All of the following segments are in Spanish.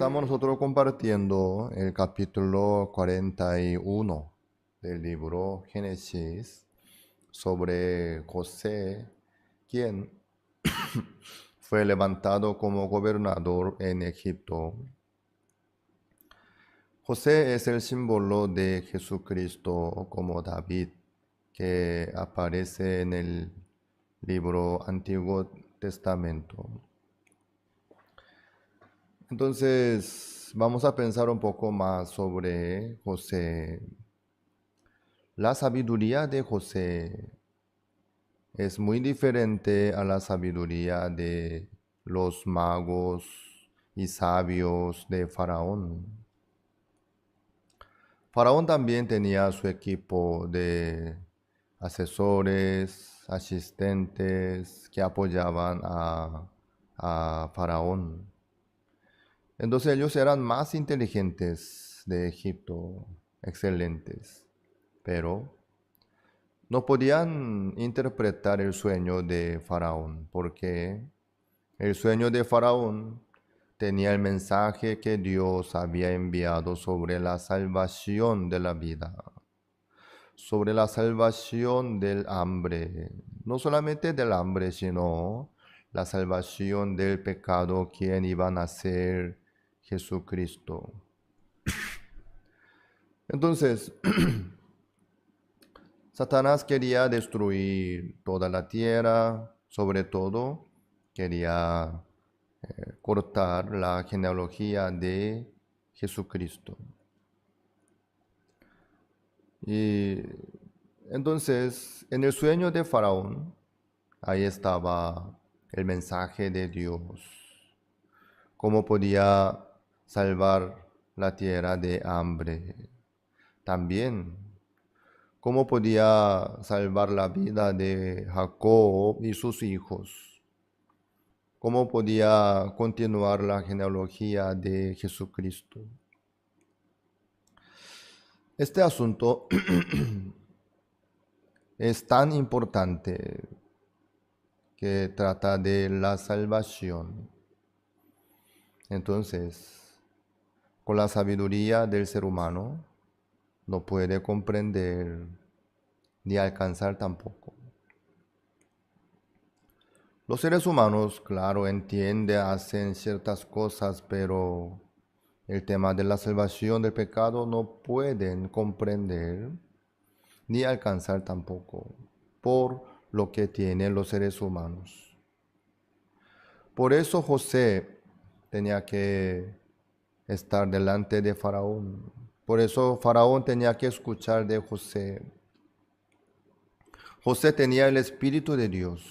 Estamos nosotros compartiendo el capítulo 41 del libro Génesis sobre José, quien fue levantado como gobernador en Egipto. José es el símbolo de Jesucristo como David, que aparece en el libro Antiguo Testamento. Entonces, vamos a pensar un poco más sobre José. La sabiduría de José es muy diferente a la sabiduría de los magos y sabios de Faraón. Faraón también tenía su equipo de asesores, asistentes que apoyaban a Faraón. Entonces ellos eran más inteligentes de Egipto, excelentes, pero no podían interpretar el sueño de Faraón, porque el sueño de Faraón tenía el mensaje que Dios había enviado sobre la salvación de la vida, sobre la salvación del hambre, no solamente del hambre, sino la salvación del pecado, quien iba a nacer Jesucristo. Entonces, Satanás quería destruir toda la tierra, sobre todo quería cortar la genealogía de Jesucristo. Y entonces, en el sueño de Faraón, ahí estaba el mensaje de Dios, cómo podía salvar la tierra de hambre. También cómo podía salvar la vida de Jacob y sus hijos, cómo podía continuar la genealogía de Jesucristo. Este asunto es tan importante que trata de la salvación. Entonces, con la sabiduría del ser humano, no puede comprender ni alcanzar tampoco. Los seres humanos, claro, entienden, hacen ciertas cosas, pero el tema de la salvación del pecado no pueden comprender ni alcanzar tampoco por lo que tienen los seres humanos. Por eso José tenía que estar delante de Faraón. Por eso Faraón tenía que escuchar de José. José tenía el Espíritu de Dios.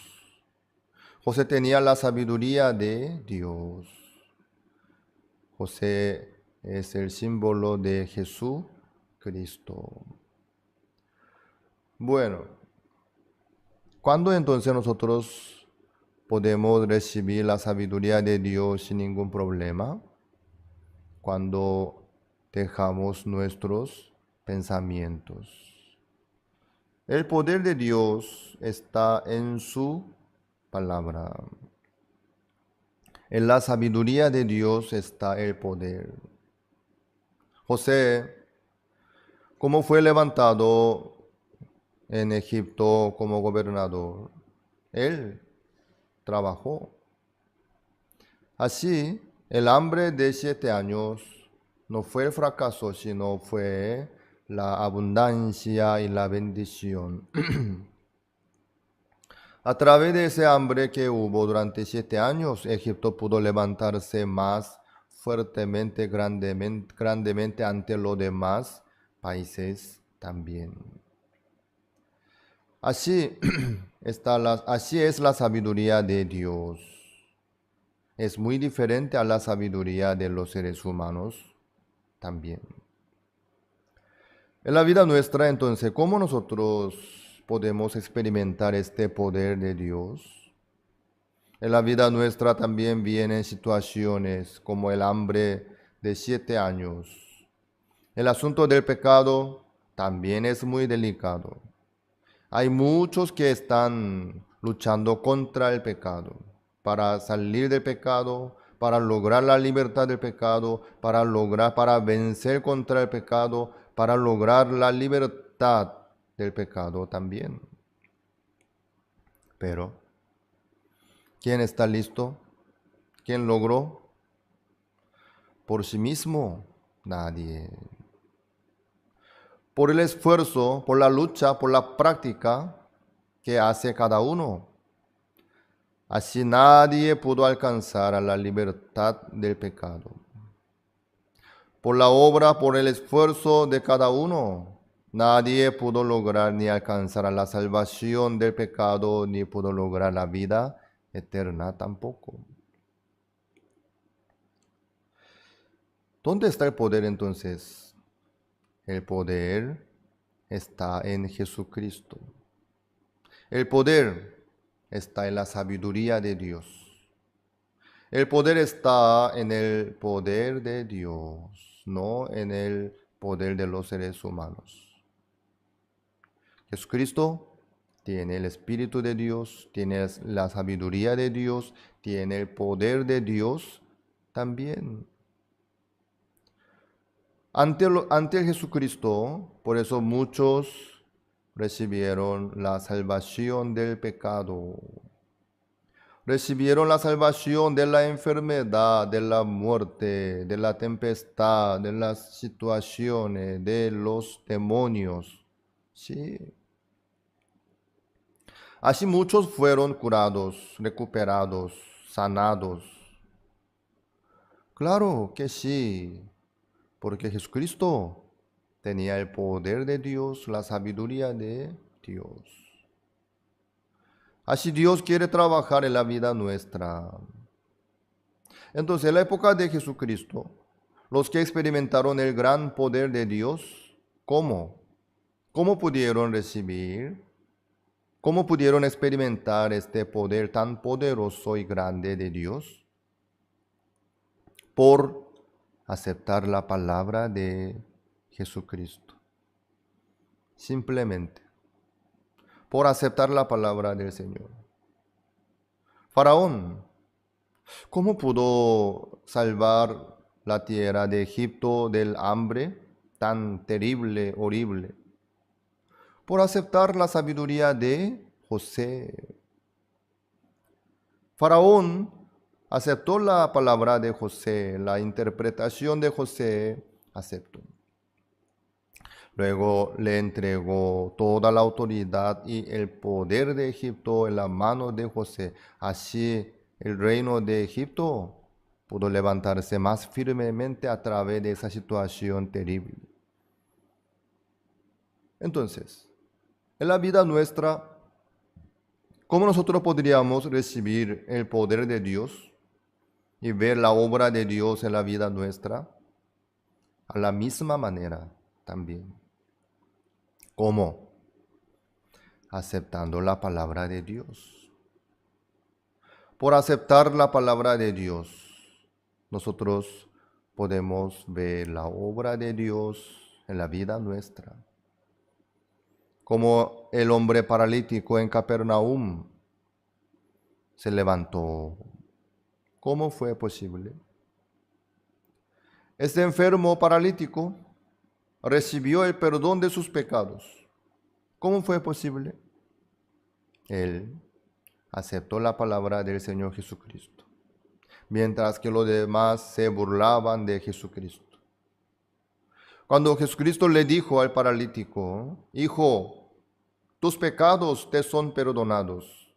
José tenía la sabiduría de Dios. José es el símbolo de Jesucristo. Bueno, ¿cuándo entonces nosotros podemos recibir la sabiduría de Dios sin ningún problema? Cuando dejamos nuestros pensamientos. El poder de Dios está en su palabra. En la sabiduría de Dios está el poder. José, como fue levantado en Egipto como gobernador, él trabajó. Así, el hambre de 7 años no fue el fracaso, sino fue la abundancia y la bendición. A través de ese hambre que hubo durante 7 años, Egipto pudo levantarse más fuertemente, grandemente ante los demás países también. Así, así es la sabiduría de Dios. Es muy diferente a la sabiduría de los seres humanos también. En la vida nuestra, entonces, ¿cómo nosotros podemos experimentar este poder de Dios? En la vida nuestra también vienen situaciones como el hambre de 7 años. El asunto del pecado también es muy delicado. Hay muchos que están luchando contra el pecado, para salir del pecado, para lograr la libertad del pecado, para vencer contra el pecado, para lograr la libertad del pecado también. Pero, ¿quién está listo? ¿Quién logró? Por sí mismo, nadie. Por el esfuerzo, por la lucha, por la práctica que hace cada uno. Así nadie pudo alcanzar a la libertad del pecado. Por la obra, por el esfuerzo de cada uno, nadie pudo lograr ni alcanzar a la salvación del pecado, ni pudo lograr la vida eterna tampoco. ¿Dónde está el poder entonces? El poder está en Jesucristo. El poder está en la sabiduría de Dios. El poder está en el poder de Dios, no en el poder de los seres humanos. Jesucristo tiene el Espíritu de Dios, tiene la sabiduría de Dios, tiene el poder de Dios también. Ante Jesucristo, por eso muchos recibieron la salvación del pecado. Recibieron la salvación de la enfermedad, de la muerte, de la tempestad, de las situaciones, de los demonios. Sí. Así muchos fueron curados, recuperados, sanados. Claro que sí, porque Jesucristo tenía el poder de Dios, la sabiduría de Dios. Así Dios quiere trabajar en la vida nuestra. Entonces, en la época de Jesucristo, los que experimentaron el gran poder de Dios, ¿cómo? ¿Cómo pudieron recibir? ¿Cómo pudieron experimentar este poder tan poderoso y grande de Dios? Por aceptar la palabra de Jesucristo. Simplemente. Por aceptar la palabra del Señor. Faraón, ¿cómo pudo salvar la tierra de Egipto del hambre tan terrible, horrible? Por aceptar la sabiduría de José. Faraón aceptó la palabra de José, la interpretación de José, aceptó. Luego le entregó toda la autoridad y el poder de Egipto en la mano de José. Así el reino de Egipto pudo levantarse más firmemente a través de esa situación terrible. Entonces, en la vida nuestra, ¿cómo nosotros podríamos recibir el poder de Dios y ver la obra de Dios en la vida nuestra? A la misma manera también. ¿Cómo? Aceptando la palabra de Dios. Por aceptar la palabra de Dios, nosotros podemos ver la obra de Dios en la vida nuestra. Como el hombre paralítico en Capernaum se levantó. ¿Cómo fue posible? Este enfermo paralítico recibió el perdón de sus pecados. ¿Cómo fue posible? Él aceptó la palabra del Señor Jesucristo, mientras que los demás se burlaban de Jesucristo. Cuando Jesucristo le dijo al paralítico, hijo, tus pecados te son perdonados.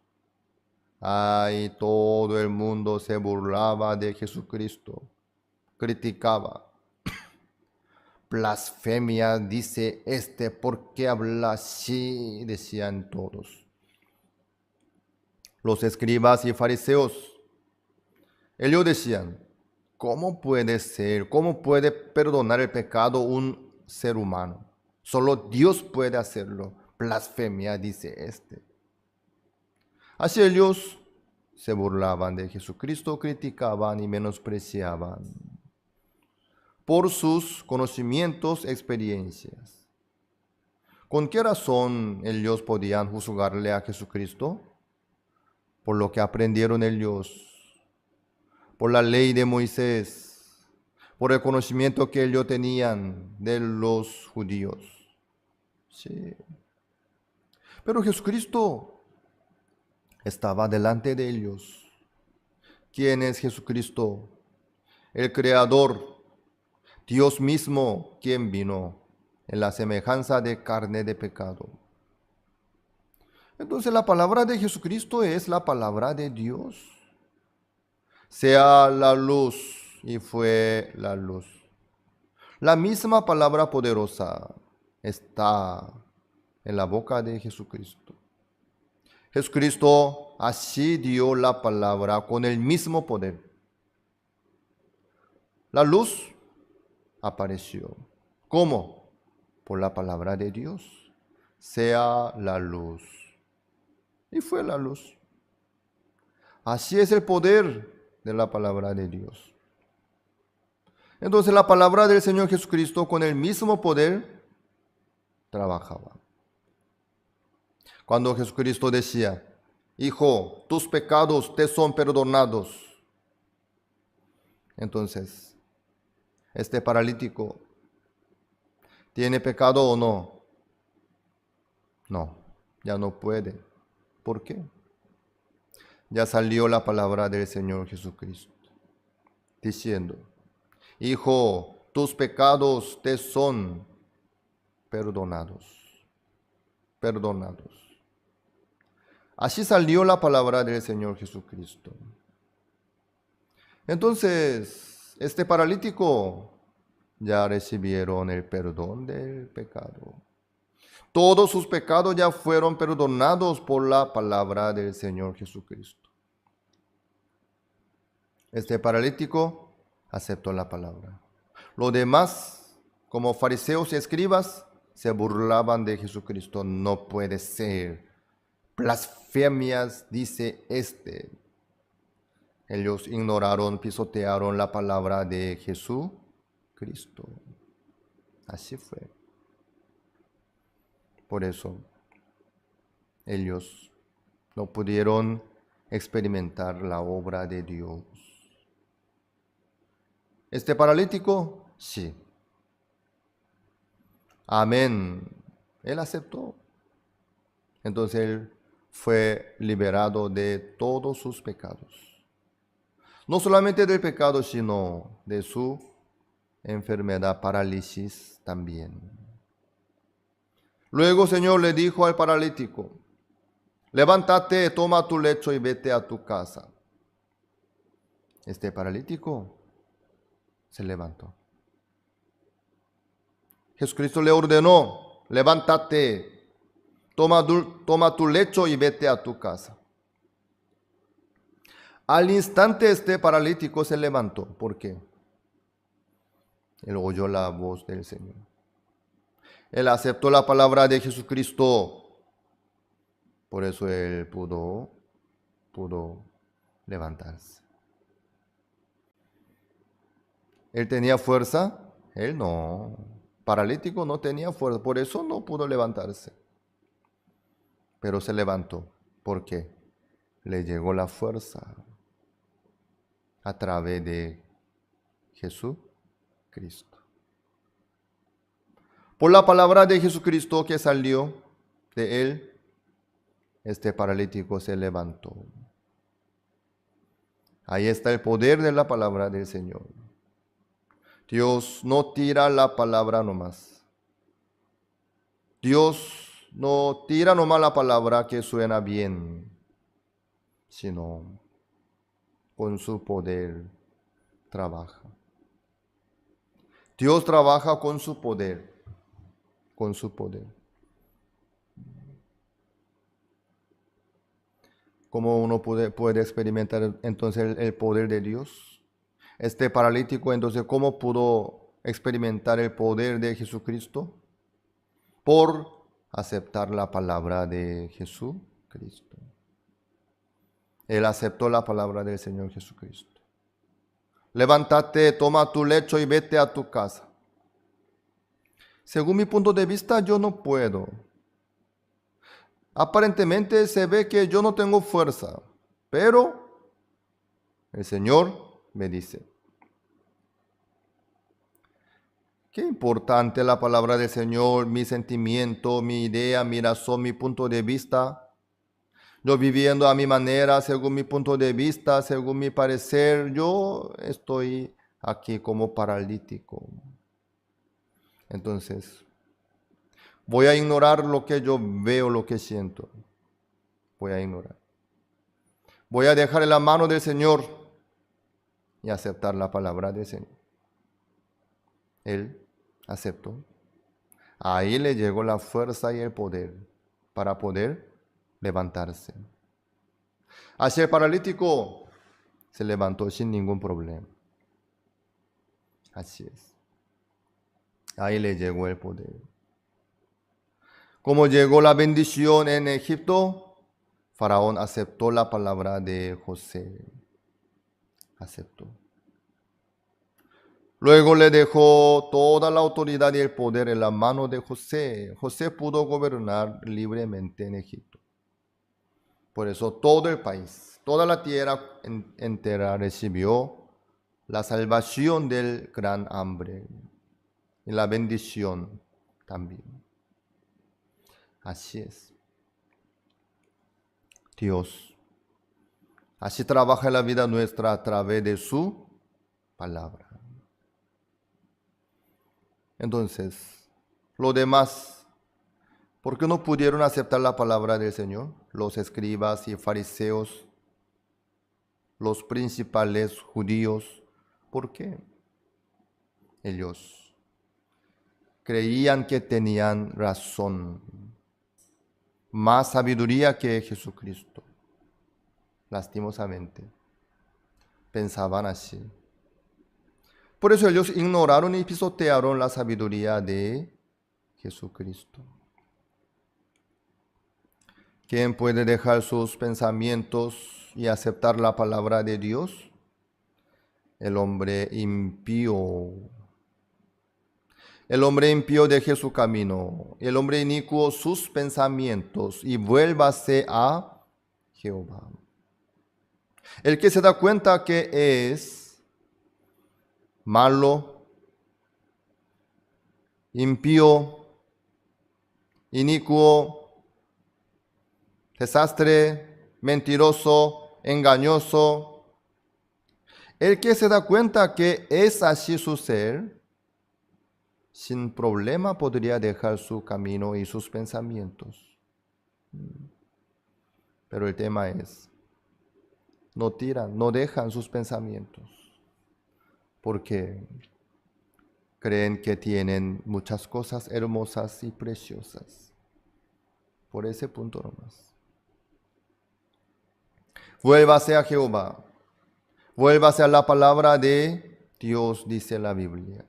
Ay, todo el mundo se burlaba de Jesucristo, criticaba. Blasfemia, dice este, ¿por qué habla así? Decían todos. Los escribas y fariseos, ellos decían, ¿cómo puede ser? ¿Cómo puede perdonar el pecado un ser humano? Solo Dios puede hacerlo. Blasfemia, dice este. Así ellos se burlaban de Jesucristo, criticaban y menospreciaban por sus conocimientos, experiencias. ¿Con qué razón ellos podían juzgarle a Jesucristo? Por lo que aprendieron ellos, por la ley de Moisés, por el conocimiento que ellos tenían de los judíos. Sí. Pero Jesucristo estaba delante de ellos. ¿Quién es Jesucristo? El Creador, Dios mismo, quien vino en la semejanza de carne de pecado. Entonces la palabra de Jesucristo es la palabra de Dios. Sea la luz, y fue la luz. La misma palabra poderosa está en la boca de Jesucristo. Jesucristo así dio la palabra con el mismo poder. La luz apareció. ¿Cómo? Por la palabra de Dios. Sea la luz. Y fue la luz. Así es el poder de la palabra de Dios. Entonces la palabra del Señor Jesucristo con el mismo poder trabajaba. Cuando Jesucristo decía, hijo, tus pecados te son perdonados. Entonces, este paralítico, ¿tiene pecado o no? No, ya no puede. ¿Por qué? Ya salió la palabra del Señor Jesucristo, diciendo, hijo, tus pecados te son perdonados. Perdonados. Así salió la palabra del Señor Jesucristo. Entonces, este paralítico ya recibieron el perdón del pecado. Todos sus pecados ya fueron perdonados por la palabra del Señor Jesucristo. Este paralítico aceptó la palabra. Los demás, como fariseos y escribas, se burlaban de Jesucristo. No puede ser. Blasfemias dice este. Ellos ignoraron, pisotearon la palabra de Jesucristo. Así fue. Por eso, ellos no pudieron experimentar la obra de Dios. ¿Este paralítico? Sí. Amén. Él aceptó. Entonces él fue liberado de todos sus pecados. No solamente del pecado, sino de su enfermedad, parálisis también. Luego el Señor le dijo al paralítico, levántate, toma tu lecho y vete a tu casa. Este paralítico se levantó. Jesucristo le ordenó, levántate, toma tu lecho y vete a tu casa. Al instante este paralítico se levantó. ¿Por qué? Él oyó la voz del Señor. Él aceptó la palabra de Jesucristo. Por eso él pudo levantarse. ¿Él tenía fuerza? Él no. Paralítico no tenía fuerza, por eso no pudo levantarse. Pero se levantó. ¿Por qué? Le llegó la fuerza a través de Jesucristo. Por la palabra de Jesucristo que salió de él, este paralítico se levantó. Ahí está el poder de la palabra del Señor. Dios no tira la palabra nomás. Dios no tira nomás la palabra que suena bien, sino con su poder trabaja. Dios trabaja con su poder, con su poder. ¿Cómo uno puede experimentar entonces el poder de Dios? Este paralítico, entonces, ¿cómo pudo experimentar el poder de Jesucristo? Por aceptar la palabra de Jesucristo. Él aceptó la palabra del Señor Jesucristo. Levántate, toma tu lecho y vete a tu casa. Según mi punto de vista, yo no puedo. Aparentemente se ve que yo no tengo fuerza, pero el Señor me dice. Qué importante la palabra del Señor, mi sentimiento, mi idea, mi razón, mi punto de vista. Yo viviendo a mi manera, según mi punto de vista, según mi parecer, yo estoy aquí como paralítico. Entonces, voy a ignorar lo que yo veo, lo que siento. Voy a ignorar. Voy a dejar en la mano del Señor y aceptar la palabra del Señor. Él aceptó. Ahí le llegó la fuerza y el poder para poder levantarse. Así el paralítico se levantó sin ningún problema. Así es. Ahí le llegó el poder. Como llegó la bendición en Egipto, Faraón aceptó la palabra de José. Aceptó. Luego le dejó toda la autoridad y el poder en la mano de José. José pudo gobernar libremente en Egipto. Por eso todo el país, toda la tierra entera recibió la salvación del gran hambre y la bendición también. Así es. Dios, así trabaja la vida nuestra a través de su palabra. Entonces, lo demás, ¿por qué no pudieron aceptar la palabra del Señor? Los escribas y fariseos, los principales judíos, ¿por qué? Ellos creían que tenían razón, más sabiduría que Jesucristo. Lastimosamente, pensaban así. Por eso ellos ignoraron y pisotearon la sabiduría de Jesucristo. ¿Quién puede dejar sus pensamientos y aceptar la palabra de Dios? El hombre impío. El hombre impío deje su camino, el hombre inicuo sus pensamientos y vuélvase a Jehová. El que se da cuenta que es malo, impío, inicuo, desastre, mentiroso, engañoso. El que se da cuenta que es así su ser, sin problema podría dejar su camino y sus pensamientos. Pero el tema es, no tiran, no dejan sus pensamientos, porque creen que tienen muchas cosas hermosas y preciosas. Por ese punto nomás. Vuélvase a Jehová. Vuélvase a la palabra de Dios, dice la Biblia.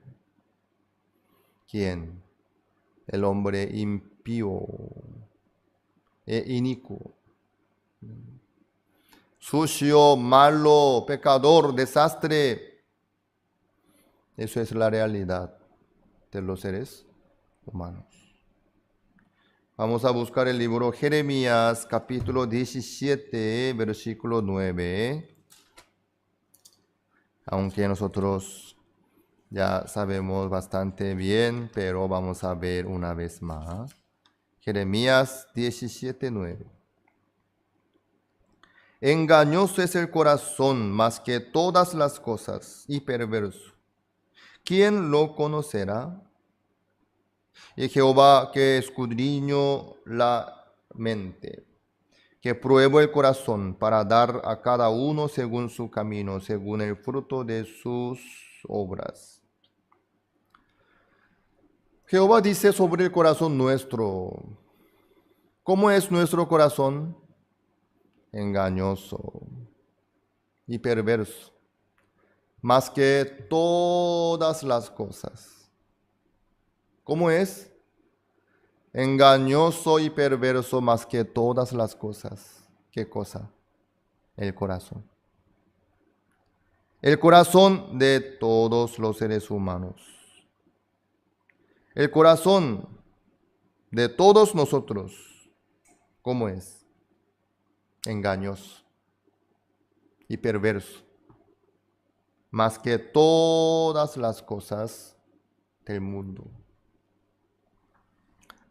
¿Quién? El hombre impío e inicuo. Sucio, malo, pecador, desastre. Eso es la realidad de los seres humanos. Vamos a buscar el libro Jeremías, capítulo 17, versículo 9. Aunque nosotros ya sabemos bastante bien, pero vamos a ver una vez más. Jeremías 17, 9. Engañoso es el corazón más que todas las cosas y perverso. ¿Quién lo conocerá? Y Jehová que escudriño la mente, que pruebo el corazón para dar a cada uno según su camino, según el fruto de sus obras. Jehová dice sobre el corazón nuestro. ¿Cómo es nuestro corazón? Engañoso y perverso, más que todas las cosas. ¿Cómo es? Engañoso y perverso más que todas las cosas. ¿Qué cosa? El corazón. El corazón de todos los seres humanos. El corazón de todos nosotros. ¿Cómo es? Engañoso y perverso. más que todas las cosas del mundo.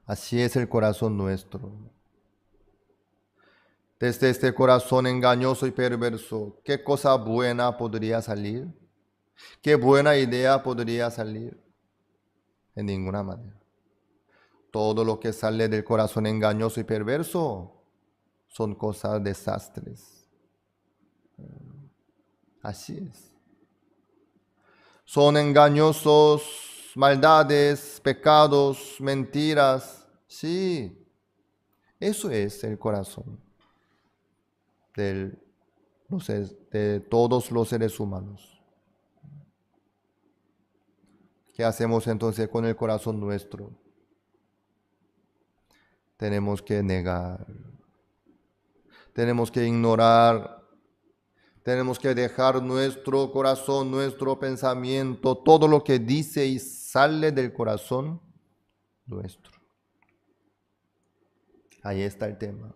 Así es el corazón nuestro. Desde este corazón engañoso y perverso, ¿qué cosa buena podría salir? ¿Qué buena idea podría salir? En ninguna manera. Todo lo que sale del corazón engañoso y perverso son cosas desastres. Así es. Son engañosos, maldades, pecados, mentiras. Sí, eso es el corazón de todos los seres humanos. ¿Qué hacemos entonces con el corazón nuestro? Tenemos que negar, tenemos que ignorar, tenemos que dejar nuestro corazón, nuestro pensamiento, todo lo que dice y sale del corazón nuestro. Ahí está el tema.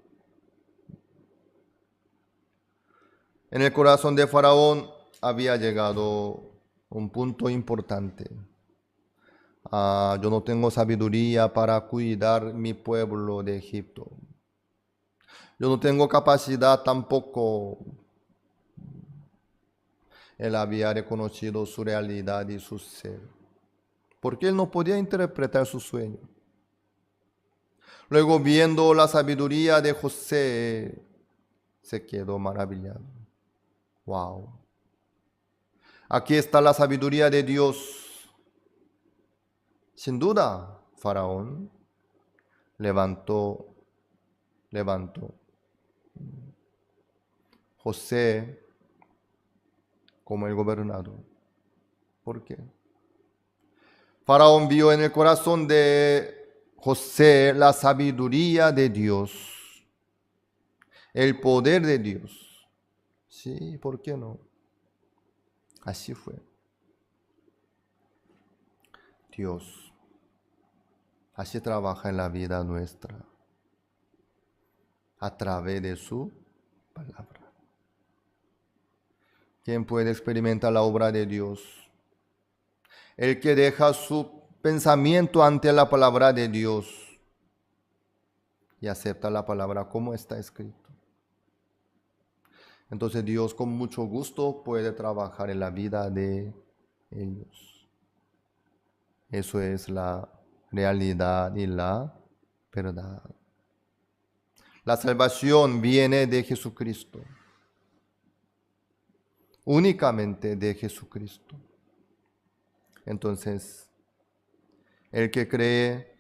En el corazón de Faraón había llegado un punto importante. Yo no tengo sabiduría para cuidar mi pueblo de Egipto. Yo no tengo capacidad tampoco. Él había reconocido su realidad y su ser, porque él no podía interpretar su sueño. Luego, viendo la sabiduría de José, se quedó maravillado. Wow. Aquí está la sabiduría de Dios. Sin duda, Faraón levantó José como el gobernador. ¿Por qué? Faraón vio en el corazón de José la sabiduría de Dios, el poder de Dios. Sí, ¿por qué no? Así fue. Dios, así trabaja en la vida nuestra, a través de su palabra. ¿Quién puede experimentar la obra de Dios? El que deja su pensamiento ante la palabra de Dios y acepta la palabra como está escrito. Entonces Dios con mucho gusto puede trabajar en la vida de ellos. Eso es la realidad y la verdad. La salvación viene de Jesucristo. Únicamente de Jesucristo. Entonces, el que cree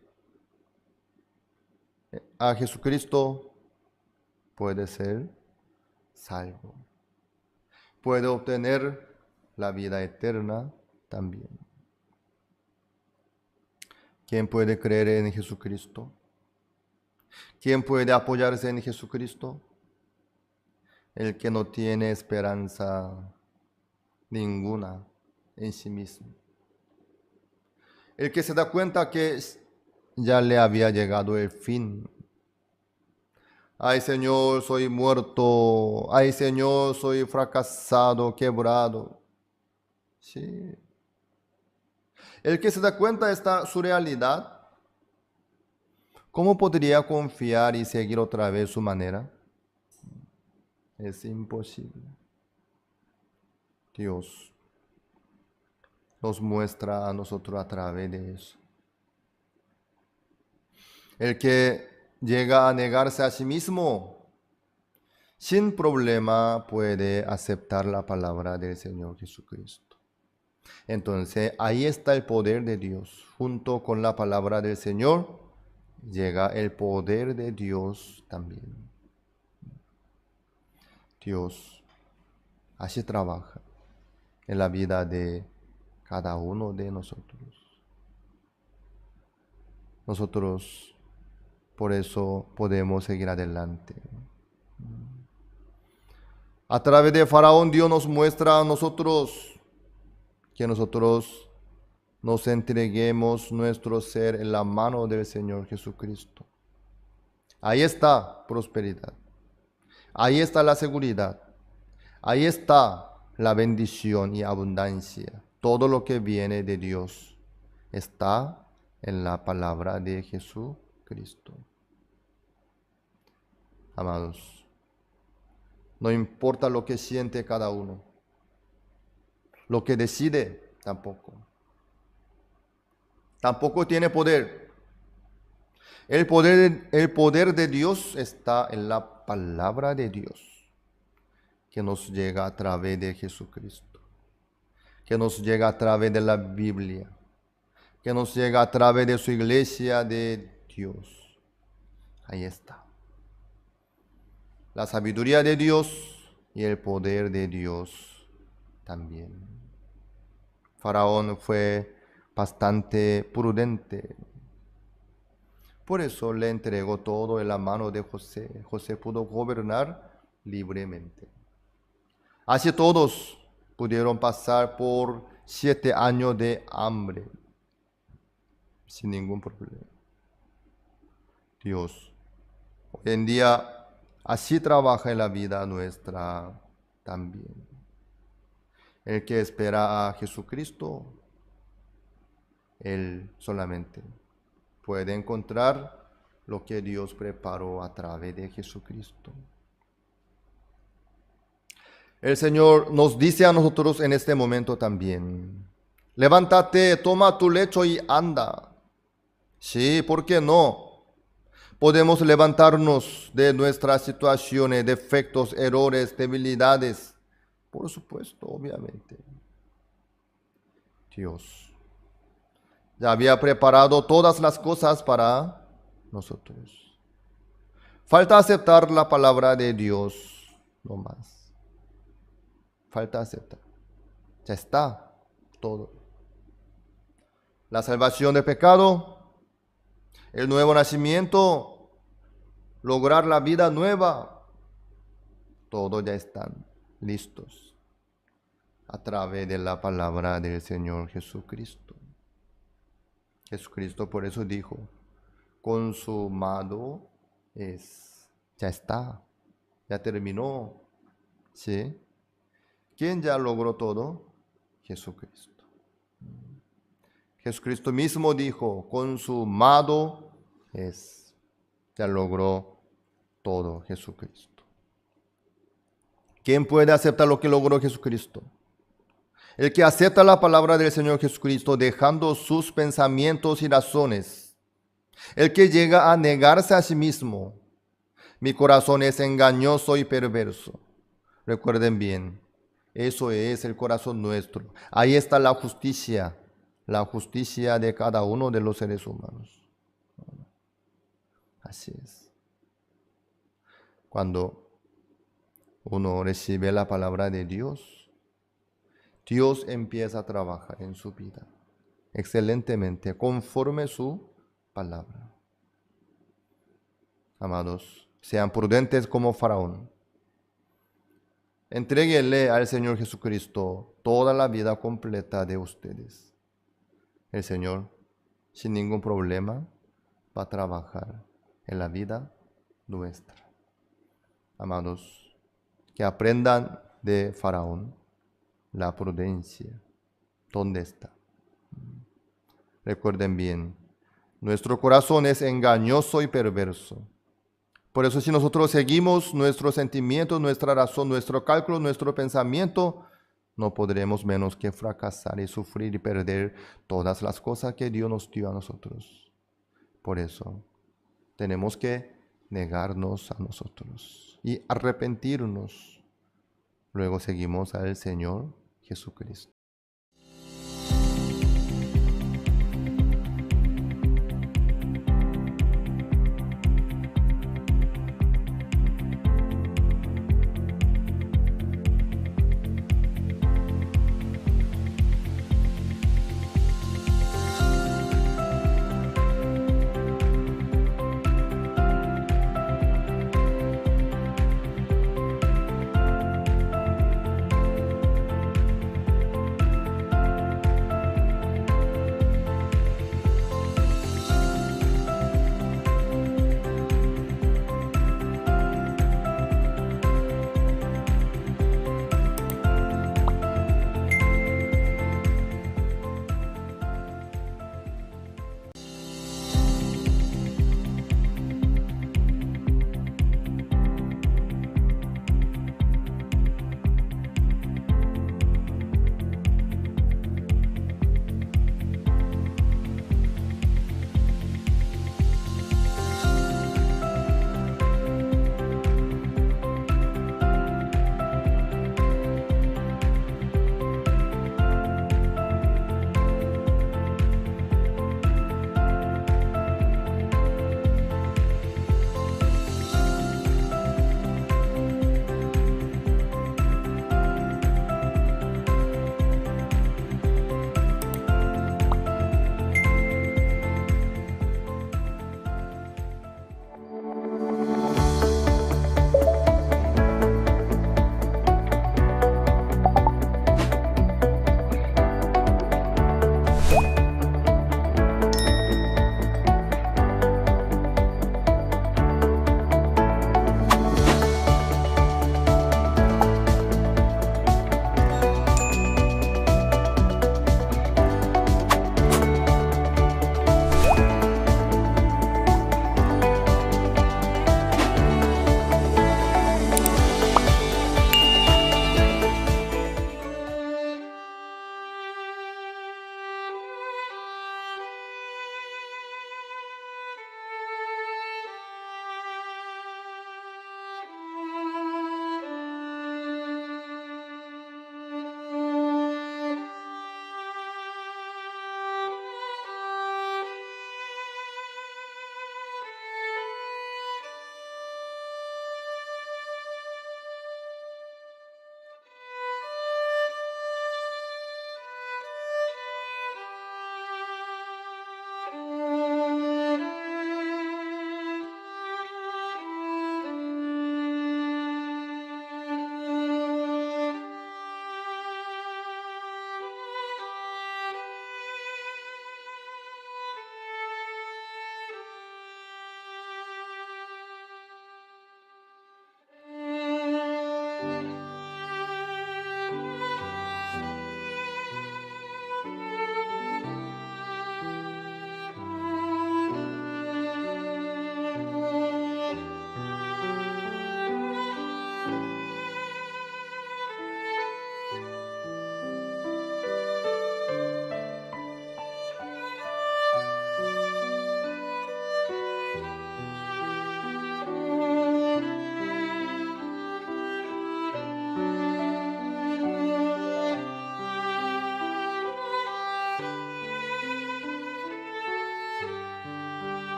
a Jesucristo puede ser salvo. Puede obtener la vida eterna también. ¿Quién puede creer en Jesucristo? ¿Quién puede apoyarse en Jesucristo? El que no tiene esperanza ninguna en sí mismo. El que se da cuenta que ya le había llegado el fin. Ay, Señor, soy muerto. Ay, Señor, soy fracasado, quebrado. Sí. El que se da cuenta de su realidad, ¿cómo podría confiar y seguir otra vez su manera? Es imposible. Dios nos muestra a nosotros a través de eso. El que llega a negarse a sí mismo, sin problema puede aceptar la palabra del Señor Jesucristo. Entonces, ahí está el poder de Dios. Junto con la palabra del Señor, llega el poder de Dios también. Dios así trabaja en la vida de cada uno de nosotros. Nosotros por eso podemos seguir adelante. A través de Faraón, Dios nos muestra a nosotros que nosotros nos entreguemos nuestro ser en la mano del Señor Jesucristo. Ahí está prosperidad. Ahí está la seguridad. Ahí está la bendición y abundancia. Todo lo que viene de Dios está en la palabra de Jesucristo. Amados, no importa lo que siente cada uno, lo que decide tampoco. Tampoco tiene poder. El poder de Dios está en la palabra de Dios, que nos llega a través de Jesucristo, que nos llega a través de la Biblia, que nos llega a través de su iglesia de Dios. Ahí está. La sabiduría de Dios y el poder de Dios también. Faraón fue bastante prudente. Por eso le entregó todo en la mano de José. José pudo gobernar libremente. Así todos pudieron pasar por 7 años de hambre sin ningún problema. Dios, hoy en día, así trabaja en la vida nuestra también. El que espera a Jesucristo, Él solamente puede encontrar lo que Dios preparó a través de Jesucristo. El Señor nos dice a nosotros en este momento también: levántate, toma tu lecho y anda. Sí, ¿por qué no? Podemos levantarnos de nuestras situaciones, defectos, errores, debilidades. Por supuesto, obviamente. Dios ya había preparado todas las cosas para nosotros. Falta aceptar la palabra de Dios, no más. Falta aceptar. Ya está todo. La salvación del pecado, el nuevo nacimiento, lograr la vida nueva, todo ya están listos a través de la palabra del Señor Jesucristo. Jesucristo por eso dijo: consumado es. Ya está, ya terminó. ¿Sí? ¿Quién ya logró todo? Jesucristo. Jesucristo mismo dijo: consumado es. Ya logró todo Jesucristo. ¿Quién puede aceptar lo que logró Jesucristo? El que acepta la palabra del Señor Jesucristo dejando sus pensamientos y razones. El que llega a negarse a sí mismo. Mi corazón es engañoso y perverso. Recuerden bien, eso es el corazón nuestro. Ahí está la justicia de cada uno de los seres humanos. Así es. Cuando uno recibe la palabra de Dios, Dios empieza a trabajar en su vida excelentemente conforme su palabra. Amados, sean prudentes como Faraón. Entréguenle al Señor Jesucristo toda la vida completa de ustedes. El Señor, sin ningún problema, va a trabajar en la vida nuestra. Amados, que aprendan de Faraón la prudencia. ¿Dónde está? Recuerden bien, nuestro corazón es engañoso y perverso. Por eso si nosotros seguimos nuestros sentimientos, nuestra razón, nuestro cálculo, nuestro pensamiento, no podremos menos que fracasar y sufrir y perder todas las cosas que Dios nos dio a nosotros. Por eso tenemos que negarnos a nosotros y arrepentirnos. Luego seguimos al Señor Jesucristo.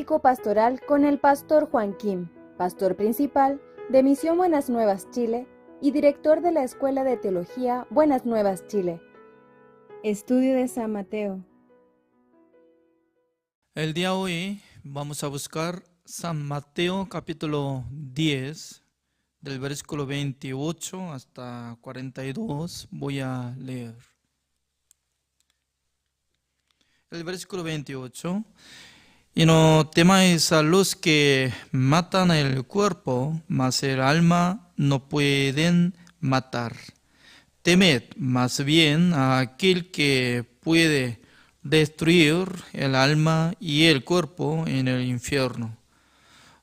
Bíblico Pastoral con el pastor Juan Kim, pastor principal de Misión Buenas Nuevas Chile y director de la Escuela de Teología Buenas Nuevas Chile. Estudio de San Mateo. El día de hoy vamos a buscar San Mateo capítulo 10, del versículo 28 hasta 42. Voy a leer. El versículo 28. Y no temáis a los que matan el cuerpo, mas el alma no pueden matar. Temed más bien a aquel que puede destruir el alma y el cuerpo en el infierno.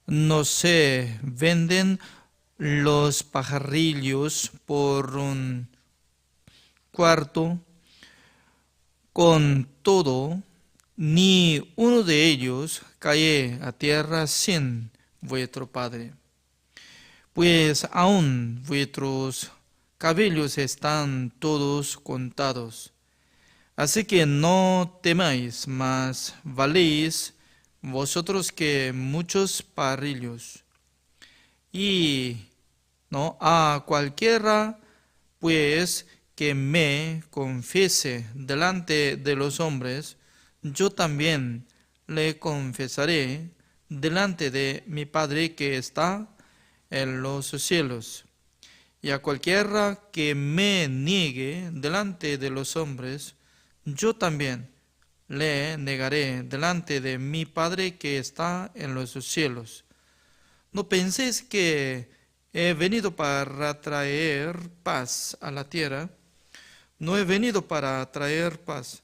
¿No se venden los pajarillos por un cuarto? Con todo, ni uno de ellos cae a tierra sin vuestro Padre. Pues aún vuestros cabellos están todos contados. Así que no temáis, mas valéis vosotros que muchos pajarillos. Y no a cualquiera, pues, que me confiese delante de los hombres, yo también le confesaré delante de mi Padre que está en los cielos. Y a cualquiera que me niegue delante de los hombres, yo también le negaré delante de mi Padre que está en los cielos. No penséis que he venido para traer paz a la tierra. No he venido para traer paz,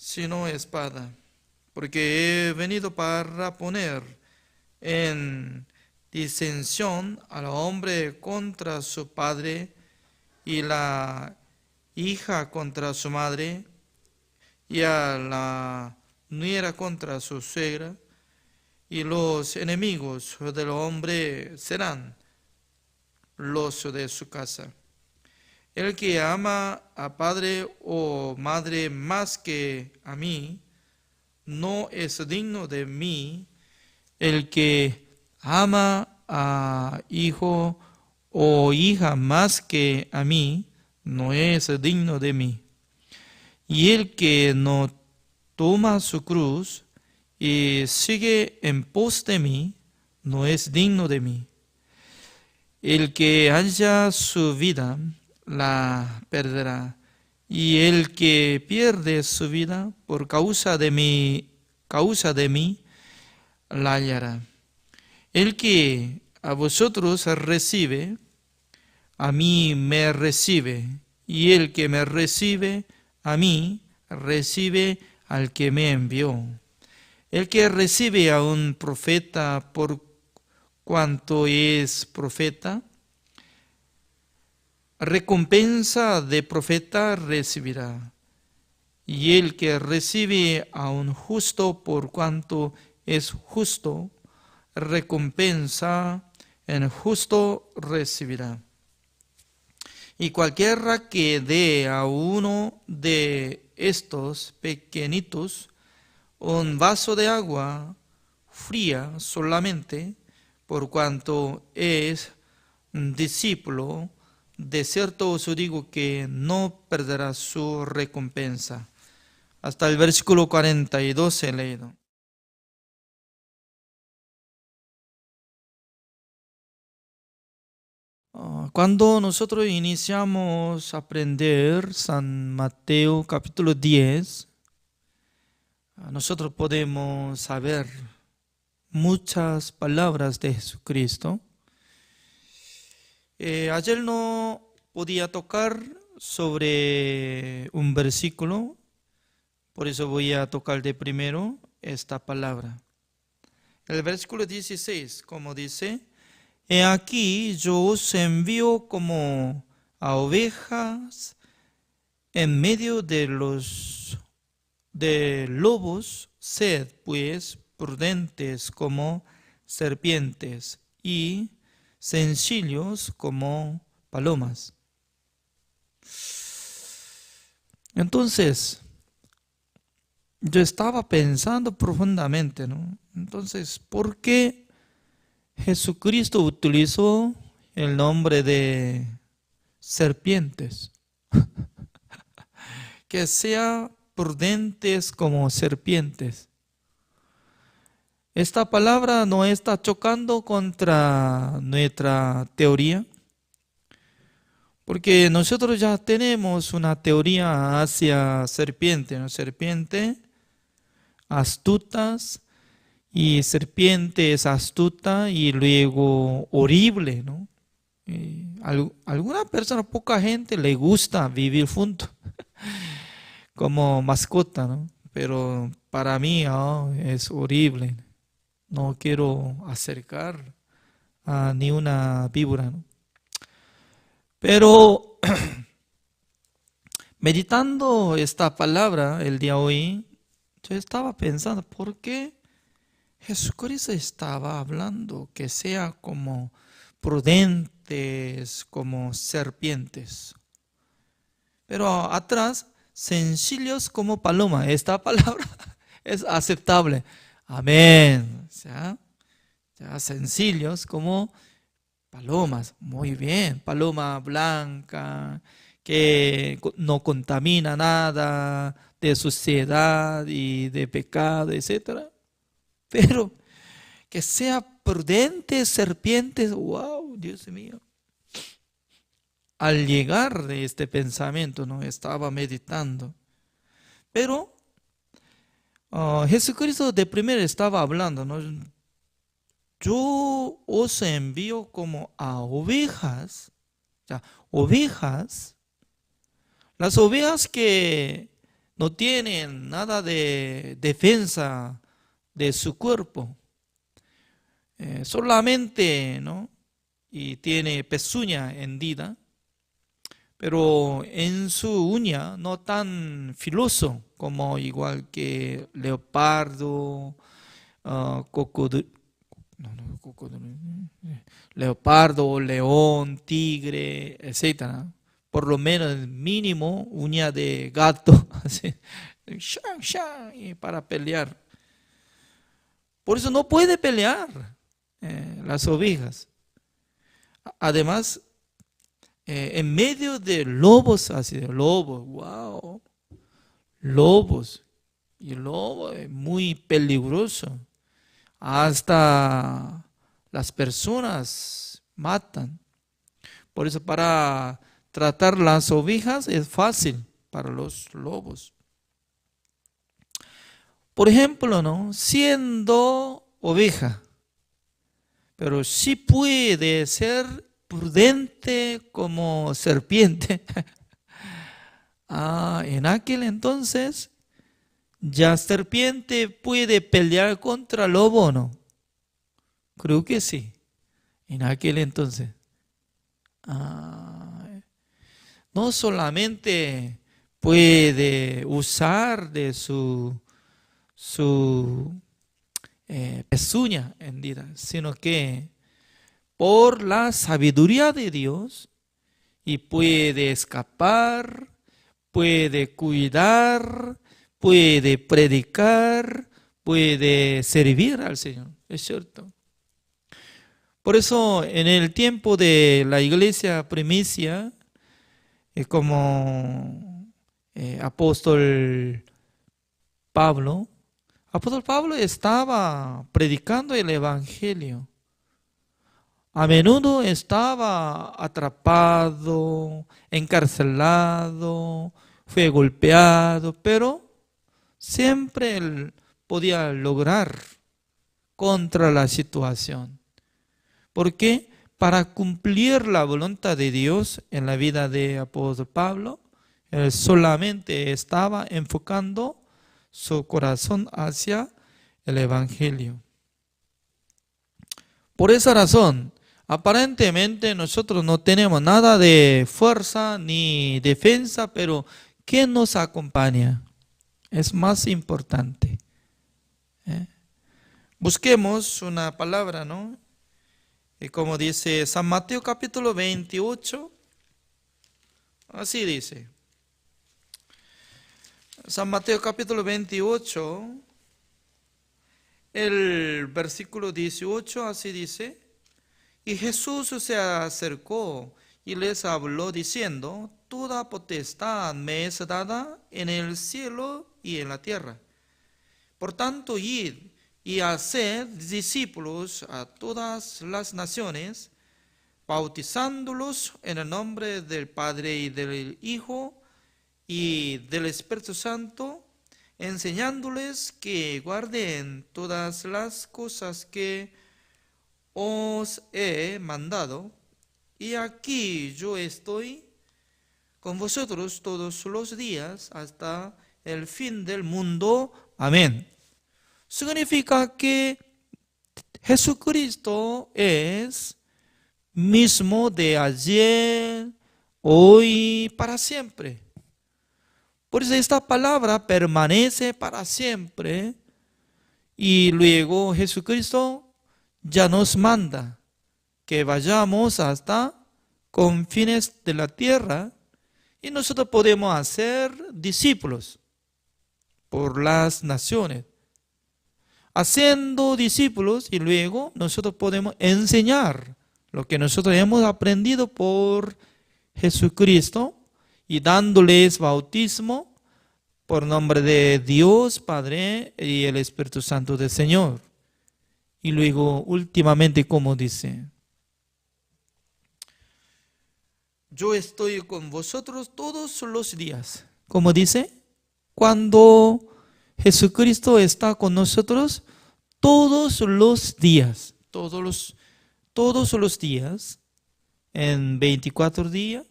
sino espada, porque he venido para poner en disensión al hombre contra su padre, y la hija contra su madre, y a la nuera contra su suegra, y los enemigos del hombre serán los de su casa. El que ama a padre o madre más que a mí, no es digno de mí. El que ama a hijo o hija más que a mí, no es digno de mí. Y el que no toma su cruz y sigue en pos de mí, no es digno de mí. El que halla su vida, la perderá, y el que pierde su vida por causa de mí, la hallará. El que a vosotros recibe, a mí me recibe, y el que me recibe, a mí recibe al que me envió. El que recibe a un profeta por cuanto es profeta, recompensa de profeta recibirá. Y el que recibe a un justo por cuanto es justo, recompensa en justo recibirá. Y cualquiera que dé a uno de estos pequeñitos un vaso de agua fría solamente, por cuanto es discípulo, de cierto os digo que no perderá su recompensa. Hasta el versículo 42 he leído. Cuando nosotros iniciamos a aprender San Mateo capítulo 10, nosotros podemos saber muchas palabras de Jesucristo. Ayer no podía tocar sobre un versículo, por eso voy a tocar de primero esta palabra. El versículo 16, como dice: He aquí yo os envío como a ovejas en medio de lobos, sed pues prudentes como serpientes y sencillos como palomas. Entonces, yo estaba pensando profundamente, ¿no? Entonces, ¿por qué Jesucristo utilizó el nombre de serpientes? Que sea prudentes como serpientes. Esta palabra no está chocando contra nuestra teoría, porque nosotros ya tenemos una teoría hacia serpiente, ¿no? Serpiente astutas y serpiente es astuta y luego horrible, ¿no? Alguna persona, poca gente le gusta vivir juntos como mascota, ¿no? Pero para mí es horrible. No quiero acercar a ni una víbora, ¿no? Pero meditando esta palabra el día de hoy, yo estaba pensando, ¿por qué Jesucristo estaba hablando que sea como prudentes, como serpientes? Pero atrás, sencillos como paloma. Esta palabra es aceptable. Amén. O sea, ya sencillos como palomas. Muy bien. Paloma blanca, que no contamina nada de suciedad y de pecado, etcétera. Pero que sea prudente, serpientes. Wow, Dios mío. Al llegar de este pensamiento, ¿no? Estaba meditando. Pero Jesucristo de primero estaba hablando, ¿no? Yo os envío como a ovejas. O sea, ovejas. Las ovejas que no tienen nada de defensa de su cuerpo. Solamente, ¿no? Y tiene pezuña hendida. Pero en su uña no tan filoso como igual que leopardo, leopardo, león, tigre, etcétera. Por lo menos mínimo uña de gato, así, para pelear. Por eso no puede pelear las ovejas. Además, en medio de lobos, así de lobos, wow, lobos, y el lobo es muy peligroso, hasta las personas matan. Por eso para tratar las ovejas es fácil para los lobos. Por ejemplo, ¿no? Siendo oveja, pero sí puede ser prudente como serpiente. En aquel entonces, ya serpiente puede pelear contra lobo, ¿o no? Creo que sí, en aquel entonces. No solamente puede usar de su pezuña hendida, sino que por la sabiduría de Dios y puede escapar, puede cuidar, puede predicar, puede servir al Señor. Es cierto. Por eso en el tiempo de la iglesia primicia, como apóstol Pablo estaba predicando el evangelio. A menudo estaba atrapado, encarcelado, fue golpeado, pero siempre él podía lograr contra la situación. Porque para cumplir la voluntad de Dios en la vida de apóstol Pablo, él solamente estaba enfocando su corazón hacia el evangelio. Por esa razón, aparentemente nosotros no tenemos nada de fuerza ni defensa, pero ¿quién nos acompaña? Es más importante. Busquemos una palabra, ¿no? Y como dice San Mateo capítulo 28, así dice. San Mateo capítulo 28, el versículo 18, así dice: y Jesús se acercó y les habló diciendo: toda potestad me es dada en el cielo y en la tierra. Por tanto, id y haced discípulos a todas las naciones, bautizándolos en el nombre del Padre y del Hijo y del Espíritu Santo, enseñándoles que guarden todas las cosas que os he mandado. Y aquí yo estoy con vosotros todos los días hasta el fin del mundo. Amén. Significa que Jesucristo es mismo de ayer, hoy, para siempre. Por eso esta palabra permanece para siempre. Y luego Jesucristo ya nos manda que vayamos hasta confines de la tierra y nosotros podemos hacer discípulos por las naciones. Haciendo discípulos y luego nosotros podemos enseñar lo que nosotros hemos aprendido por Jesucristo y dándoles bautismo por nombre de Dios Padre y el Espíritu Santo del Señor. Y luego últimamente, como dice: yo estoy con vosotros todos los días. Como dice, cuando Jesucristo está con nosotros todos los días, todos los días, en 24 días,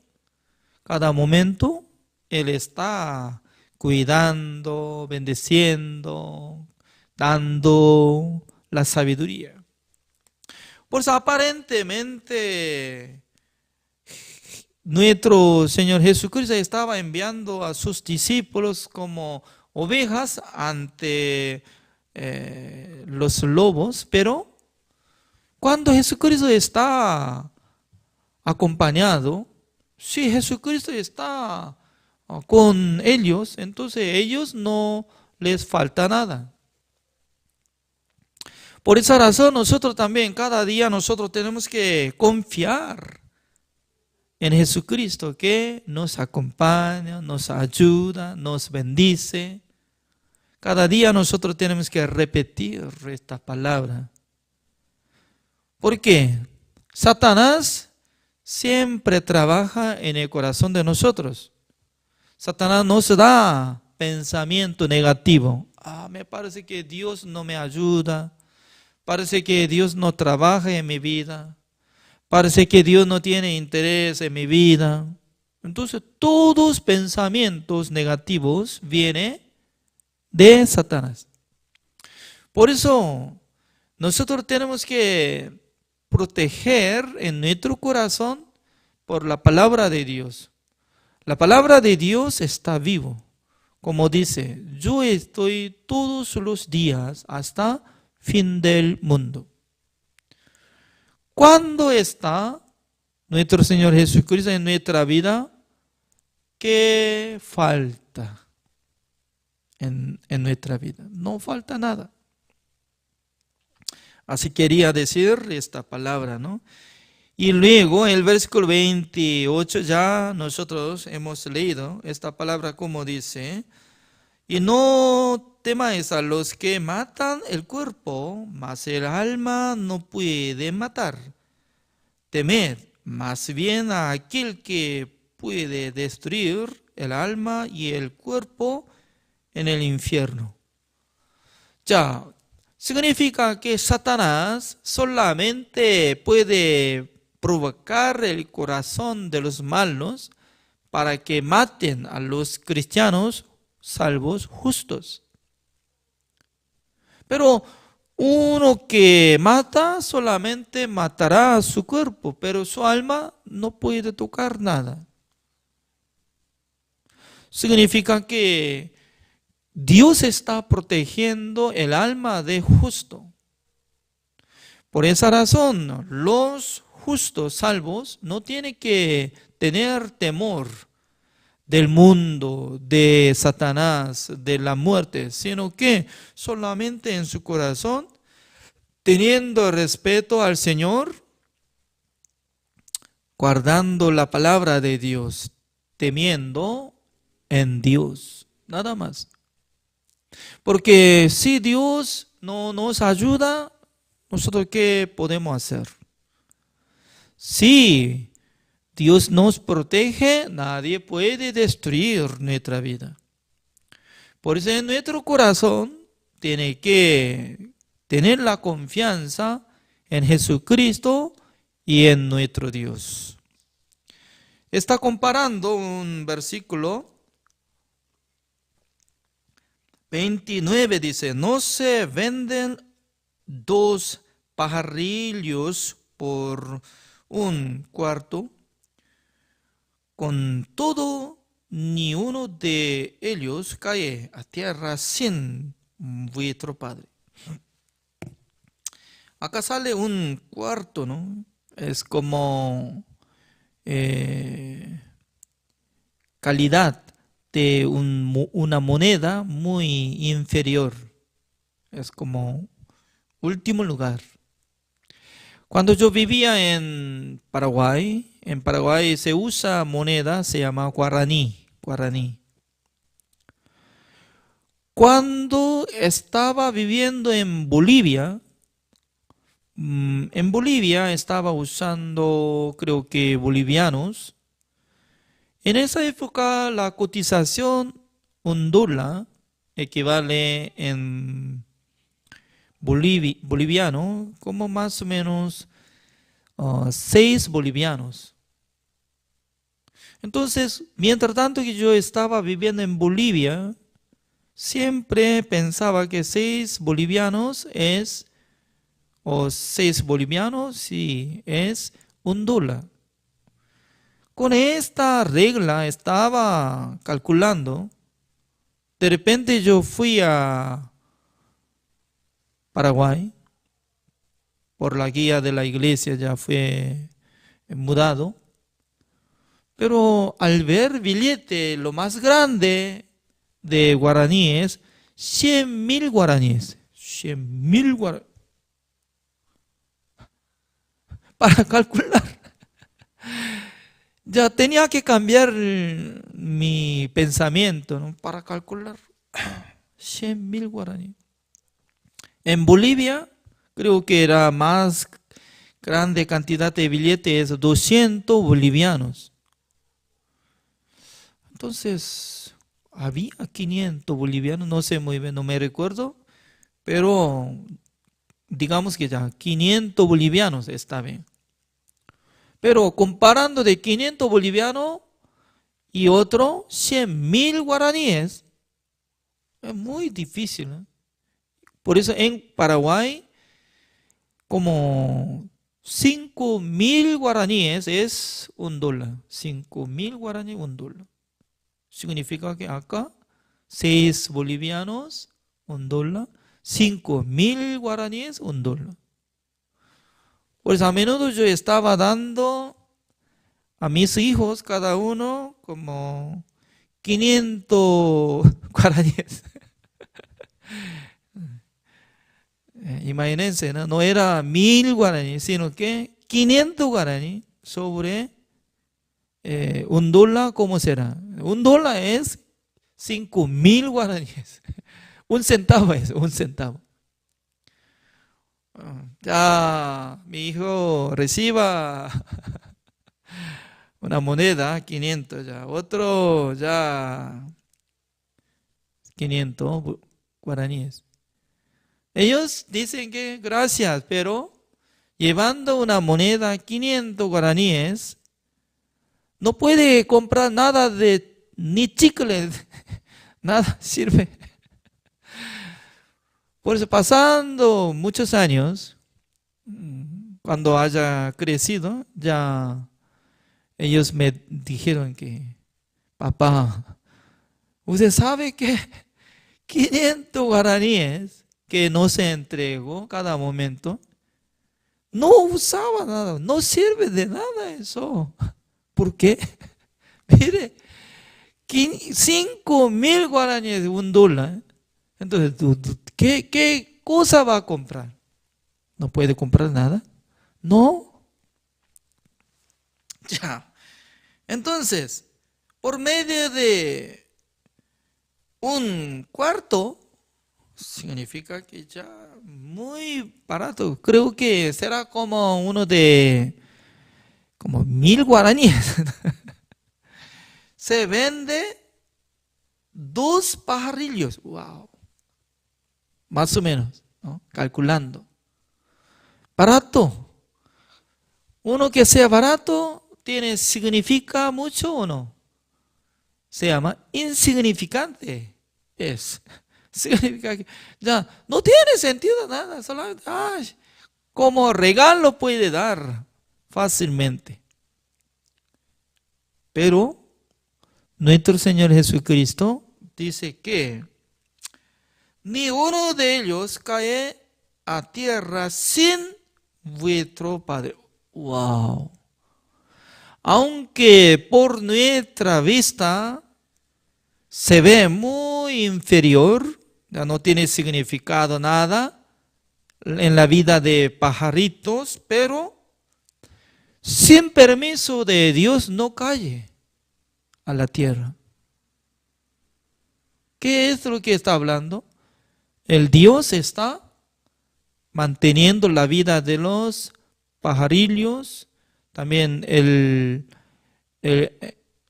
cada momento, Él está cuidando, bendeciendo, dando la sabiduría. Por eso aparentemente nuestro Señor Jesucristo estaba enviando a sus discípulos como ovejas ante los lobos, pero cuando Jesucristo está acompañado, si Jesucristo está con ellos, entonces ellos no les falta nada. Por esa razón nosotros también cada día nosotros tenemos que confiar en Jesucristo, que nos acompaña, nos ayuda, nos bendice. Cada día nosotros tenemos que repetir esta palabra. ¿Por qué? Satanás siempre trabaja en el corazón de nosotros. Satanás nos da pensamiento negativo. Me parece que Dios no me ayuda. Parece que Dios no trabaja en mi vida. Parece que Dios no tiene interés en mi vida. Entonces, todos pensamientos negativos vienen de Satanás. Por eso, nosotros tenemos que proteger en nuestro corazón por la palabra de Dios. La palabra de Dios está vivo. Como dice, yo estoy todos los días hasta fin del mundo. ¿Cuándo está nuestro Señor Jesucristo en nuestra vida? ¿Qué falta en nuestra vida? No falta nada. Así quería decir esta palabra, ¿no? Y luego el versículo 28 ya nosotros hemos leído esta palabra como dice: y no temáis a los que matan el cuerpo, mas el alma no puede matar. Temed más bien a aquel que puede destruir el alma y el cuerpo en el infierno. Ya, significa que Satanás solamente puede provocar el corazón de los malos para que maten a los cristianos salvos justos. Pero uno que mata solamente matará a su cuerpo, pero su alma no puede tocar nada. Significa que Dios está protegiendo el alma de justo. Por esa razón, los justos salvos no tienen que tener temor del mundo, de Satanás, de la muerte, sino que solamente en su corazón, teniendo respeto al Señor, guardando la palabra de Dios, temiendo en Dios, nada más. Porque si Dios no nos ayuda, ¿nosotros qué podemos hacer? Si Dios nos protege, nadie puede destruir nuestra vida. Por eso en nuestro corazón tiene que tener la confianza en Jesucristo y en nuestro Dios. Está comparando un versículo 29, dice, no se venden 2 pajarillos por 1 cuarto, con todo ni uno de ellos cae a tierra sin vuestro Padre. Acá sale 1 cuarto, ¿no? Es como calidad de una moneda muy inferior. Es como último lugar. Cuando yo vivía en Paraguay se usa moneda, se llama guaraní. Cuando estaba viviendo en Bolivia estaba usando, creo que bolivianos. En esa época la cotización $1 equivale en boliviano como más o menos 6 bolivianos. Entonces, mientras tanto que yo estaba viviendo en Bolivia, siempre pensaba que 6 bolivianos es, o 6 bolivianos, sí, es $1. Con esta regla estaba calculando. De repente yo fui a Paraguay, por la guía de la iglesia ya fue mudado, pero al ver billete, lo más grande de guaraníes, 100.000 guaraníes, 100.000 guaraníes, para calcular. Ya tenía que cambiar mi pensamiento, ¿no? Para calcular 100.000 guaraníes. En Bolivia creo que era más grande cantidad de billetes, 200 bolivianos. Entonces, había 500 bolivianos, no sé muy bien, no me recuerdo, pero digamos que ya 500 bolivianos está bien. Pero comparando de 500 bolivianos y otro 100.000 guaraníes, es muy difícil, ¿no? Por eso en Paraguay, como 5.000 guaraníes es $1. 5.000 guaraníes, $1. Significa que acá 6 bolivianos, $1. 5.000 guaraníes, $1. Pues a menudo yo estaba dando a mis hijos, cada uno, como 500 guaraníes. Imagínense, ¿no? No era 1.000 guaraníes, sino que 500 guaraníes sobre $1, ¿cómo será? $1 es 5.000 guaraníes. 1 centavo es 1 centavo. Ya mi hijo reciba una moneda, 500 ya, otro ya 500 guaraníes. Ellos dicen que gracias, pero llevando una moneda 500 guaraníes, no puede comprar nada de, ni chicle, nada sirve. Por eso, pasando muchos años, cuando haya crecido, ya ellos me dijeron que, papá, usted sabe que 500 guaraníes que no se entregó cada momento, no usaba nada, no sirve de nada eso. ¿Por qué? Mire, 5.000 guaraníes, $1. Entonces, ¿qué cosa va a comprar? ¿No puede comprar nada? No. Ya. Entonces, por medio de un cuarto, significa que ya muy barato. Creo que será como uno de como 1.000 guaraníes. Se vende 2 pajarillos. Wow. Más o menos, ¿no? Calculando. Barato. Uno que sea barato, ¿significa mucho o no? Se llama insignificante. Significa que ya no tiene sentido nada. Solamente, como regalo puede dar fácilmente. Pero nuestro Señor Jesucristo dice que ni uno de ellos cae a tierra sin vuestro Padre. Wow. Aunque por nuestra vista se ve muy inferior, ya no tiene significado nada en la vida de pajaritos, pero sin permiso de Dios no cae a la tierra. ¿Qué es lo que está hablando? El Dios está manteniendo la vida de los pajarillos, también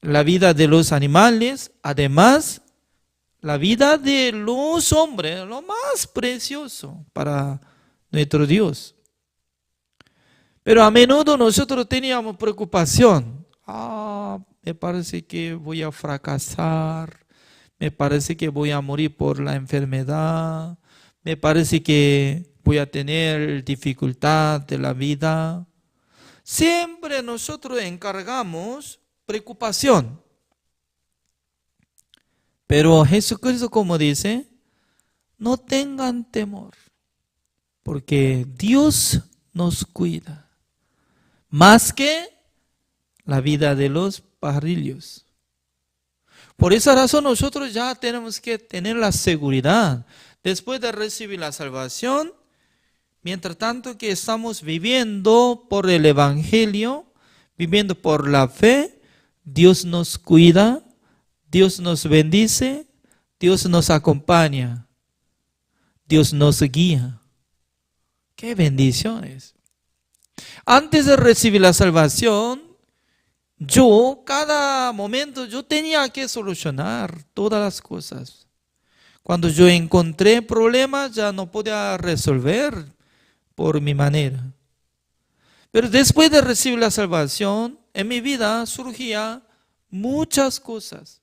la vida de los animales, además la vida de los hombres, lo más precioso para nuestro Dios. Pero a menudo nosotros teníamos preocupación. Me parece que voy a fracasar, me parece que voy a morir por la enfermedad, me parece que voy a tener dificultad de la vida. Siempre nosotros encargamos preocupación. Pero Jesucristo, como dice, no tengan temor, porque Dios nos cuida más que la vida de los pajarillos. Por esa razón nosotros ya tenemos que tener la seguridad, después de recibir la salvación, mientras tanto que estamos viviendo por el Evangelio, viviendo por la fe, Dios nos cuida, Dios nos bendice, Dios nos acompaña, Dios nos guía. ¡Qué bendiciones! Antes de recibir la salvación, cada momento, yo tenía que solucionar todas las cosas. Cuando yo encontré problemas, ya no podía resolver por mi manera. Pero después de recibir la salvación, en mi vida surgían muchas cosas.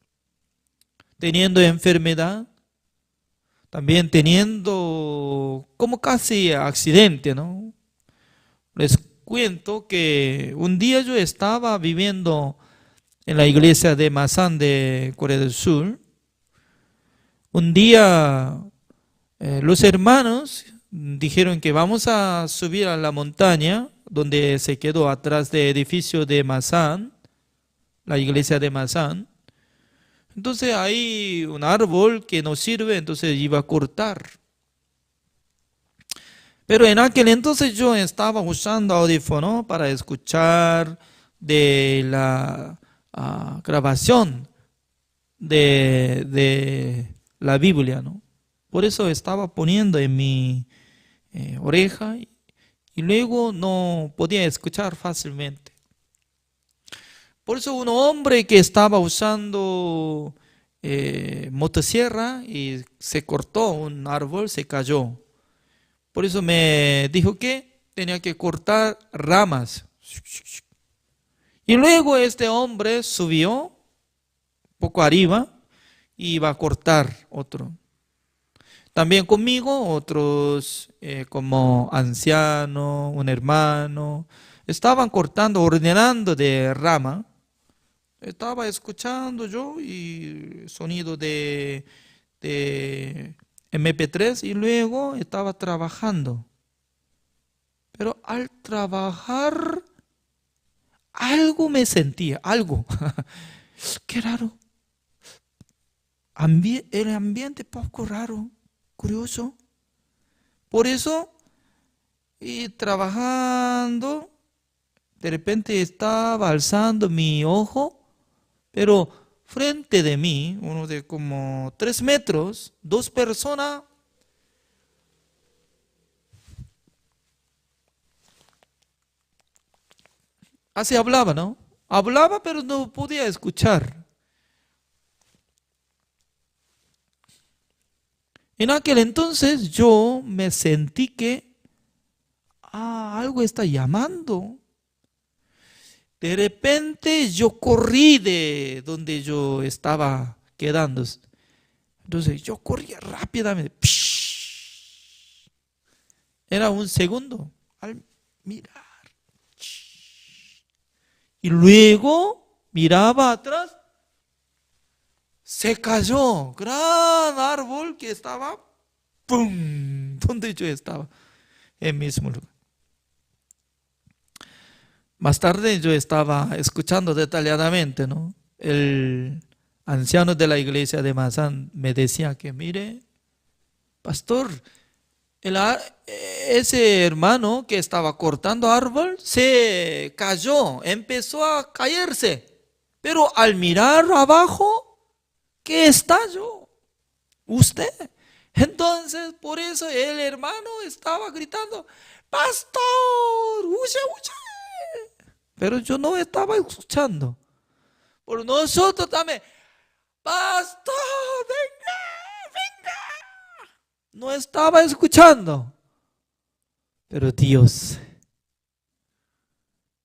Teniendo enfermedad, también teniendo como casi accidente, ¿no? Les cuento que un día yo estaba viviendo en la iglesia de Masan de Corea del Sur. Un día los hermanos dijeron que vamos a subir a la montaña donde se quedó atrás del edificio de Masan, la iglesia de Masan. Entonces hay un árbol que nos sirve, entonces iba a cortar. Pero en aquel entonces yo estaba usando audífono para escuchar de la grabación de la Biblia, ¿no? Por eso estaba poniendo en mi oreja y luego no podía escuchar fácilmente. Por eso un hombre que estaba usando motosierra y se cortó un árbol, se cayó. Por eso me dijo que tenía que cortar ramas. Y luego este hombre subió poco arriba y iba a cortar otro. También conmigo otros como anciano, un hermano, estaban cortando, ordenando de rama. Estaba escuchando yo y sonido de MP3 y luego estaba trabajando. Pero al trabajar, algo me sentía, algo. Qué raro. el ambiente poco raro, curioso. Por eso, y trabajando, de repente estaba alzando mi ojo, pero frente de mí, uno de como 3 metros, 2 personas, así hablaba, ¿no? Hablaba, pero no podía escuchar. En aquel entonces yo me sentí que algo está llamando. De repente yo corrí de donde yo estaba quedando. Entonces yo corría rápidamente. Era un segundo al mirar. Y luego miraba atrás. Se cayó. Gran árbol que estaba. ¡Pum! Donde yo estaba. En el mismo lugar. Más tarde yo estaba escuchando detalladamente, ¿no? El anciano de la iglesia de Mazán me decía que, mire, pastor, ese hermano que estaba cortando árbol se cayó, empezó a caerse, pero al mirar abajo, ¿qué estalló? Usted. Entonces, por eso el hermano estaba gritando, pastor, huye, huye. Pero yo no estaba escuchando. Por nosotros también, pastor, venga, venga. No estaba escuchando. Pero Dios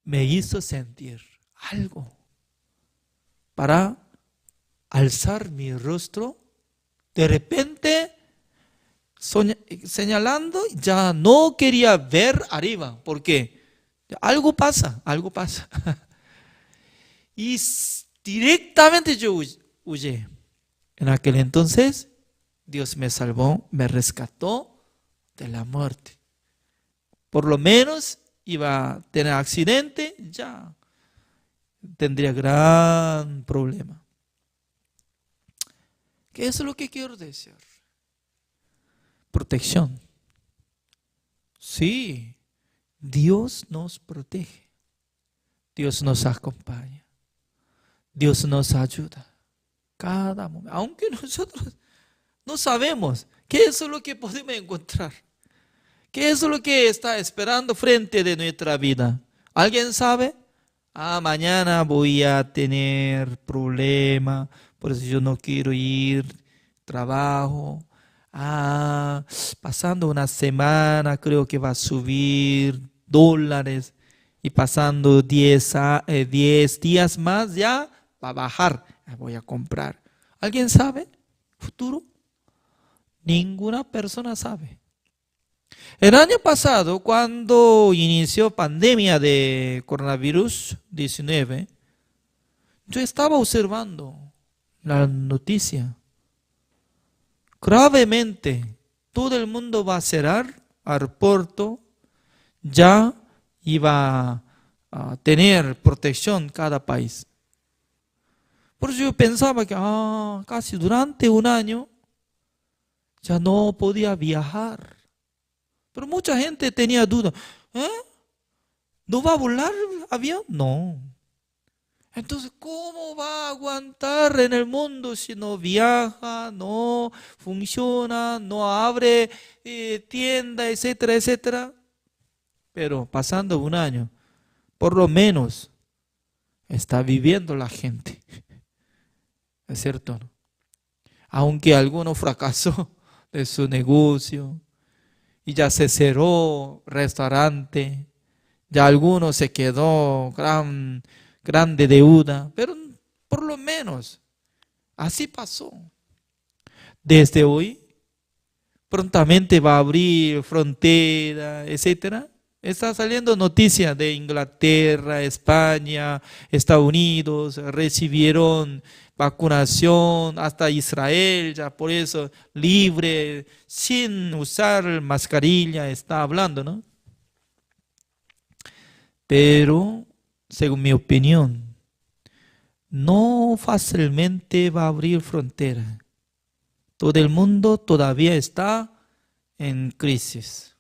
me hizo sentir algo para alzar mi rostro. De repente, señalando, ya no quería ver arriba. ¿Por qué? Algo pasa, algo pasa. Y directamente yo huyé. En aquel entonces, Dios me salvó, me rescató de la muerte. Por lo menos iba a tener accidente, ya tendría gran problema. ¿Qué es lo que quiero decir? Protección. Sí. Dios nos protege, Dios nos acompaña, Dios nos ayuda cada momento, aunque nosotros no sabemos qué es lo que podemos encontrar, qué es lo que está esperando frente de nuestra vida. ¿Alguien sabe? Mañana voy a tener problema, por eso yo no quiero ir, trabajo. Pasando una semana creo que va a subir dólares y pasando 10 días más ya va a bajar. Voy a comprar. ¿Alguien sabe? ¿Futuro? Ninguna persona sabe. El año pasado, cuando inició pandemia de coronavirus 19, yo estaba observando la noticia. Gravemente, todo el mundo va a cerrar, aeropuerto, ya iba a tener protección cada país. Por eso yo pensaba que casi durante un año ya no podía viajar. Pero mucha gente tenía dudas. ¿No va a volar el avión? No. Entonces, ¿cómo va a aguantar en el mundo si no viaja, no funciona, no abre tienda, etcétera, etcétera? Pero pasando un año, por lo menos está viviendo la gente. ¿Es cierto? ¿No? Aunque alguno fracasó de su negocio y ya se cerró restaurante, ya alguno se quedó grande deuda, pero por lo menos así pasó. Desde hoy, prontamente va a abrir frontera, etcétera. Está saliendo noticias de Inglaterra, España, Estados Unidos, recibieron vacunación, hasta Israel, ya por eso libre, sin usar mascarilla, está hablando, ¿no? Pero, según mi opinión, no fácilmente va a abrir frontera. todo el mundo todavía está en crisis.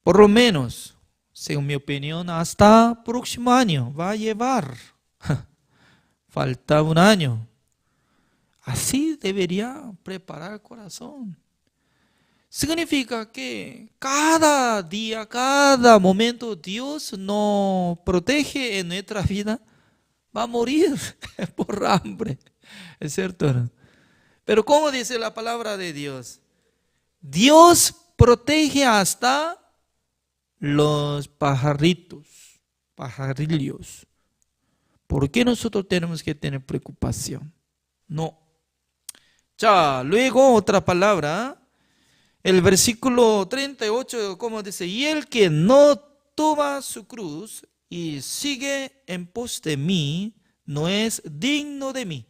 Por lo menos, según mi opinión, hasta próximo año va a llevar. Falta un año. Así debería preparar el corazón. Significa que cada día, cada momento Dios nos protege en nuestra vida. Va a morir por hambre. ¿Es cierto, no? Pero ¿cómo dice la palabra de Dios? Dios protege hasta los pajarillos. ¿Por qué nosotros tenemos que tener preocupación? No. Ya, luego otra palabra. El versículo 38, como dice, y el que no toma su cruz y sigue en pos de mí, no es digno de mí.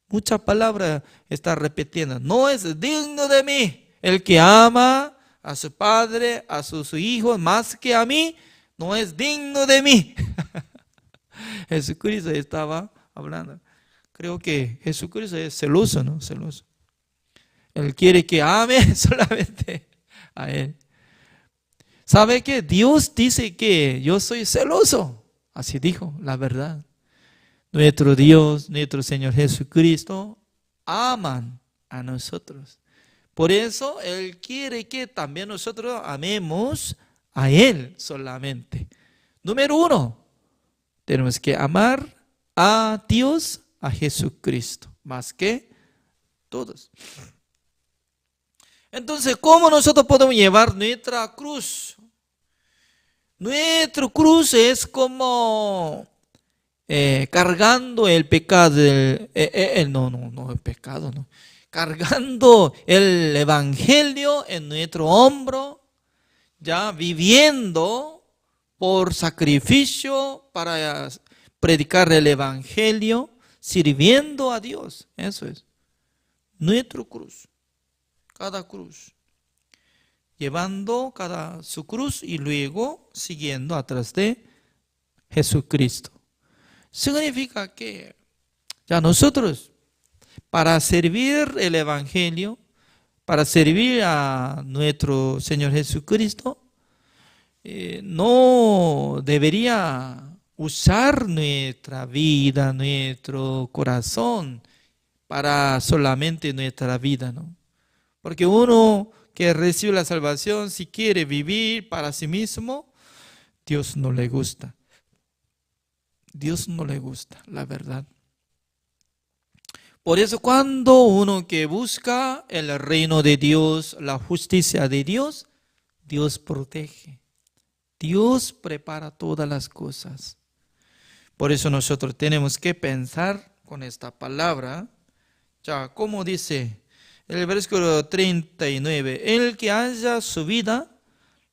Muchas palabras está repitiendo, no es digno de mí. El que ama a su padre, a sus hijos, más que a mí, no es digno de mí. Jesucristo estaba hablando. Creo que Jesucristo es celoso, ¿no? Celoso. Él quiere que ame solamente a Él. ¿Sabe qué? Dios dice que yo soy celoso. Así dijo, la verdad. Nuestro Dios, nuestro Señor Jesucristo, aman a nosotros. Por eso Él quiere que también nosotros amemos a Él solamente. Número 1, tenemos que amar a Dios, a Jesucristo, más que todos. Entonces, ¿cómo nosotros podemos llevar nuestra cruz? Nuestra cruz es como cargando el pecado, no el pecado, no. Cargando el evangelio en nuestro hombro, ya viviendo por sacrificio para predicar el evangelio, sirviendo a Dios. Eso es nuestra cruz. Cada cruz, llevando cada su cruz y luego siguiendo atrás de Jesucristo. Significa que ya nosotros, para servir el evangelio, para servir a nuestro Señor Jesucristo, no debería usar nuestra vida, nuestro corazón para solamente nuestra vida, ¿no? Porque uno que recibe la salvación, si quiere vivir para sí mismo, Dios no le gusta. Dios no le gusta, la verdad. Por eso cuando uno que busca el reino de Dios, la justicia de Dios, Dios protege. Dios prepara todas las cosas. Por eso nosotros tenemos que pensar con esta palabra. Ya, como dice el versículo 39, el que haya su vida,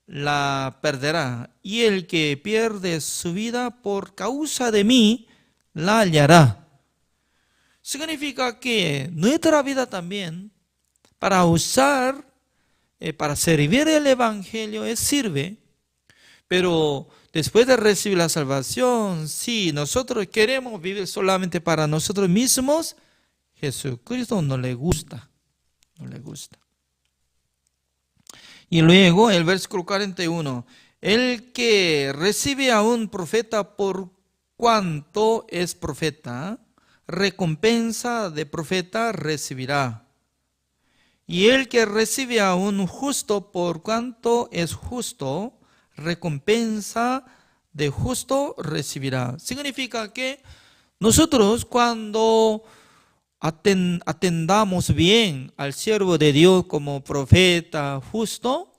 la perderá, y el que pierde su vida por causa de mí, la hallará. Significa que nuestra vida también, para usar, para servir el evangelio, sirve, pero después de recibir la salvación, si nosotros queremos vivir solamente para nosotros mismos, Jesucristo no le gusta. No le gusta. Y luego el versículo 41. El que recibe a un profeta por cuanto es profeta, recompensa de profeta recibirá. Y el que recibe a un justo por cuanto es justo, recompensa de justo recibirá. Significa que nosotros cuando atendamos bien al siervo de Dios como profeta justo,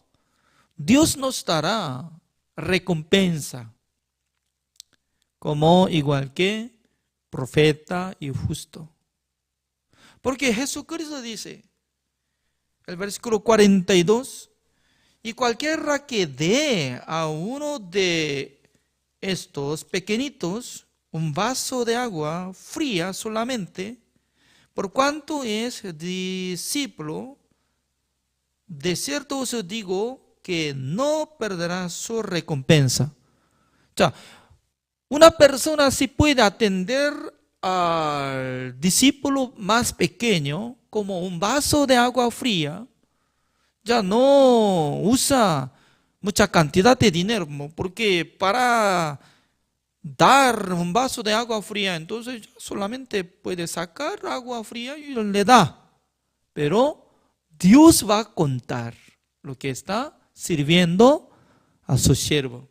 Dios nos dará recompensa, como igual que profeta y justo. Porque Jesucristo dice, el versículo 42, y cualquiera que dé a uno de estos pequeñitos un vaso de agua fría solamente, por cuanto es discípulo, de cierto os digo que no perderá su recompensa. O sea, una persona sí puede atender al discípulo más pequeño como un vaso de agua fría, ya no usa mucha cantidad de dinero, porque para dar un vaso de agua fría, entonces solamente puede sacar agua fría y le da. Pero Dios va a contar lo que está sirviendo a su siervo.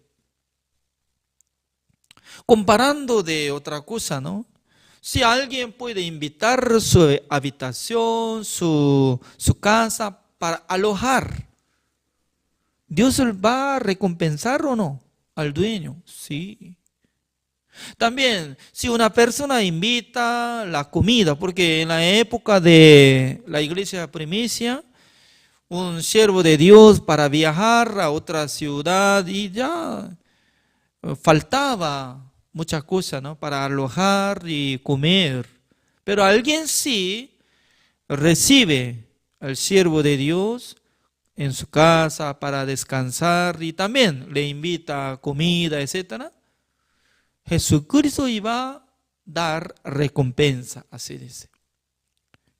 Comparando de otra cosa, ¿no? Si alguien puede invitar su habitación, su casa para alojar, ¿Dios va a recompensar o no al dueño? Sí. También, si una persona invita la comida, porque en la época de la iglesia primicia, un siervo de Dios para viajar a otra ciudad y ya faltaba muchas cosas, ¿no? Para alojar y comer. Pero alguien sí recibe al siervo de Dios en su casa para descansar y también le invita a comida, etc. Jesucristo iba a dar recompensa, así dice.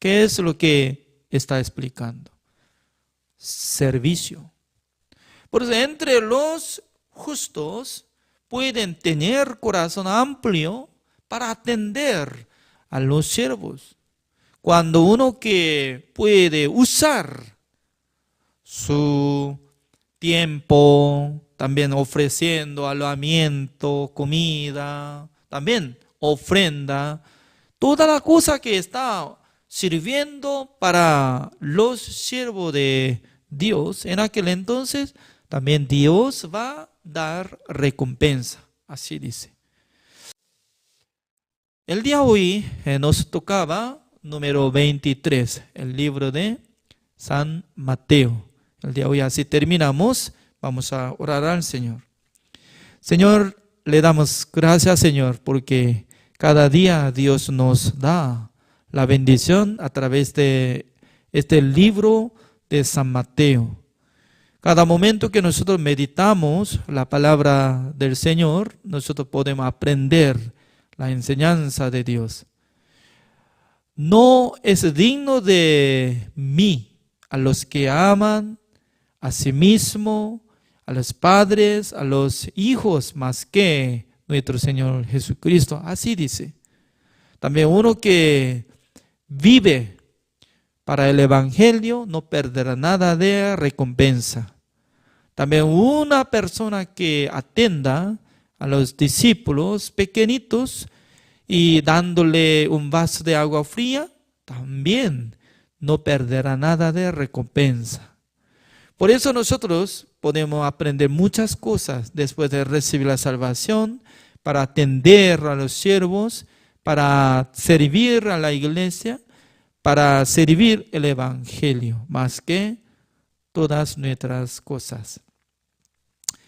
¿Qué es lo que está explicando? Servicio. Por eso entre los justos pueden tener corazón amplio para atender a los siervos. Cuando uno que puede usar su tiempo, también ofreciendo alojamiento, comida, también ofrenda, toda la cosa que está sirviendo para los siervos de Dios, en aquel entonces también Dios va a dar recompensa, así dice. El día de hoy nos tocaba número 23, el libro de San Mateo. El día de hoy así terminamos, vamos a orar al Señor. Señor, le damos gracias, Señor, porque cada día Dios nos da la bendición a través de este libro de San Mateo. Cada momento que nosotros meditamos la palabra del Señor, nosotros podemos aprender la enseñanza de Dios. No es digno de mí a los que aman a sí mismo, a los padres, a los hijos, más que nuestro Señor Jesucristo. Así dice. También uno que vive para el Evangelio no perderá nada de recompensa. También una persona que atienda a los discípulos pequeñitos y dándole un vaso de agua fría, también no perderá nada de recompensa. Por eso nosotros podemos aprender muchas cosas después de recibir la salvación, para atender a los siervos, para servir a la iglesia, para servir el Evangelio, más que todas nuestras cosas.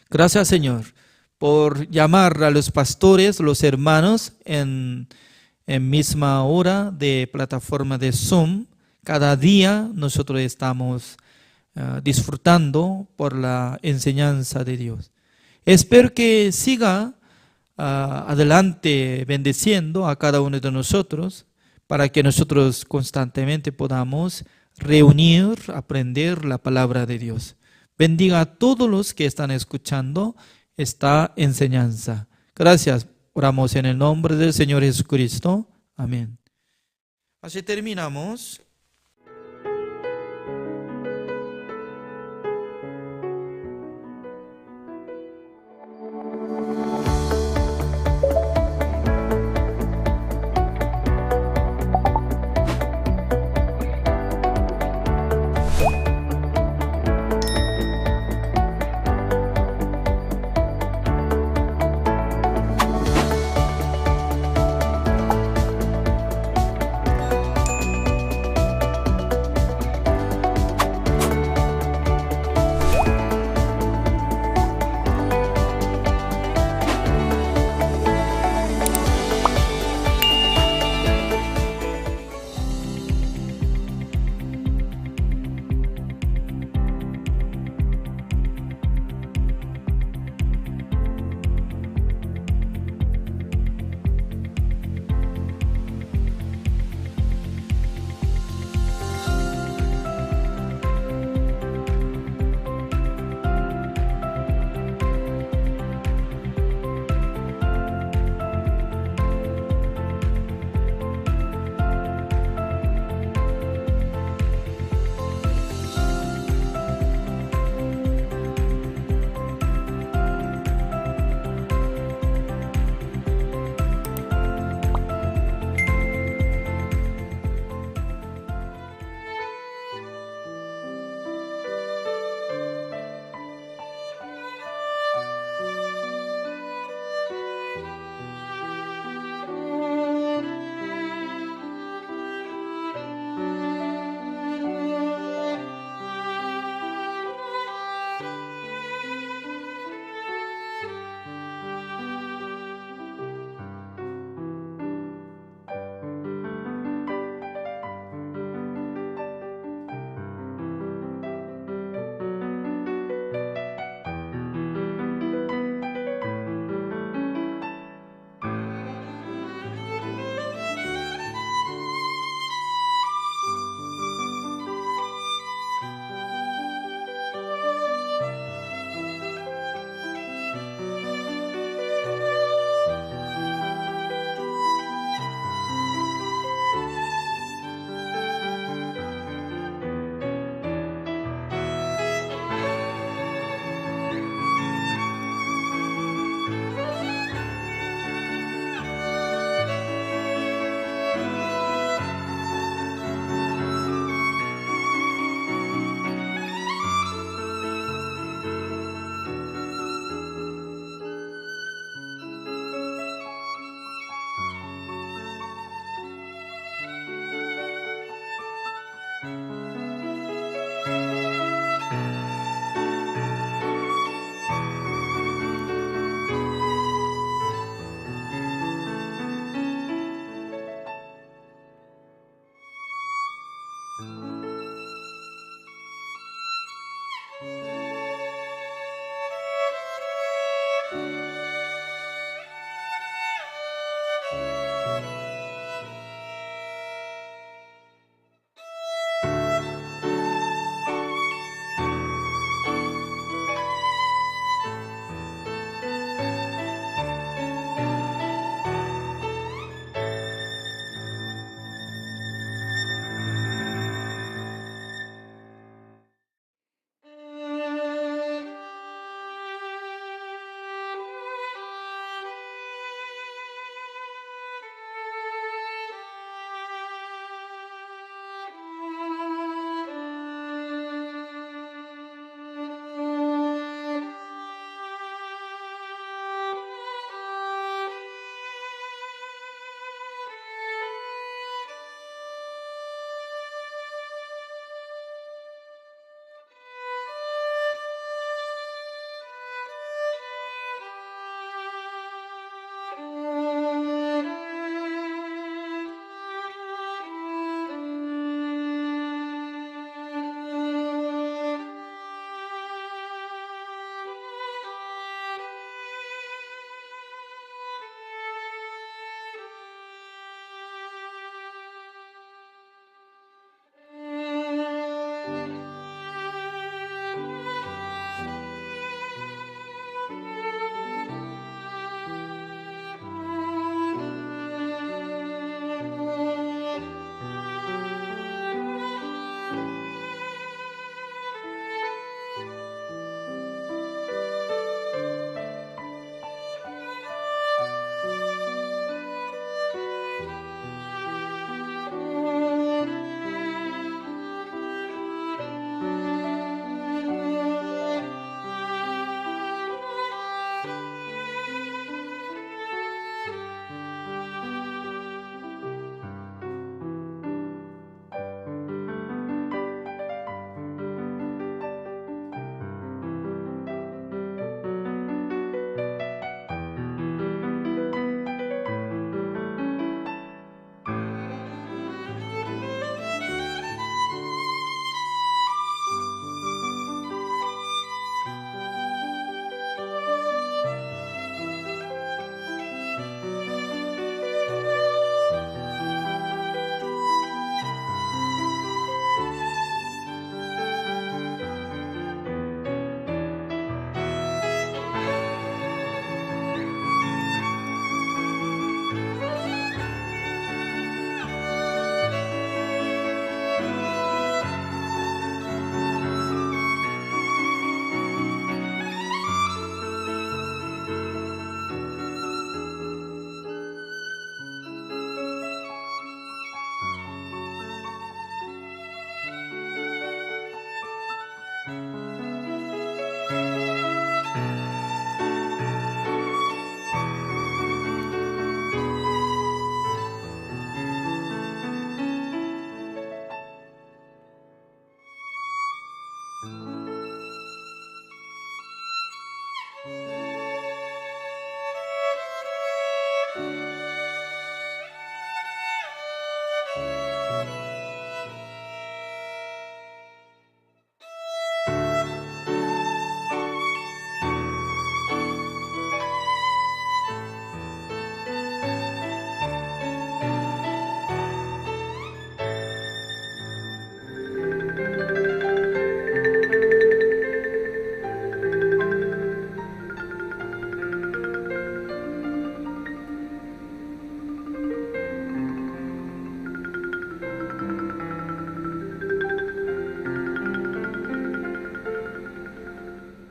Gracias, Señor, por llamar a los pastores, los hermanos, en misma hora de plataforma de Zoom. Cada día nosotros estamos disfrutando por la enseñanza de Dios. Espero que siga adelante bendiciendo a cada uno de nosotros, para que nosotros constantemente podamos reunir, aprender la palabra de Dios. Bendiga a todos los que están escuchando esta enseñanza. Gracias. Oramos en el nombre del Señor Jesucristo. Amén. Así terminamos.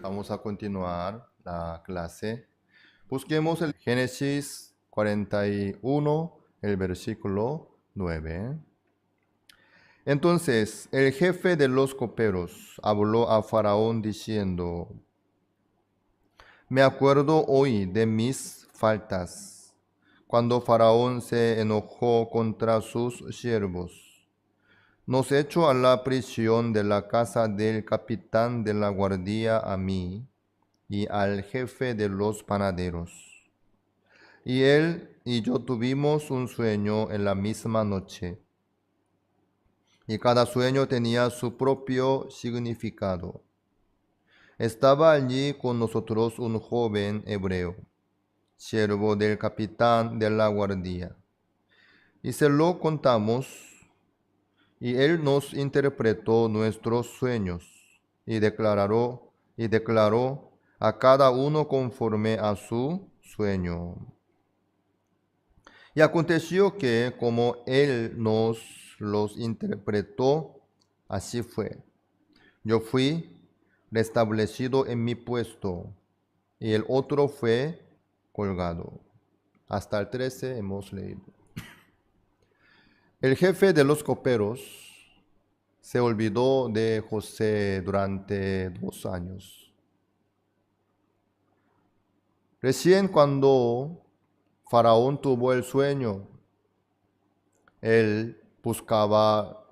Vamos a continuar la clase. Busquemos el Génesis 41, el versículo 9. Entonces el jefe de los coperos habló a Faraón diciendo: Me acuerdo hoy de mis faltas, cuando Faraón se enojó contra sus siervos. Nos echó a la prisión de la casa del capitán de la guardia a mí y al jefe de los panaderos. Y él y yo tuvimos un sueño en la misma noche. y cada sueño tenía su propio significado. Estaba allí con nosotros un joven hebreo, siervo del capitán de la guardia, y se lo contamos, y él nos interpretó nuestros sueños, y declaró a cada uno conforme a su sueño. Y aconteció que, como él nos los interpretó, así fue. Yo fui restablecido en mi puesto, y el otro fue colgado. Hasta el 13 hemos leído. El jefe de los coperos se olvidó de José durante 2 años. Recién cuando Faraón tuvo el sueño, él buscaba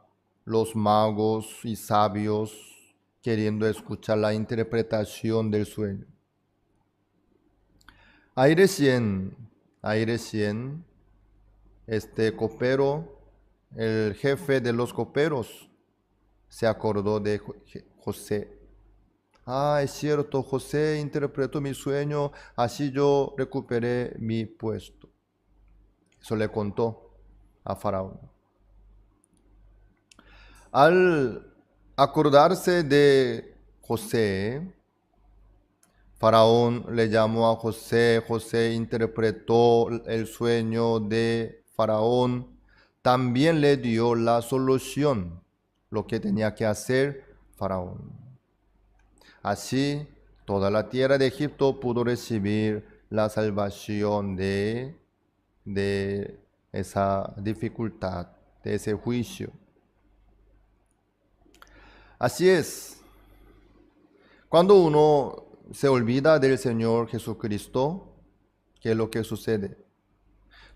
los magos y sabios queriendo escuchar la interpretación del sueño. Ahí recién, este copero, el jefe de los coperos, se acordó de José. Es cierto, José interpretó mi sueño, así yo recuperé mi puesto. Eso le contó a Faraón. Al acordarse de José, Faraón le llamó a José, José interpretó el sueño de Faraón, también le dio la solución, lo que tenía que hacer Faraón. Así, toda la tierra de Egipto pudo recibir la salvación de esa dificultad, de ese juicio. Así es, cuando uno se olvida del Señor Jesucristo, ¿qué es lo que sucede?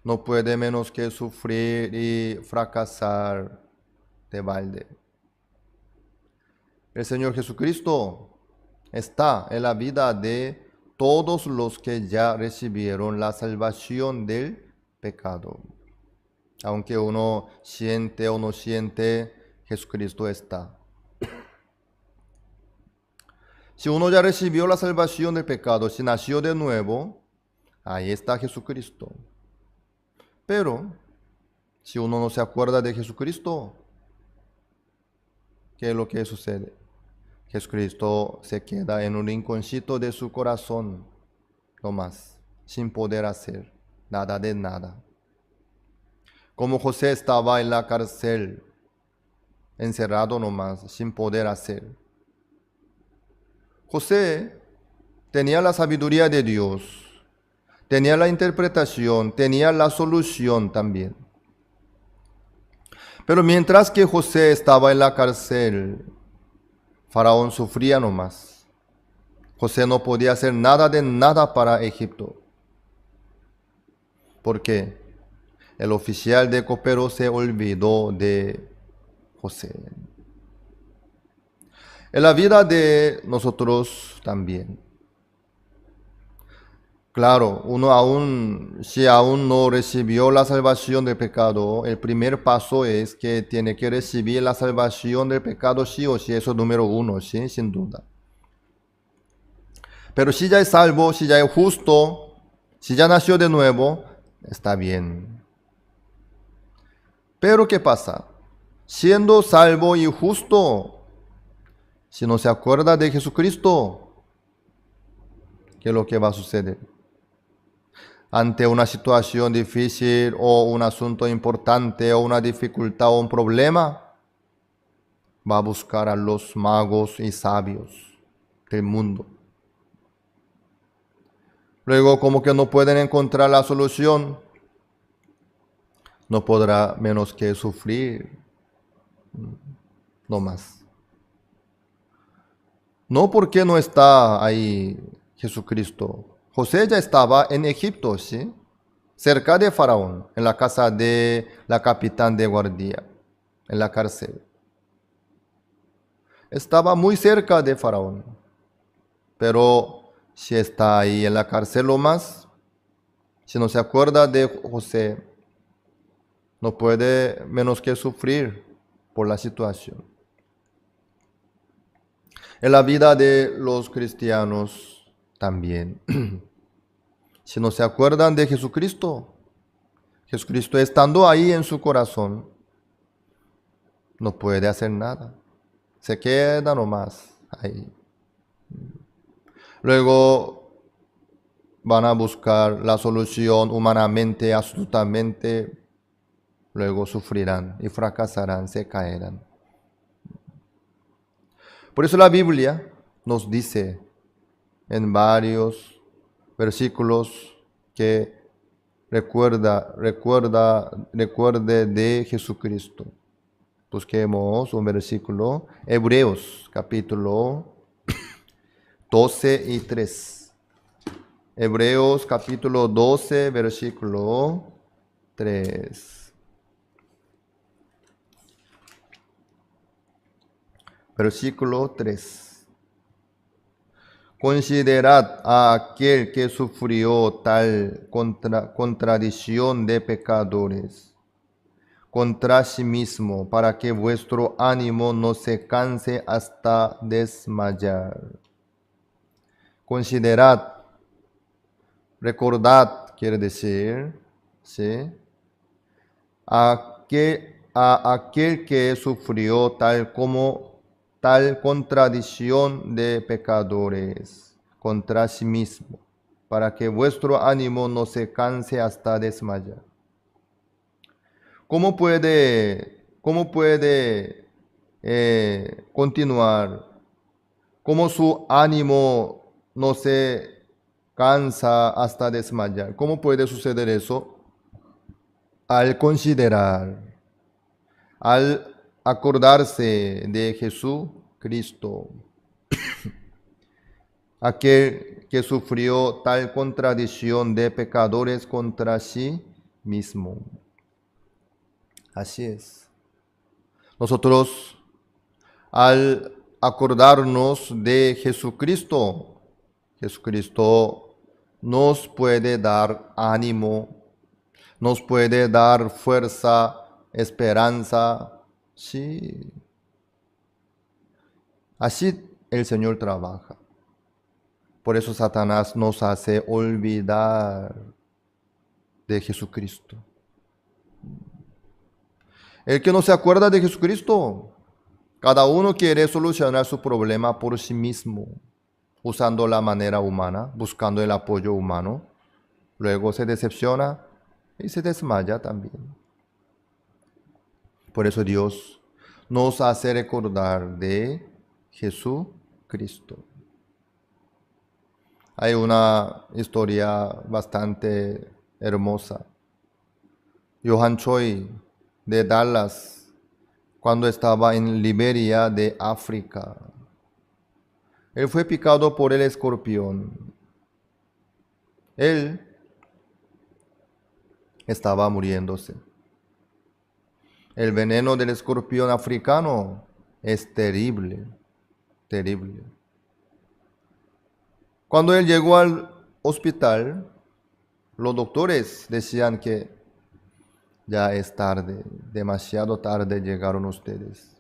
No puede menos que sufrir y fracasar de balde. El Señor Jesucristo está en la vida de todos los que ya recibieron la salvación del pecado. Aunque uno siente o no siente, Jesucristo está. Si uno ya recibió la salvación del pecado, si nació de nuevo, ahí está Jesucristo. Pero si uno no se acuerda de Jesucristo, ¿qué es lo que sucede? Jesucristo se queda en un rinconcito de su corazón, no más, sin poder hacer nada de nada. Como José estaba en la cárcel, encerrado nomás, sin poder hacer. José tenía la sabiduría de Dios, tenía la interpretación, tenía la solución también. Pero mientras que José estaba en la cárcel, Faraón sufría nomás. José no podía hacer nada de nada para Egipto. ¿Por qué? El oficial de copero se olvidó de José. En la vida de nosotros también. Claro, si aún no recibió la salvación del pecado, el primer paso es que tiene que recibir la salvación del pecado sí o sí, eso es número 1, ¿sí? Sin duda. Pero si ya es salvo, si ya es justo, si ya nació de nuevo, está bien. Pero ¿qué pasa? Siendo salvo y justo, si no se acuerda de Jesucristo, ¿qué es lo que va a suceder? Ante una situación difícil o un asunto importante o una dificultad o un problema, va a buscar a los magos y sabios del mundo. Luego, como que no pueden encontrar la solución, no podrá menos que sufrir, no más. No porque no está ahí Jesucristo. José ya estaba en Egipto, ¿sí? Cerca de Faraón, en la casa de la capitán de guardia, en la cárcel. Estaba muy cerca de Faraón, pero si está ahí en la cárcel o más, si no se acuerda de José, no puede menos que sufrir, por la situación. En la vida de los cristianos también. Si no se acuerdan de Jesucristo, Jesucristo estando ahí en su corazón, no puede hacer nada. Se queda nomás ahí. Luego van a buscar la solución humanamente, astutamente. Luego sufrirán y fracasarán, se caerán. Por eso la Biblia nos dice en varios versículos que recuerde de Jesucristo. Busquemos un versículo, Hebreos capítulo 12 y 3. Hebreos capítulo 12, versículo 3. Versículo 3. Considerad a aquel que sufrió tal contradicción de pecadores contra sí mismo, para que vuestro ánimo no se canse hasta desmayar. Considerad, recordad, quiere decir, ¿sí? A aquel que sufrió tal contradicción de pecadores contra sí mismo, para que vuestro ánimo no se canse hasta desmayar. ¿Cómo puede continuar? ¿Cómo su ánimo no se cansa hasta desmayar? ¿Cómo puede suceder eso? Al considerar, al acordarse de Jesucristo, aquel que sufrió tal contradicción de pecadores contra sí mismo. Así es. Nosotros, al acordarnos de Jesucristo, Jesucristo nos puede dar ánimo, nos puede dar fuerza, esperanza. Sí. Así el Señor trabaja. Por eso Satanás nos hace olvidar de Jesucristo. El que no se acuerda de Jesucristo, cada uno quiere solucionar su problema por sí mismo, usando la manera humana, buscando el apoyo humano. Luego se decepciona y se desmaya también. Por eso Dios nos hace recordar de Jesucristo. Hay una historia bastante hermosa. Johan Choi de Dallas, cuando estaba en Liberia de África, él fue picado por el escorpión. Él estaba muriéndose. El veneno del escorpión africano es terrible, terrible. Cuando él llegó al hospital, los doctores decían que ya es tarde, demasiado tarde llegaron ustedes.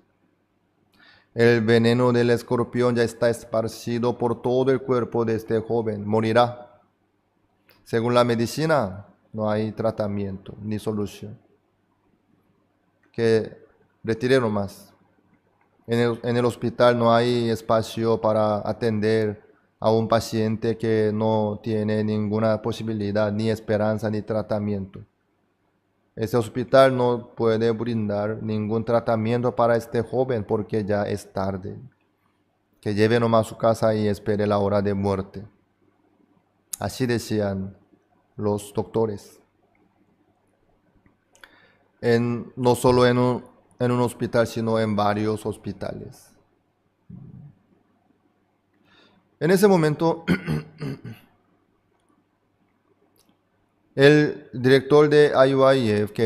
El veneno del escorpión ya está esparcido por todo el cuerpo de este joven, morirá. Según la medicina, no hay tratamiento ni solución. Que retiraron más. En el hospital no hay espacio para atender a un paciente que no tiene ninguna posibilidad, ni esperanza, ni tratamiento. Ese hospital no puede brindar ningún tratamiento para este joven porque ya es tarde. Que lleve nomás a su casa y espere la hora de muerte. Así decían los doctores. No solo en un hospital, sino en varios hospitales. En ese momento, el director de IUIF que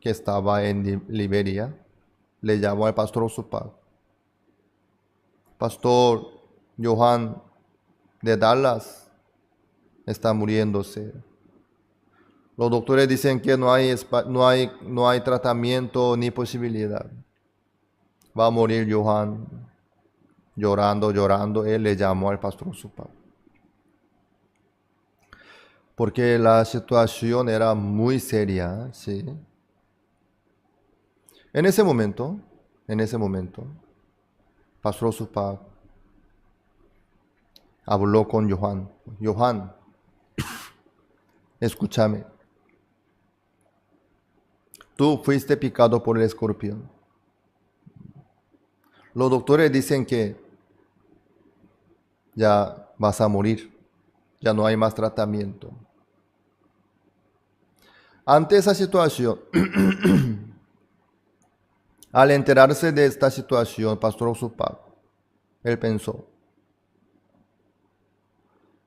estaba en Liberia le llamó al pastor Osupa. Pastor Johan de Dallas está muriéndose. Los doctores dicen que no hay tratamiento ni posibilidad. va a morir Johan. Llorando, llorando, él le llamó al pastor Supac. Porque la situación era muy seria, ¿sí? En ese momento, pastor Supac habló con Johan. Johan, escúchame. Tú fuiste picado por el escorpión. Los doctores dicen que ya vas a morir. Ya no hay más tratamiento. Ante esa situación, al enterarse de esta situación, pastor Supac, él pensó,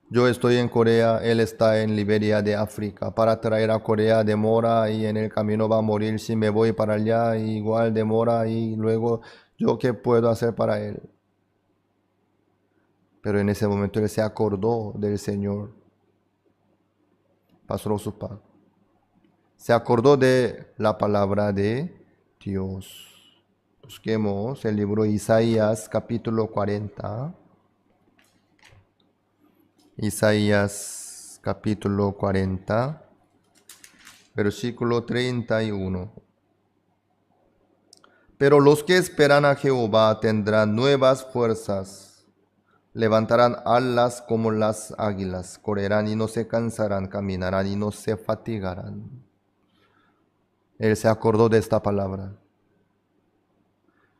yo estoy en Corea, él está en Liberia de África. Para traer a Corea demora y en el camino va a morir. Si me voy para allá, igual demora y luego yo qué puedo hacer para él. Pero en ese momento él se acordó del Señor. Pastor Supac. Se acordó de la palabra de Dios. Busquemos el libro de Isaías capítulo 40. Isaías capítulo 40, versículo 31. Pero los que esperan a Jehová tendrán nuevas fuerzas, levantarán alas como las águilas, correrán y no se cansarán, caminarán y no se fatigarán. Él se acordó de esta palabra.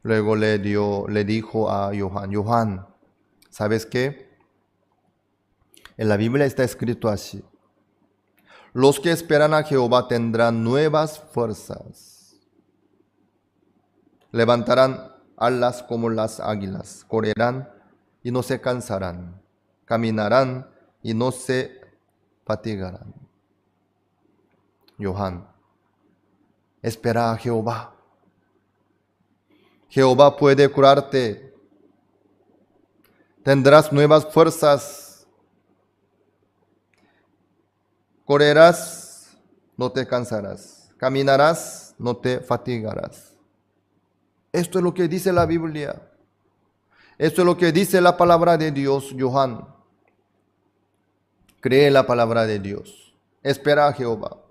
Luego le dijo a Johan, Johan, ¿sabes qué? En la Biblia está escrito así. Los que esperan a Jehová tendrán nuevas fuerzas. Levantarán alas como las águilas. Correrán y no se cansarán. Caminarán y no se fatigarán. Johan, espera a Jehová. Jehová puede curarte. Tendrás nuevas fuerzas. Correrás, no te cansarás. Caminarás, no te fatigarás. Esto es lo que dice la Biblia. Esto es lo que dice la palabra de Dios, Johan. Cree la palabra de Dios. Espera a Jehová.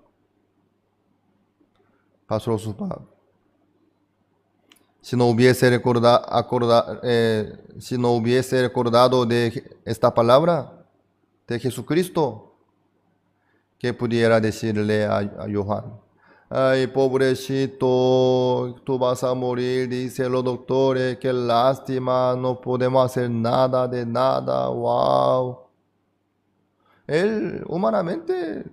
Pastor Supac. Si no hubiese recordado de esta palabra de Jesucristo, ¿qué pudiera decirle a Johan? Ay, pobrecito, tú vas a morir, dicen los doctores, qué lástima, no podemos hacer nada de nada, wow. Él humanamente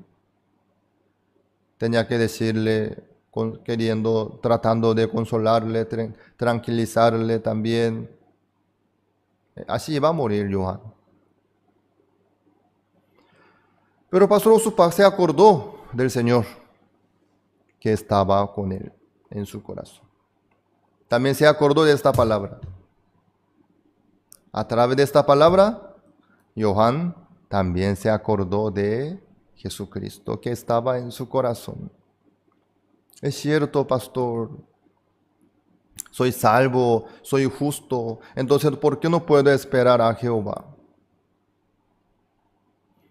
tenía que decirle, tratando de consolarle, tranquilizarle también. Así va a morir Johan. Pero pastor Supac se acordó del Señor que estaba con él en su corazón. También se acordó de esta palabra. A través de esta palabra, Johan también se acordó de Jesucristo que estaba en su corazón. Es cierto, pastor, soy salvo, soy justo, entonces ¿por qué no puedo esperar a Jehová?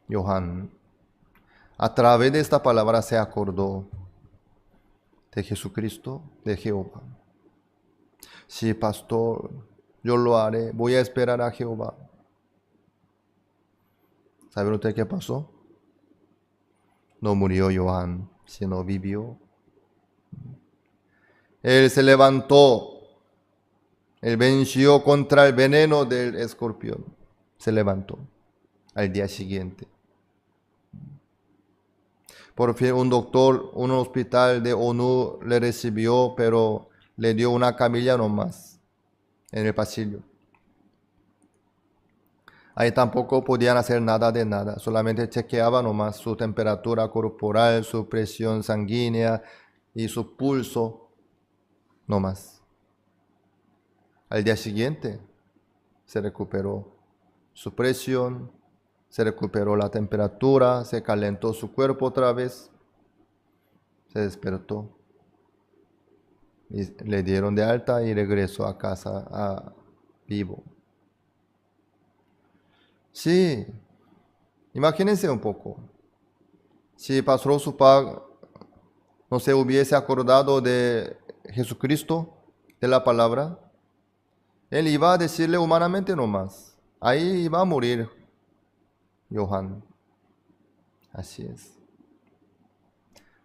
Johan, a través de esta palabra se acordó de Jesucristo, de Jehová. Sí, pastor, yo lo haré, voy a esperar a Jehová. ¿Sabe usted qué pasó? No murió Johan, sino vivió. Él se levantó, él venció contra el veneno del escorpión. Se levantó al día siguiente. Por fin un doctor, un hospital de ONU le recibió, pero le dio una camilla nomás en el pasillo. Ahí tampoco podían hacer nada de nada, solamente chequeaban nomás su temperatura corporal, su presión sanguínea y su pulso, nomás. Al día siguiente se recuperó su presión, se recuperó la temperatura, se calentó su cuerpo otra vez, se despertó. y le dieron de alta y regresó a casa vivo. Sí, imagínense un poco. Si Pastor Supak no se hubiese acordado de Jesucristo, de la palabra, él iba a decirle humanamente nomás. Ahí iba a morir Johan. Así es.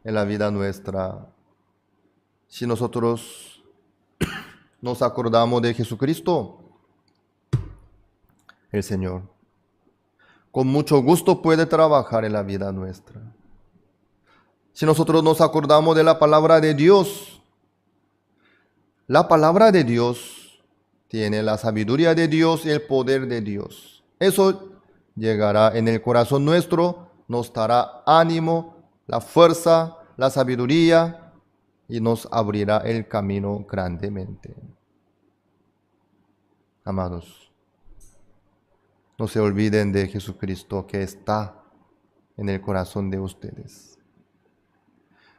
En la vida nuestra, si nosotros nos acordamos de Jesucristo, el Señor, con mucho gusto puede trabajar en la vida nuestra. Si nosotros nos acordamos de la palabra de Dios, la palabra de Dios tiene la sabiduría de Dios y el poder de Dios. Eso llegará en el corazón nuestro, nos dará ánimo, la fuerza, la sabiduría y nos abrirá el camino grandemente. Amados, no se olviden de Jesucristo que está en el corazón de ustedes.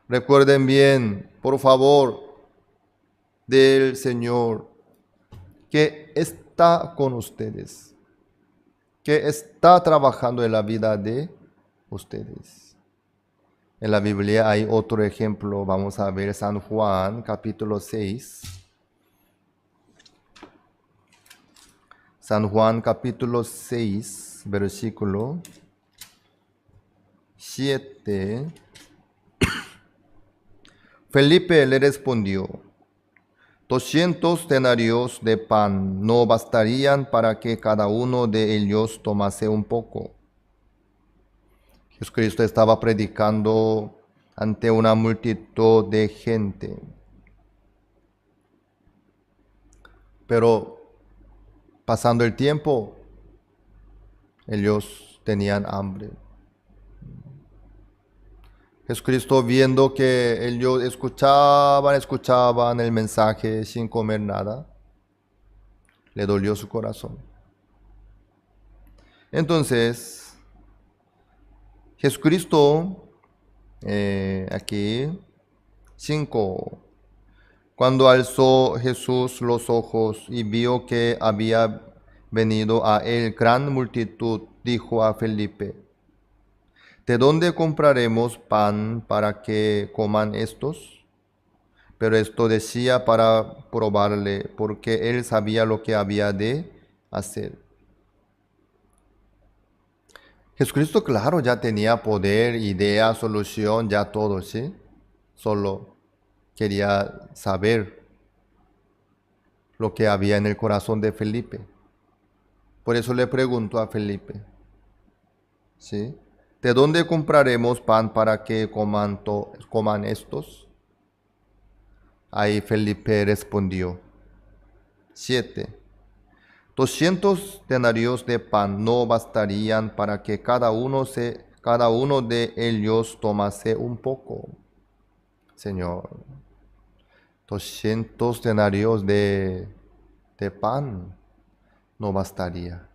Recuerden bien, por favor, del Señor que está con ustedes, que está trabajando en la vida de ustedes. En la Biblia hay otro ejemplo, vamos a ver San Juan capítulo 6. San Juan capítulo 6, versículo 7. Felipe le respondió: 200 denarios de pan no bastarían para que cada uno de ellos tomase un poco. Jesucristo estaba predicando ante una multitud de gente. Pero pasando el tiempo, ellos tenían hambre. Jesucristo, viendo que ellos escuchaban el mensaje sin comer nada, le dolió su corazón. Entonces, Jesucristo, aquí, 5. Cuando alzó Jesús los ojos y vio que había venido a él gran multitud, dijo a Felipe: ¿de dónde compraremos pan para que coman estos? Pero esto decía para probarle, porque él sabía lo que había de hacer. Jesucristo, claro, ya tenía poder, idea, solución, ya todo, ¿sí? Solo quería saber lo que había en el corazón de Felipe. Por eso le preguntó a Felipe, ¿sí? ¿De dónde compraremos pan para que coman estos? Ahí Felipe respondió: 7. 200 denarios de pan no bastarían para que cada uno de ellos tomase un poco. Señor, 200 denarios de pan no bastaría,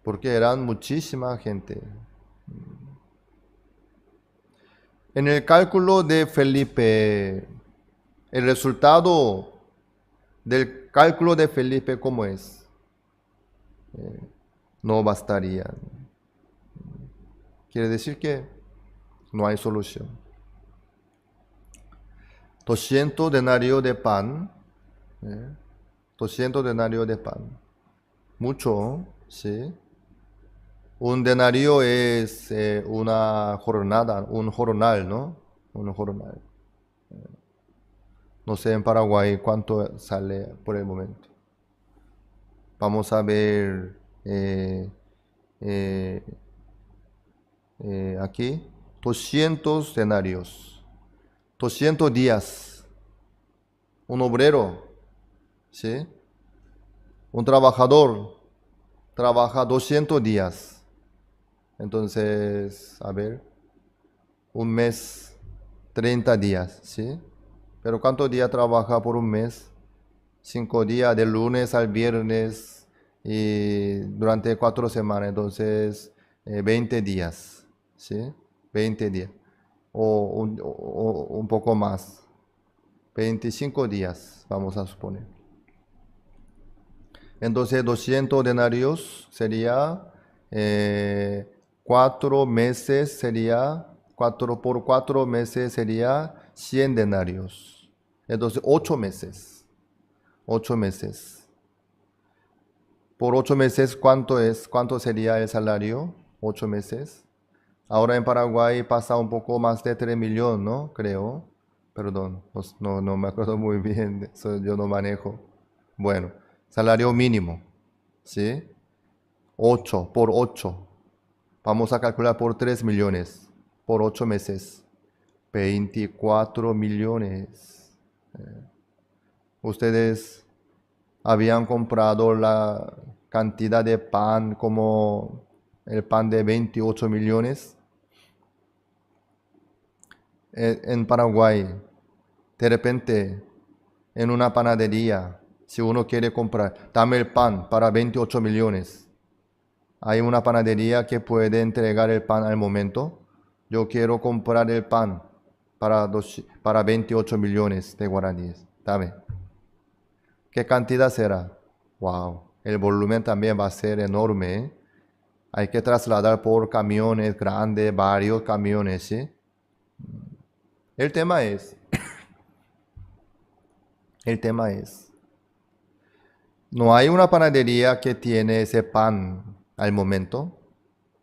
porque eran muchísima gente. En el cálculo de Felipe, el resultado del cálculo de Felipe, ¿cómo es? No bastaría. Quiere decir que no hay solución. 200 denarios de pan. 200 denarios de pan. Mucho, ¿sí? Un denario es una jornada, un jornal, ¿no? Un jornal. No sé en Paraguay cuánto sale por el momento. Vamos a ver aquí 200 denarios, 200 días. Un obrero, ¿sí? Un trabajador trabaja 200 días. Entonces, a ver, un mes, 30 días, ¿sí? Pero ¿cuántos días trabaja por un mes? 5 días, de lunes al viernes y durante 4 semanas. Entonces, 20 días, ¿sí? 20 días o un poco más. 25 días, vamos a suponer. Entonces 200 denarios sería 4 meses, sería 4 por 4 meses sería 100 denarios. Entonces 8 meses. 8 meses. Por 8 meses, ¿cuánto es? ¿Cuánto sería el salario? 8 meses. Ahora en Paraguay pasa un poco más de 3 millones, ¿no? Creo. Perdón, no me acuerdo muy bien, eso yo no manejo. Bueno, salario mínimo, ¿sí? 8 por 8. Vamos a calcular por 3 millones, por 8 meses. 24 millones. Ustedes habían comprado la cantidad de pan como el pan de 28 millones. En Paraguay, de repente, en una panadería, si uno quiere comprar, dame el pan para 28 millones. Hay una panadería que puede entregar el pan al momento. Yo quiero comprar el pan para 28 millones de guaraníes. Dame. ¿Qué cantidad será? Wow. El volumen también va a ser enorme, ¿eh? Hay que trasladar por camiones grandes, varios camiones, ¿sí? El tema es, no hay una panadería que tiene ese pan al momento.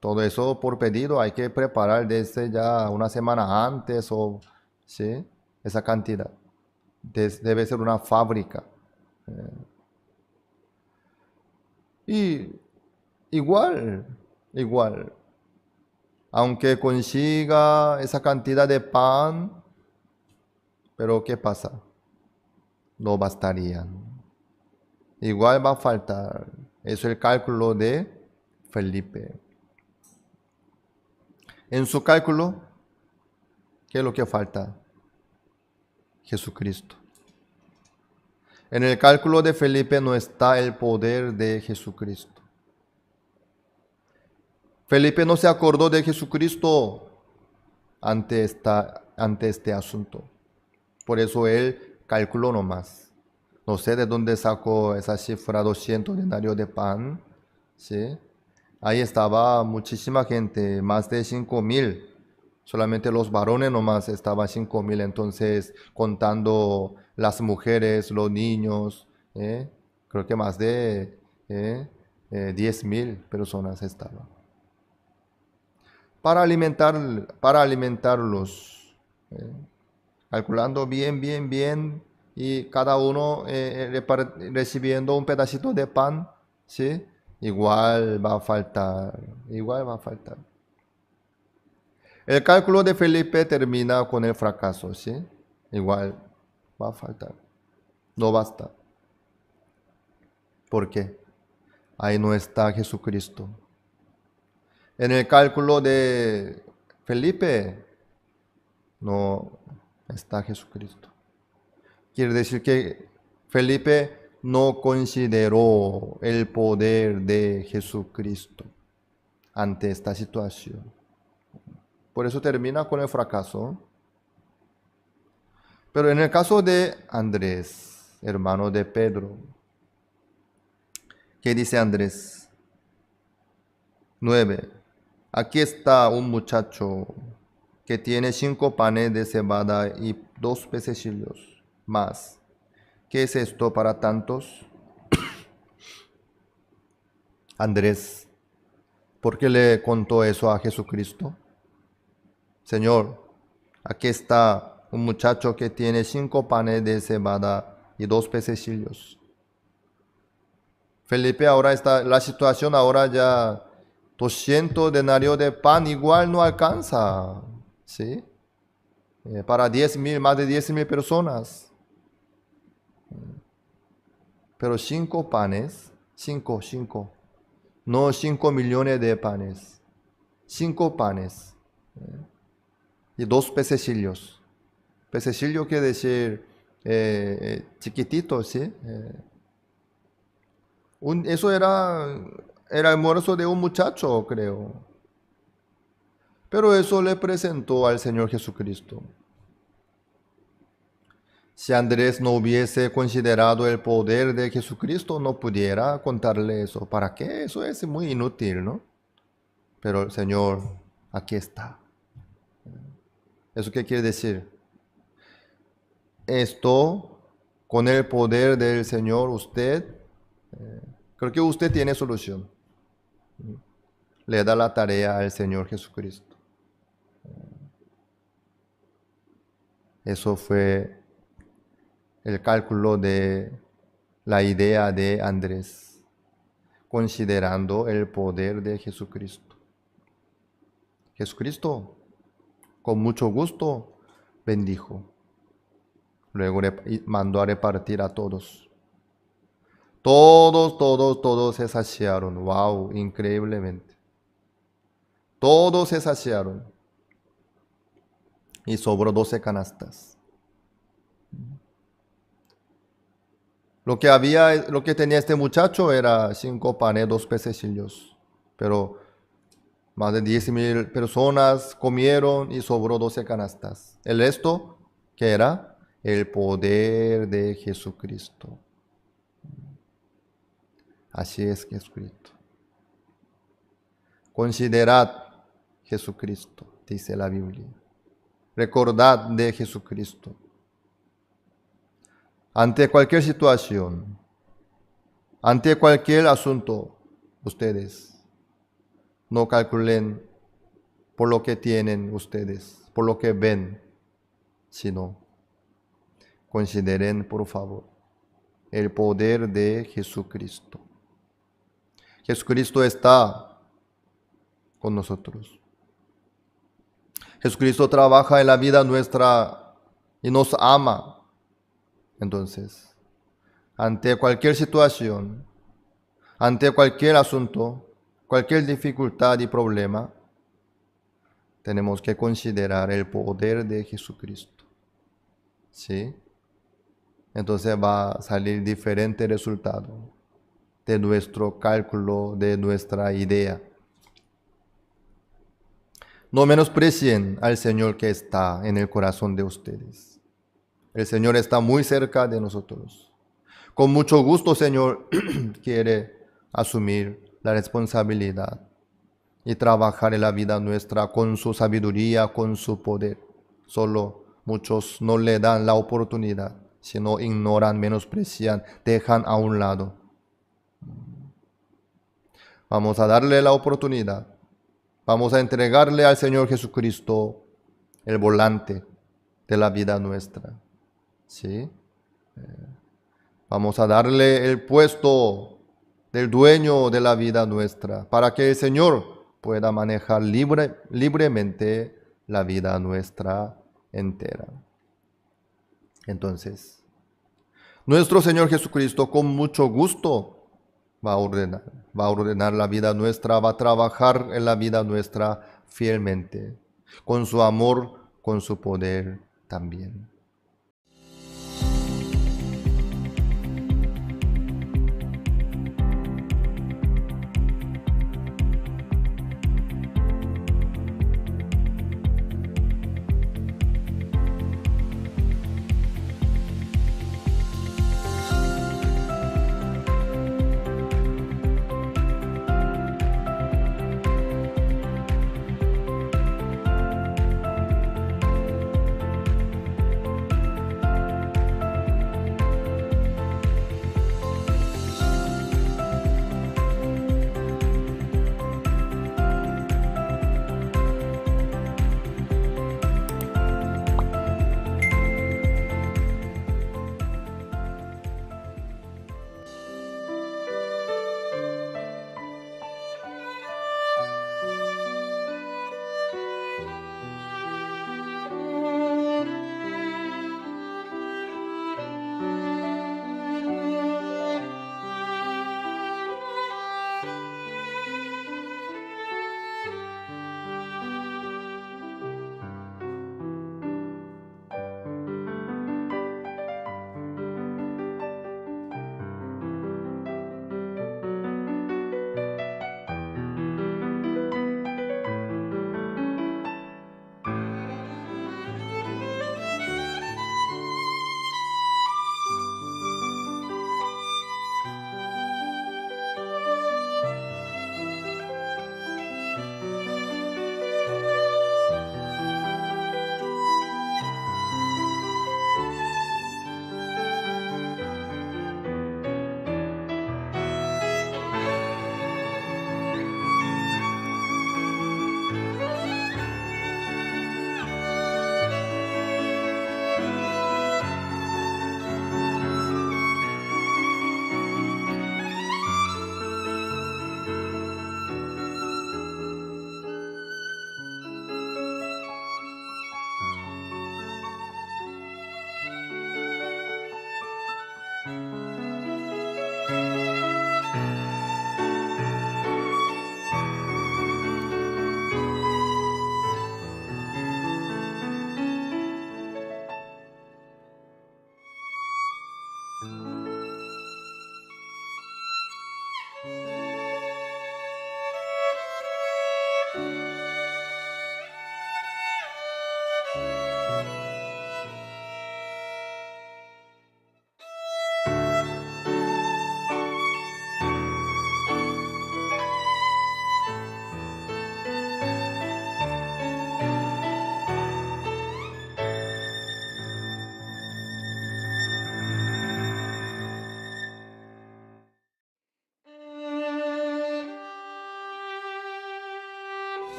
Todo eso por pedido hay que preparar desde ya una semana antes o, ¿sí? Esa cantidad. Debe ser una fábrica. Y igual, aunque consiga esa cantidad de pan, pero ¿qué pasa? No bastarían. Igual va a faltar. Eso es el cálculo de Felipe. En su cálculo, ¿qué es lo que falta? Jesucristo. En el cálculo de Felipe no está el poder de Jesucristo. Felipe no se acordó de Jesucristo ante este asunto. Por eso él calculó nomás. No sé de dónde sacó esa cifra, 200 denarios de pan, ¿sí? Ahí estaba muchísima gente, más de 5,000. Solamente los varones nomás estaban 5,000. Entonces, contando las mujeres, los niños, creo que más de 10,000 personas estaban. Para alimentarlos, calculando bien, y cada uno recibiendo un pedacito de pan, ¿sí? Igual va a faltar. El cálculo de Felipe termina con el fracaso, ¿sí? Igual va a faltar. No basta. ¿Por qué? Ahí no está Jesucristo. En el cálculo de Felipe no está Jesucristo. Quiere decir que Felipe no consideró el poder de Jesucristo ante esta situación. Por eso termina con el fracaso. Pero en el caso de Andrés, hermano de Pedro, ¿qué dice Andrés? 9. Aquí está un muchacho que tiene 5 panes de cebada y 2 pececillos más. ¿Qué es esto para tantos? Andrés, ¿por qué le contó eso a Jesucristo? Señor, aquí está un muchacho que tiene 5 panes de cebada y 2 pececillos. Felipe, ahora está, la situación ahora ya 200 denarios de pan igual no alcanza, ¿sí? Para 10,000, más de 10,000 personas. Pero 5 panes, 5, no 5 millones de panes, 5 panes y 2 pececillos. Pececillo quiere decir chiquitito, ¿sí? Eso era el almuerzo de un muchacho, creo. Pero eso le presentó al Señor Jesucristo. Si Andrés no hubiese considerado el poder de Jesucristo, no pudiera contarle eso. ¿Para qué? Eso es muy inútil, ¿no? Pero el Señor, aquí está. ¿Eso qué quiere decir? Esto, con el poder del Señor, creo que usted tiene solución. Le da la tarea al Señor Jesucristo. Eso fue el cálculo de la idea de Andrés, considerando el poder de Jesucristo. Jesucristo, con mucho gusto, bendijo. Luego mandó a repartir a todos. Todos se saciaron. ¡Wow! Increíblemente. Todos se saciaron. Y sobró 12 canastas. Lo que tenía este muchacho era 5 panes, 2 pececillos. Pero más de 10,000 personas comieron y sobró 12 canastas. El resto, ¿qué era? El poder de Jesucristo. Así es Jesucristo. Considerad Jesucristo, dice la Biblia. Recordad de Jesucristo. Ante cualquier situación, ante cualquier asunto, ustedes no calculen por lo que tienen ustedes, por lo que ven, sino consideren, por favor, el poder de Jesucristo. Jesucristo está con nosotros. Jesucristo trabaja en la vida nuestra y nos ama. Entonces, ante cualquier situación, ante cualquier asunto, cualquier dificultad y problema, tenemos que considerar el poder de Jesucristo. ¿Sí? Entonces va a salir diferente resultado de nuestro cálculo, de nuestra idea. No menosprecien al Señor que está en el corazón de ustedes. El Señor está muy cerca de nosotros. Con mucho gusto, Señor quiere asumir la responsabilidad y trabajar en la vida nuestra con su sabiduría, con su poder. Solo muchos no le dan la oportunidad, sino ignoran, menosprecian, dejan a un lado. Vamos a darle la oportunidad. Vamos a entregarle al Señor Jesucristo el volante de la vida nuestra. ¿Sí? Vamos a darle el puesto del dueño de la vida nuestra para que el Señor pueda manejar libremente la vida nuestra entera. Entonces, nuestro Señor Jesucristo con mucho gusto va a ordenar la vida nuestra, va a trabajar en la vida nuestra fielmente, con su amor, con su poder también.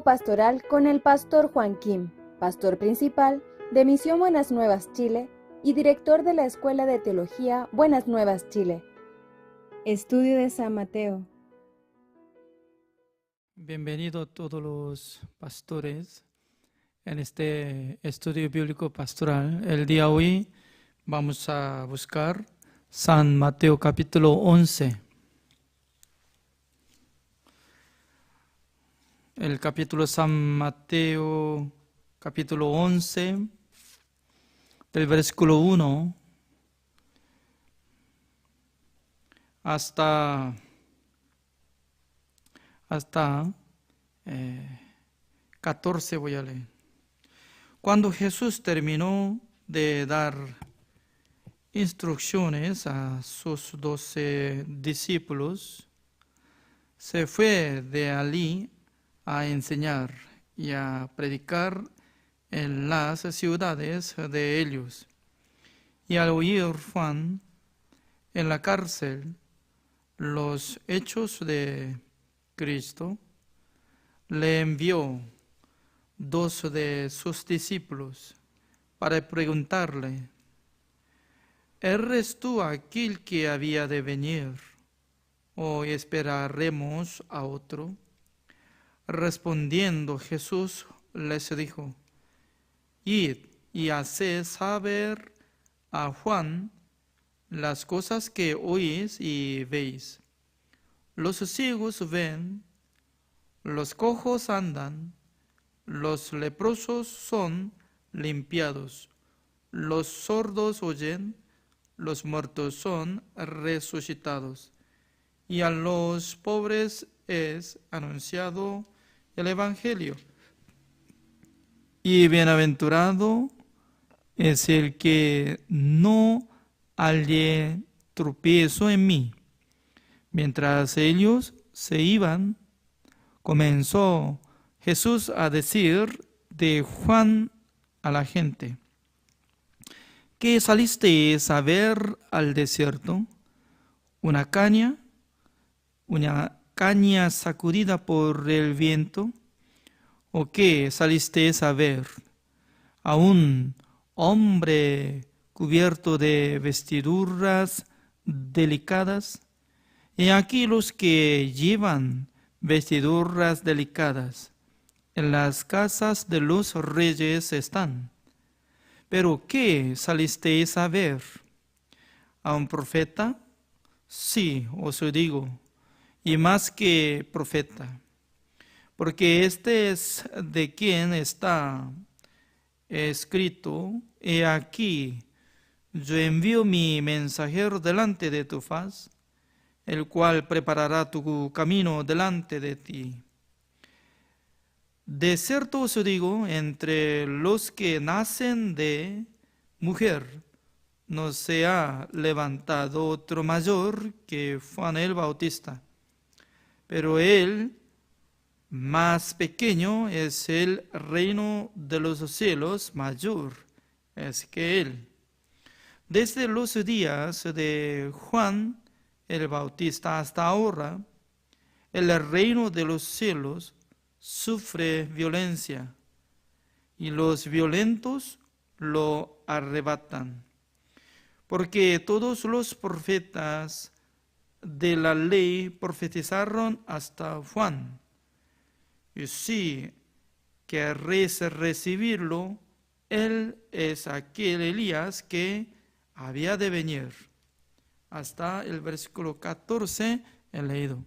Pastoral con el pastor Juan Kim, pastor principal de Misión Buenas Nuevas Chile y director de la Escuela de Teología Buenas Nuevas Chile. Estudio de San Mateo. Bienvenidos todos los pastores en este estudio bíblico pastoral. El día de hoy vamos a buscar San Mateo capítulo 11. El capítulo San Mateo, capítulo 11, del versículo 1 hasta 14 voy a leer. Cuando Jesús terminó de dar instrucciones a sus 12 discípulos, se fue de allí a enseñar y a predicar en las ciudades de ellos. Y al oír Juan en la cárcel los hechos de Cristo, le envió 2 de sus discípulos para preguntarle: ¿eres tú aquel que había de venir, o esperaremos a otro? Respondiendo Jesús les dijo: id y haced saber a Juan las cosas que oís y veis. Los ciegos ven, los cojos andan, los leprosos son limpiados, los sordos oyen, los muertos son resucitados, y a los pobres es anunciado el Evangelio. Y bienaventurado es el que no halle tropiezo en mí. Mientras ellos se iban, comenzó Jesús a decir de Juan a la gente: ¿qué salisteis a ver al desierto? ¿Una caña sacudida por el viento? ¿O qué salisteis a ver? ¿A un hombre cubierto de vestiduras delicadas? He aquí los que llevan vestiduras delicadas en las casas de los reyes están. ¿Pero qué salisteis a ver? ¿A un profeta? Sí, os digo, y más que profeta. porque este es de quien está escrito: he aquí, yo envío mi mensajero delante de tu faz, el cual preparará tu camino delante de ti. De cierto os digo, entre los que nacen de mujer, no se ha levantado otro mayor que Juan el Bautista, pero él, más pequeño, es el reino de los cielos, mayor es que él. Desde los días de Juan el Bautista hasta ahora, el reino de los cielos sufre violencia y los violentos lo arrebatan. Porque todos los profetas de la ley profetizaron hasta Juan. Y si querréis recibirlo, él es aquel Elías que había de venir. Hasta el versículo 14 he leído.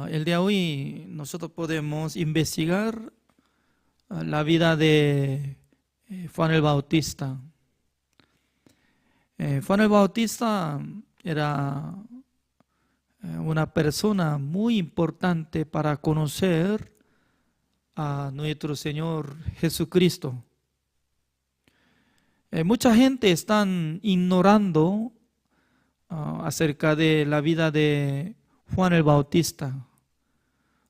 El día de hoy nosotros podemos investigar la vida de Juan el Bautista. Juan el Bautista era una persona muy importante para conocer a nuestro Señor Jesucristo. Mucha gente está ignorando acerca de la vida de Juan el Bautista.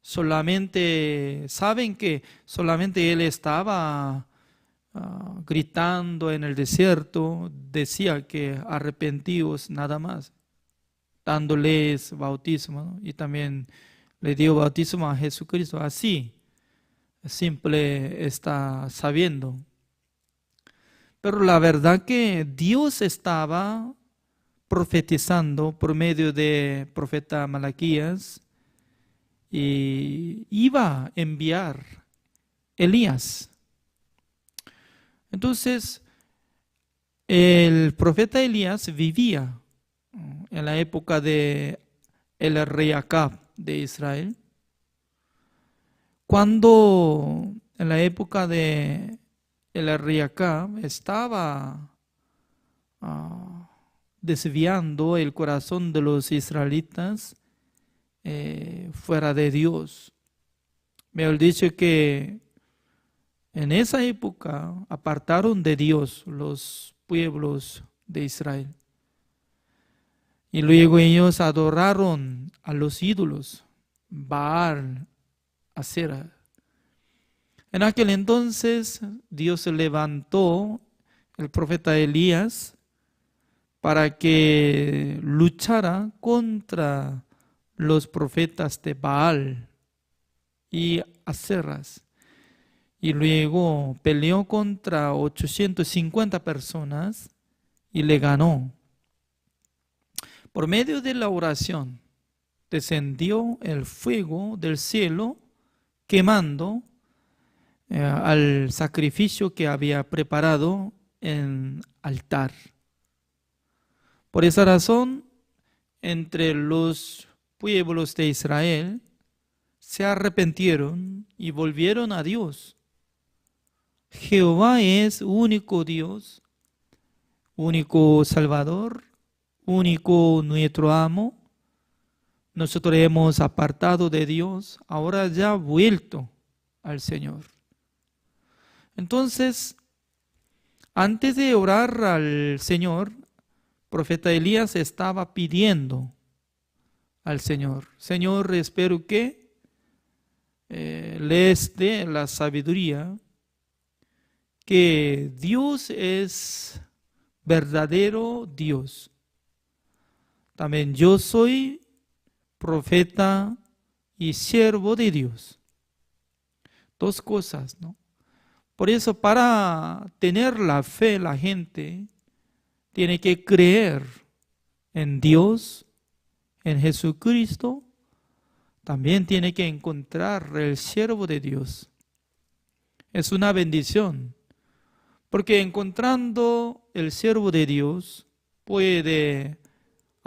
Solamente saben que solamente él estaba gritando en el desierto, decía que arrepentidos nada más, dándoles bautismo, ¿no? Y también le dio bautismo a Jesucristo. Así, simple está sabiendo. Pero la verdad que Dios estaba profetizando por medio de profeta Malaquías y iba a enviar Elías. Entonces, el profeta Elías vivía en la época de el rey Acab de Israel. Cuando en la época de el rey Acab estaba desviando el corazón de los israelitas fuera de Dios. Mejor dicho que en esa época apartaron de Dios los pueblos de Israel. Y luego ellos adoraron a los ídolos, Baal, Asera. En aquel entonces Dios levantó el profeta Elías para que luchara contra los profetas de Baal y Aseras. Y luego peleó contra 850 personas y le ganó. Por medio de la oración descendió el fuego del cielo quemando al sacrificio que había preparado en altar. Por esa razón, entre los pueblos de Israel se arrepintieron y volvieron a Dios. Jehová es único Dios, único Salvador, único nuestro amo. Nosotros hemos apartado de Dios, ahora ya vuelto al Señor. Entonces, antes de orar al Señor, profeta Elías estaba pidiendo al Señor: Señor, espero que les dé la sabiduría, que Dios es verdadero Dios. También yo soy profeta y siervo de Dios. Dos cosas, ¿no? Por eso, para tener la fe, la gente tiene que creer en Dios, en Jesucristo. También tiene que encontrar el siervo de Dios. Es una bendición, porque encontrando el siervo de Dios puede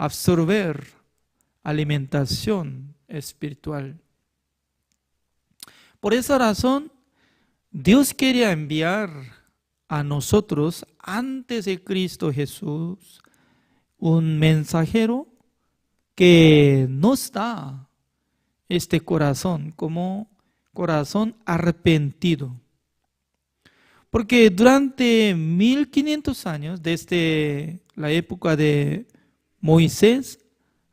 absorber alimentación espiritual. Por esa razón, Dios quería enviar a nosotros, antes de Cristo Jesús, un mensajero que nos da este corazón como corazón arrepentido. Porque durante 1500 años, desde la época de Moisés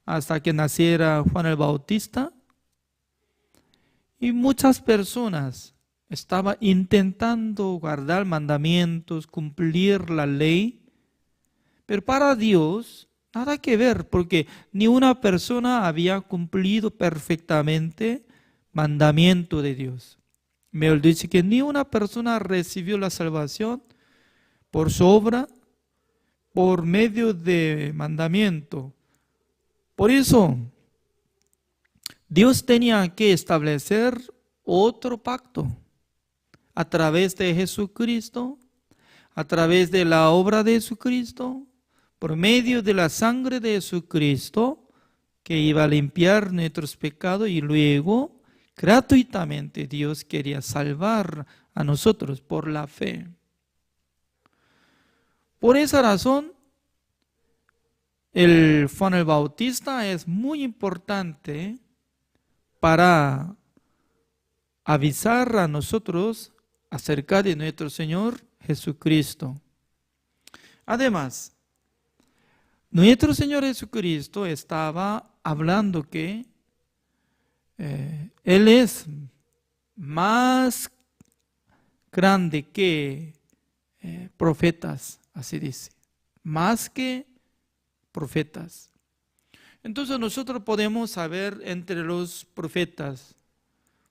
hasta que naciera Juan el Bautista, y muchas personas estaban intentando guardar mandamientos, cumplir la ley, pero para Dios nada que ver, porque ni una persona había cumplido perfectamente mandamiento de Dios. Mejor dice que ni una persona recibió la salvación por su obra, por medio de mandamiento. Por eso, Dios tenía que establecer otro pacto a través de Jesucristo, a través de la obra de Jesucristo, por medio de la sangre de Jesucristo, que iba a limpiar nuestros pecados, y luego gratuitamente Dios quería salvar a nosotros por la fe. Por esa razón, el Juan el Bautista es muy importante para avisar a nosotros acerca de nuestro Señor Jesucristo. Además, nuestro Señor Jesucristo estaba hablando que Él es más grande que profetas, así dice, más que profetas. Entonces nosotros podemos saber entre los profetas,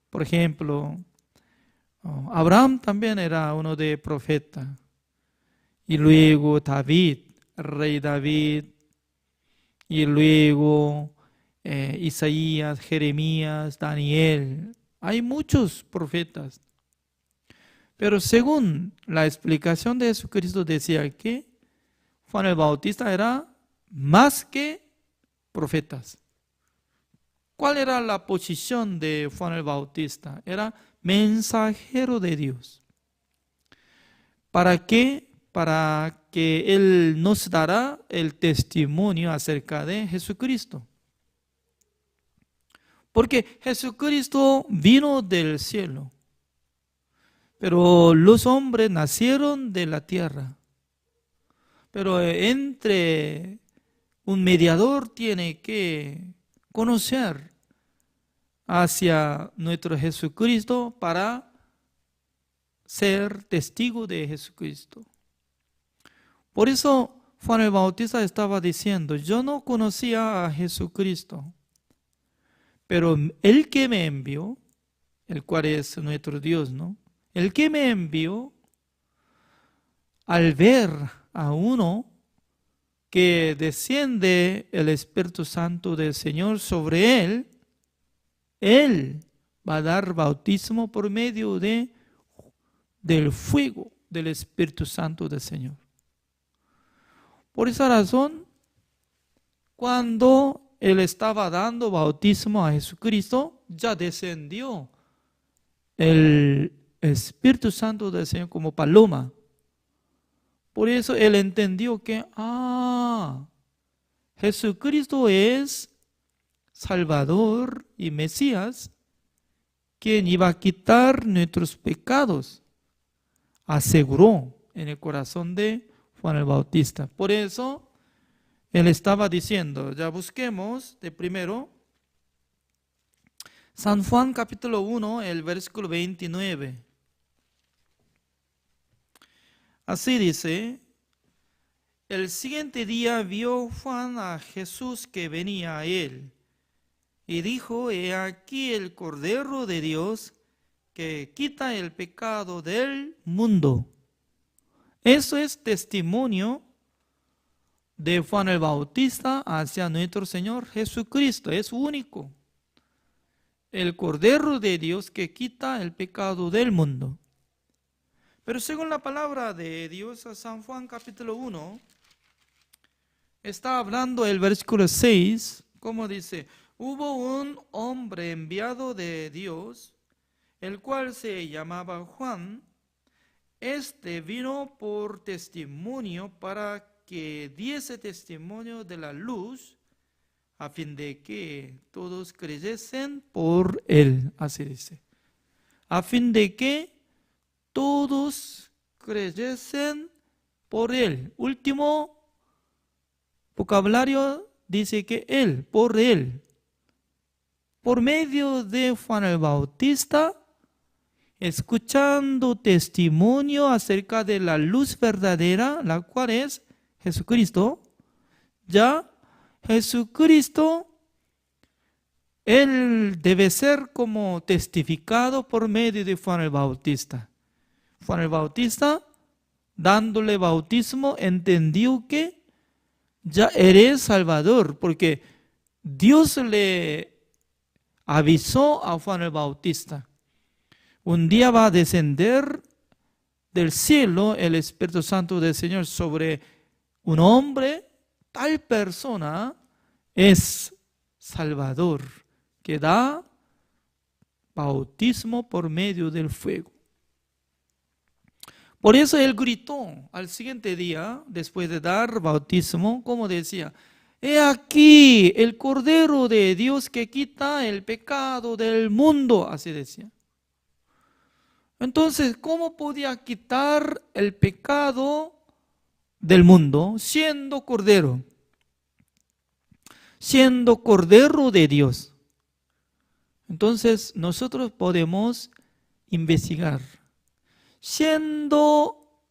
por ejemplo, Abraham también era uno de profetas, y luego David, rey David, y luego Isaías, Jeremías, Daniel. Hay muchos profetas. Pero según la explicación de Jesucristo decía que Juan el Bautista era más que profetas. ¿Cuál era la posición de Juan el Bautista? Era mensajero de Dios. ¿Para qué? Para que Él nos dará el testimonio acerca de Jesucristo. Porque Jesucristo vino del cielo, pero los hombres nacieron de la tierra. Pero entre un mediador tiene que conocer hacia nuestro Jesucristo para ser testigo de Jesucristo. Por eso Juan el Bautista estaba diciendo, yo no conocía a Jesucristo, pero el que me envió, el cual es nuestro Dios, ¿no? El que me envió, al ver a uno que desciende el Espíritu Santo del Señor sobre él, Él va a dar bautismo por medio del fuego del Espíritu Santo del Señor. Por esa razón, cuando Él estaba dando bautismo a Jesucristo, ya descendió el Espíritu Santo del Señor como paloma. Por eso Él entendió que, Jesucristo es Salvador y Mesías, quien iba a quitar nuestros pecados, aseguró en el corazón de Juan el Bautista. Por eso Él estaba diciendo, ya busquemos de primero, San Juan capítulo 1, el versículo 29. Así dice, el siguiente día vio Juan a Jesús que venía a él, y dijo, he aquí el Cordero de Dios que quita el pecado del mundo. Eso es testimonio de Juan el Bautista hacia nuestro Señor Jesucristo. Es único. El Cordero de Dios que quita el pecado del mundo. Pero según la palabra de Dios, a San Juan capítulo 1, está hablando el versículo 6, como dice, hubo un hombre enviado de Dios, el cual se llamaba Juan. Este vino por testimonio para que diese testimonio de la luz, a fin de que todos creyesen por él. Así dice. A fin de que todos creyesen por él. Último vocabulario dice que él, por él. Por medio de Juan el Bautista, escuchando testimonio acerca de la luz verdadera, la cual es Jesucristo, ya Jesucristo, Él debe ser como testificado por medio de Juan el Bautista. Juan el Bautista, dándole bautismo, entendió que ya eres Salvador, porque Dios le avisó a Juan el Bautista. Un día va a descender del cielo el Espíritu Santo del Señor sobre un hombre. Tal persona es Salvador, que da bautismo por medio del fuego. Por eso él gritó al siguiente día, después de dar bautismo, como decía, he aquí el Cordero de Dios que quita el pecado del mundo, así decía. Entonces, ¿cómo podía quitar el pecado del mundo siendo Cordero? Siendo Cordero de Dios. Entonces, nosotros podemos investigar. Siendo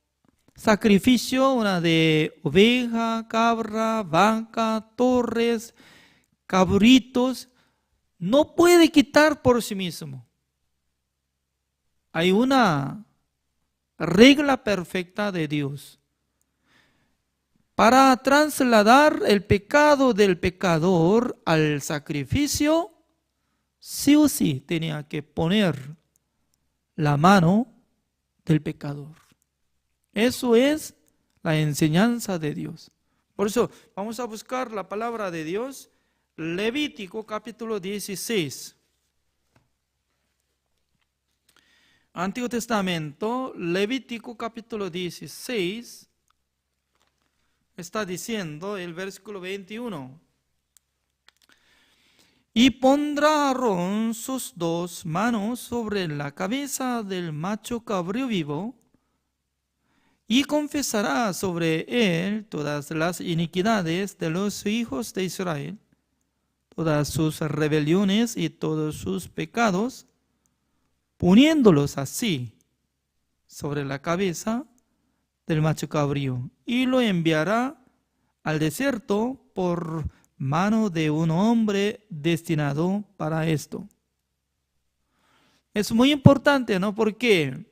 sacrificio, una de oveja, cabra, vaca, torres, cabritos, no puede quitar por sí mismo. Hay una regla perfecta de Dios. Para trasladar el pecado del pecador al sacrificio, sí o sí tenía que poner la mano del pecador. Eso es la enseñanza de Dios. Por eso vamos a buscar la palabra de Dios, Levítico capítulo 16. Antiguo Testamento, Levítico capítulo 16, está diciendo el versículo 21. Y pondrá Aarón sus dos manos sobre la cabeza del macho cabrío vivo, y confesará sobre él todas las iniquidades de los hijos de Israel, todas sus rebeliones y todos sus pecados, poniéndolos así sobre la cabeza del macho cabrío, y lo enviará al desierto por mano de un hombre destinado para esto. Es muy importante, ¿no? Porque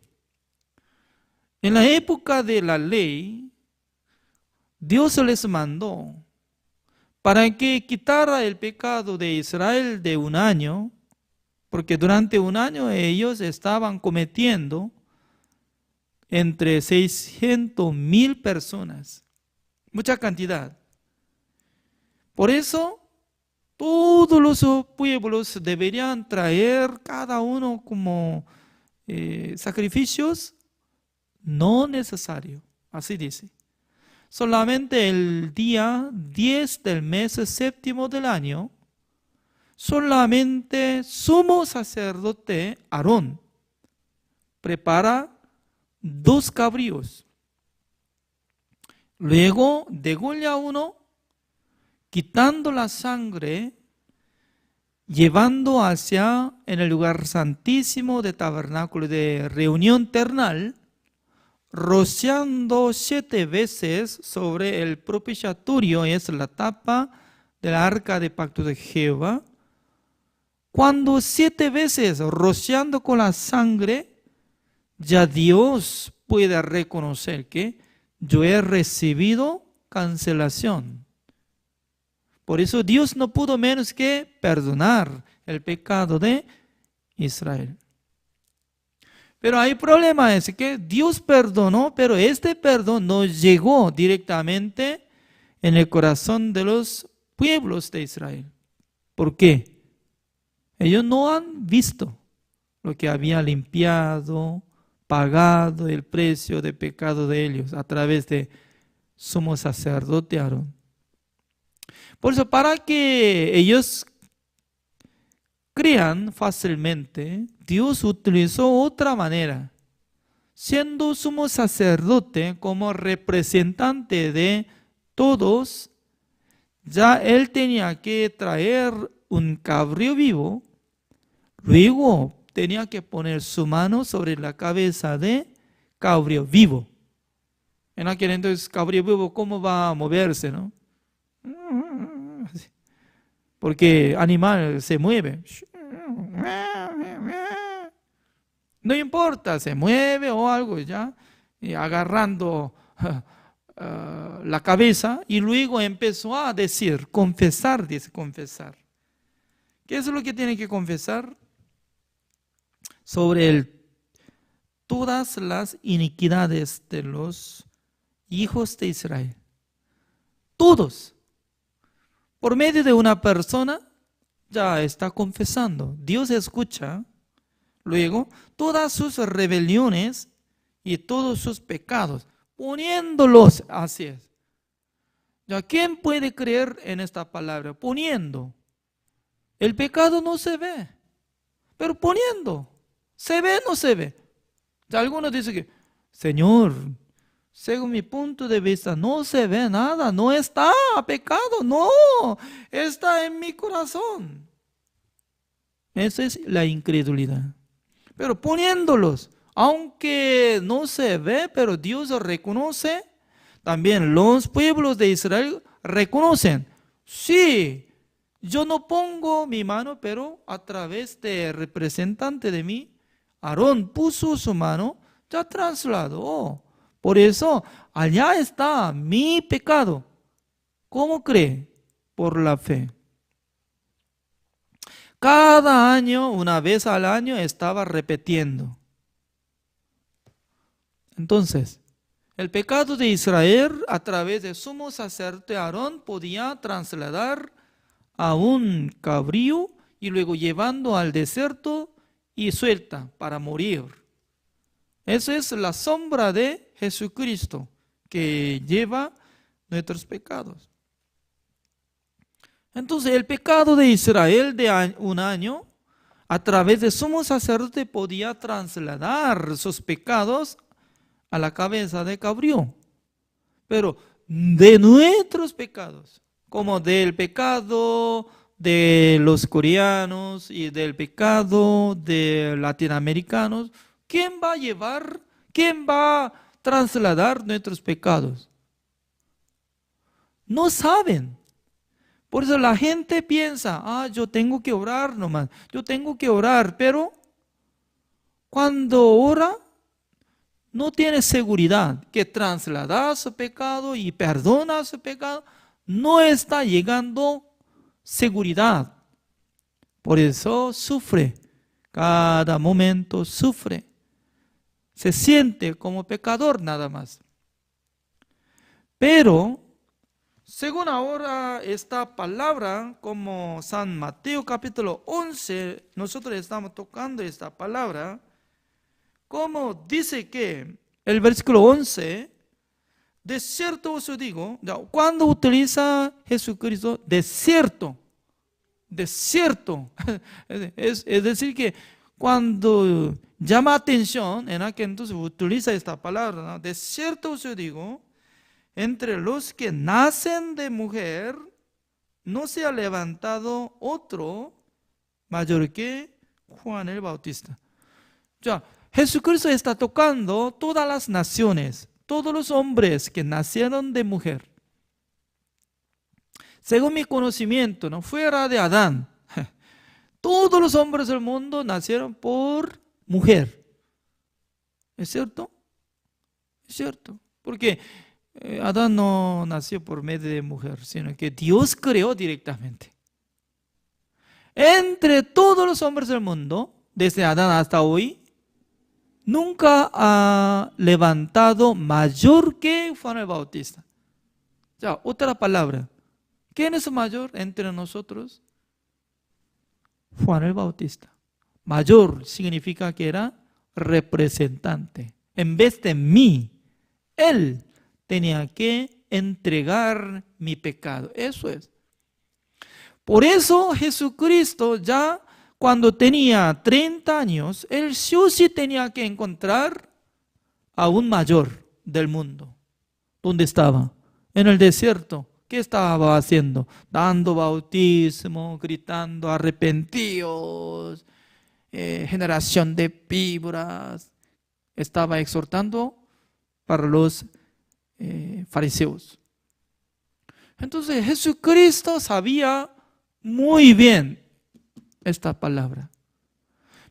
en la época de la ley, Dios les mandó para que quitara el pecado de Israel de un año, porque durante un año ellos estaban cometiendo entre 600,000 personas, mucha cantidad. Por eso, todos los pueblos deberían traer cada uno como sacrificios no necesarios, así dice. Solamente el día 10 del mes séptimo del año, solamente sumo sacerdote Aarón prepara 2 cabríos. Luego degolla uno, quitando la sangre, llevando hacia en el lugar santísimo de tabernáculo de reunión ternal, rociando 7 veces sobre el propiciatorio, es la tapa del arca de pacto de Jehová. Cuando 7 veces rociando con la sangre, ya Dios puede reconocer que yo he recibido cancelación. Por eso Dios no pudo menos que perdonar el pecado de Israel. Pero hay problema, es que Dios perdonó, pero este perdón no llegó directamente en el corazón de los pueblos de Israel. ¿Por qué? Ellos no han visto lo que había limpiado, pagado el precio de pecado de ellos a través de sumo sacerdote Aarón. Por eso, para que ellos crean fácilmente, Dios utilizó otra manera. Siendo sumo sacerdote como representante de todos, ya él tenía que traer un cabrío vivo, luego tenía que poner su mano sobre la cabeza de cabrío vivo. En aquel entonces, cabrío vivo, ¿cómo va a moverse, no? Porque animal se mueve. No importa, se mueve o algo ya, y agarrando la cabeza, y luego empezó a decir, confesar, dice confesar. ¿Qué es lo que tiene que confesar? Sobre todas las iniquidades de los hijos de Israel. Todos. Por medio de una persona ya está confesando. Dios escucha. Luego, todas sus rebeliones y todos sus pecados, poniéndolos, así es. ¿Ya quién puede creer en esta palabra? Poniendo. El pecado no se ve, pero poniendo. ¿Se ve o no se ve? Ya algunos dicen que, Señor, según mi punto de vista, no se ve nada, no está pecado, no, está en mi corazón. Esa es la incredulidad. Pero poniéndolos, aunque no se ve, pero Dios lo reconoce, también los pueblos de Israel reconocen, sí, yo no pongo mi mano, pero a través del representante de mí, Aarón puso su mano, ya trasladó. Por eso, allá está mi pecado. ¿Cómo cree? Por la fe. Cada año, una vez al año, estaba repitiendo. Entonces, el pecado de Israel a través del sumo sacerdote Aarón podía trasladar a un cabrío y luego llevando al desierto y suelta para morir. Esa es la sombra de Jesucristo que lleva nuestros pecados. Entonces el pecado de Israel de un año a través del sumo sacerdote podía trasladar sus pecados a la cabeza de cabrío. Pero de nuestros pecados, como del pecado de los coreanos y del pecado de latinoamericanos, ¿quién va a llevar, quién va a trasladar nuestros pecados? No saben. Por eso la gente piensa, yo tengo que orar nomás, yo tengo que orar, pero cuando ora, no tiene seguridad que traslada su pecado y perdona su pecado, no está llegando seguridad. Por eso sufre, cada momento sufre. Se siente como pecador nada más. Pero, según ahora esta palabra, como San Mateo capítulo 11, nosotros estamos tocando esta palabra, como dice que el versículo 11, de cierto os digo, cuando utiliza Jesucristo, de cierto, es decir que cuando llama atención, en aquel entonces utiliza esta palabra, ¿no? De cierto os digo, entre los que nacen de mujer, no se ha levantado otro mayor que Juan el Bautista. Ya, Jesucristo está tocando todas las naciones, todos los hombres que nacieron de mujer. Según mi conocimiento, no fuera de Adán, todos los hombres del mundo nacieron por mujer. ¿Es cierto? Es cierto. Porque Adán no nació por medio de mujer, sino que Dios creó directamente. Entre todos los hombres del mundo, desde Adán hasta hoy, nunca ha levantado mayor que Juan el Bautista. Ya, otra palabra. ¿Quién es mayor entre nosotros? Juan el Bautista. Mayor significa que era representante. En vez de mí, él tenía que entregar mi pecado. Eso es. Por eso Jesucristo ya cuando tenía 30 años, él sí o sí tenía que encontrar a un mayor del mundo. ¿Dónde estaba? En el desierto. ¿Qué estaba haciendo? Dando bautismo, gritando arrepentidos, generación de víboras. Estaba exhortando para los fariseos. Entonces Jesucristo sabía muy bien esta palabra.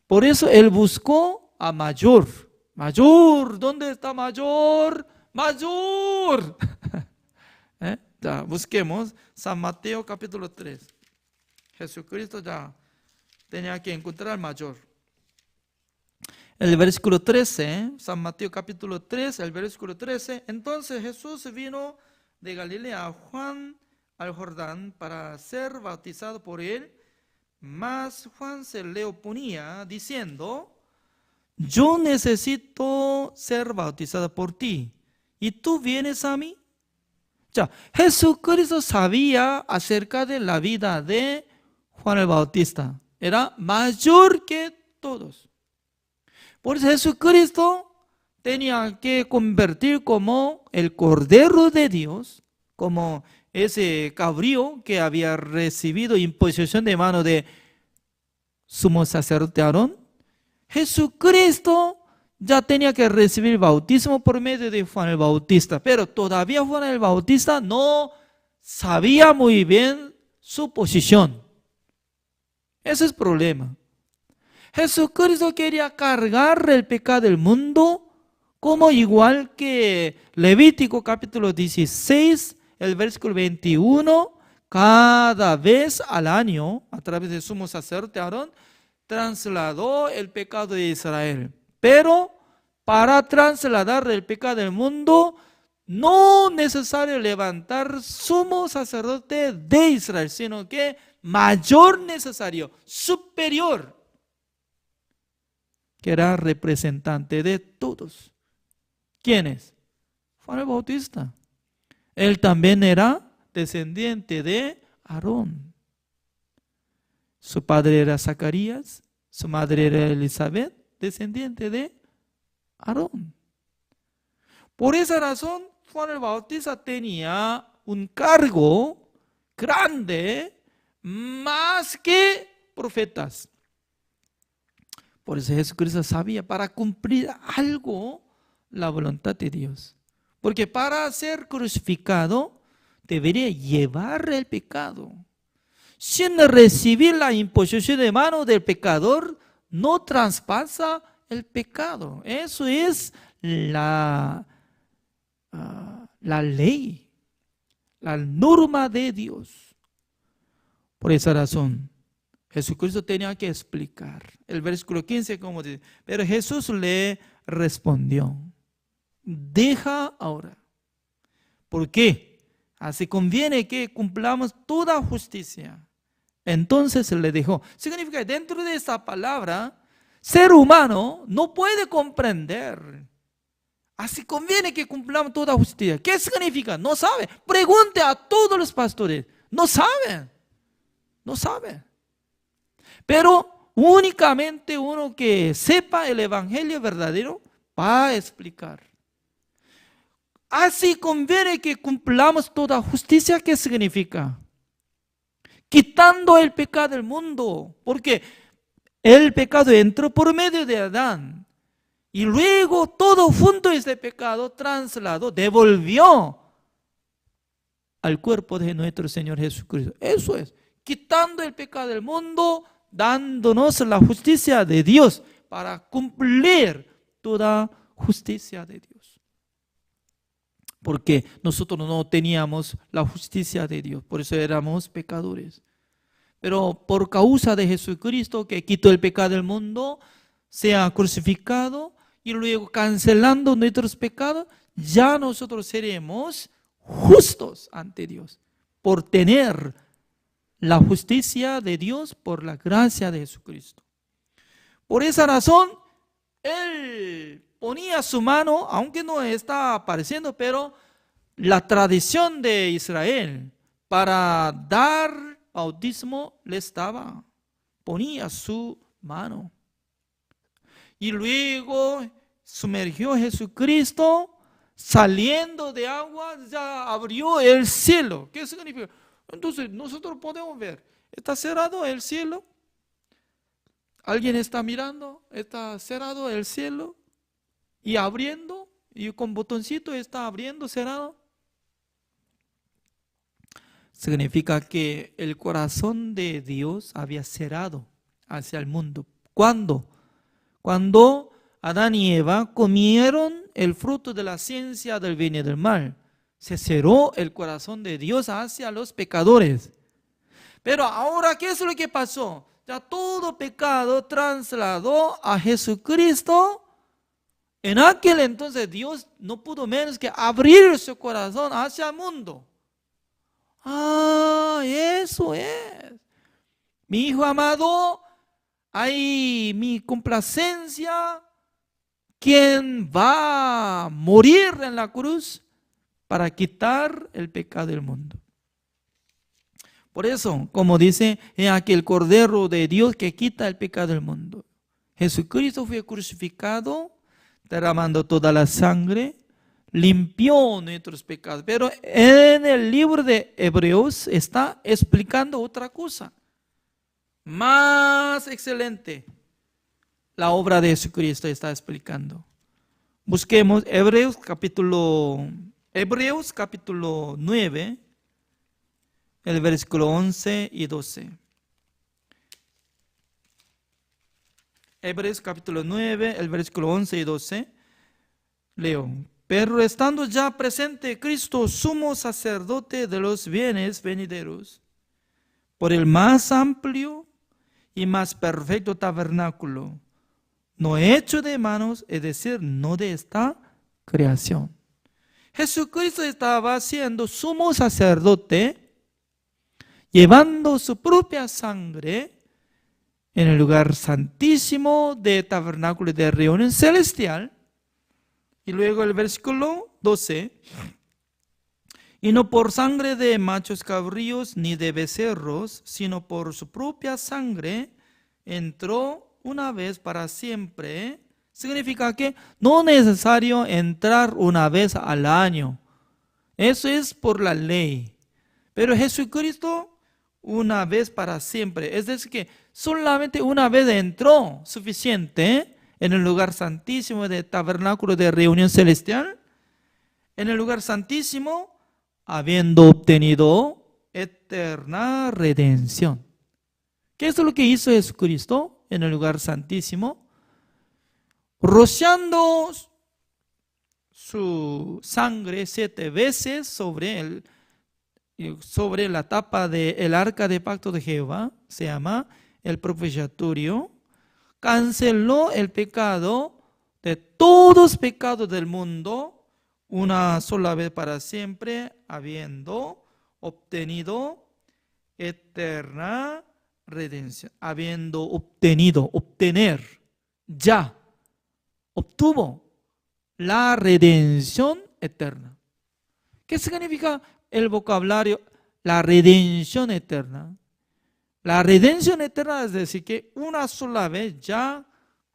Por eso él buscó a mayor. Mayor, ¿dónde está mayor? Mayor. Ya, busquemos San Mateo capítulo 3. Jesucristo ya tenía que encontrar al mayor. El versículo 13, San Mateo capítulo 3, el versículo 13. Entonces Jesús vino de Galilea a Juan al Jordán para ser bautizado por él, mas Juan se le oponía diciendo: yo necesito ser bautizado por ti, ¿y tú vienes a mí? Ya, Jesucristo sabía acerca de la vida de Juan el Bautista. Era mayor que todos. Por eso Jesucristo tenía que convertir como el Cordero de Dios, como ese cabrío que había recibido imposición de mano de sumo sacerdote Aarón. Jesucristo ya tenía que recibir bautismo por medio de Juan el Bautista, pero todavía Juan el Bautista no sabía muy bien su posición. Ese es el problema. Jesucristo quería cargar el pecado del mundo, como igual que Levítico capítulo 16, el versículo 21, cada vez al año, a través del sumo sacerdote Aarón, trasladó el pecado de Israel. Pero para trasladar el pecado del mundo, no necesario levantar sumo sacerdote de Israel, sino que mayor necesario, superior, que era representante de todos. ¿Quién es? Juan el Bautista. Él también era descendiente de Aarón. Su padre era Zacarías, su madre era Elizabeth, descendiente de Aarón. Por esa razón, Juan el Bautista tenía un cargo grande más que profetas. Por eso Jesucristo sabía para cumplir algo la voluntad de Dios. Porque para ser crucificado debería llevar el pecado. Sin recibir la imposición de mano del pecador, no traspasa el pecado. Eso es la ley, la norma de Dios. Por esa razón, Jesucristo tenía que explicar. El versículo 15, como dice, pero Jesús le respondió: deja ahora. ¿Por qué? Así conviene que cumplamos toda justicia. Entonces le dijo. Significa que dentro de esta palabra, ser humano no puede comprender. Así conviene que cumplamos toda justicia. ¿Qué significa? No sabe. Pregunte a todos los pastores. No saben. No saben. Pero únicamente uno que sepa el evangelio verdadero va a explicar. Así conviene que cumplamos toda justicia. ¿Qué significa? Quitando el pecado del mundo, porque el pecado entró por medio de Adán y luego todo junto ese pecado trasladó, devolvió al cuerpo de nuestro Señor Jesucristo. Eso es, quitando el pecado del mundo, dándonos la justicia de Dios para cumplir toda justicia de Dios. Porque nosotros no teníamos la justicia de Dios, por eso éramos pecadores. Pero por causa de Jesucristo, que quitó el pecado del mundo, se ha crucificado y luego cancelando nuestros pecados, ya nosotros seremos justos ante Dios, por tener la justicia de Dios por la gracia de Jesucristo. Por esa razón, Él ponía su mano, aunque no está apareciendo, pero la tradición de Israel para dar bautismo le estaba, ponía su mano. Y luego sumergió a Jesucristo, saliendo de agua, ya abrió el cielo. ¿Qué significa? Entonces nosotros podemos ver, está cerrado el cielo. Alguien está mirando, está cerrado el cielo y abriendo, y con botoncito está abriendo, cerrado. Significa que el corazón de Dios había cerrado hacia el mundo. ¿Cuándo? Cuando Adán y Eva comieron el fruto de la ciencia del bien y del mal. Se cerró el corazón de Dios hacia los pecadores. Pero ahora, ¿qué es lo que pasó? Ya todo pecado trasladó a Jesucristo. En aquel entonces Dios no pudo menos que abrir su corazón hacia el mundo. Ah, eso es. Mi hijo amado, hay mi complacencia. ¿Quién va a morir en la cruz para quitar el pecado del mundo? Por eso, como dice, es aquel Cordero de Dios que quita el pecado del mundo. Jesucristo fue crucificado, derramando toda la sangre, limpió nuestros pecados. Pero en el libro de Hebreos está explicando otra cosa, más excelente. La obra de Jesucristo está explicando. Busquemos Hebreos capítulo 9, el versículo 11 y 12. Hebreos capítulo 9, el versículo 11 y 12. Leo. Pero estando ya presente Cristo, sumo sacerdote de los bienes venideros, por el más amplio y más perfecto tabernáculo, no hecho de manos, es decir, no de esta creación. Jesucristo estaba siendo sumo sacerdote, llevando su propia sangre en el lugar santísimo de tabernáculo de reunión celestial. Y luego el versículo 12. Y no por sangre de machos cabríos ni de becerros, sino por su propia sangre entró una vez para siempre. Significa que no es necesario entrar una vez al año. Eso es por la ley. Pero Jesucristo una vez para siempre. Es decir, que solamente una vez entró suficiente en el lugar santísimo de tabernáculo de reunión celestial. En el lugar santísimo, habiendo obtenido eterna redención. ¿Qué es lo que hizo Jesucristo en el lugar santísimo? Rociando su sangre 7 veces sobre la tapa del arca de pacto de Jehová, se llama el propiciatorio, canceló el pecado de todos los pecados del mundo una sola vez para siempre, habiendo obtenido eterna redención. Habiendo obtener, ya obtuvo la redención eterna. ¿Qué significa el vocabulario, la redención eterna? La redención eterna es decir que una sola vez ya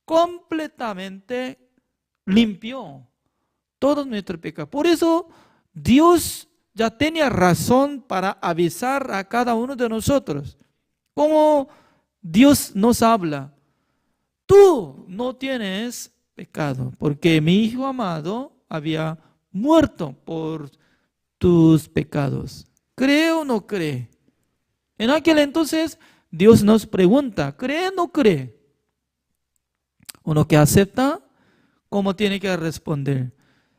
completamente limpió todo nuestro pecado. Por eso Dios ya tenía razón para avisar a cada uno de nosotros. Como Dios nos habla, tú no tienes pecado, porque mi hijo amado había muerto por tus pecados. ¿Cree o no cree? En aquel entonces Dios nos pregunta, ¿cree o no cree? Uno que acepta, ¿cómo tiene que responder?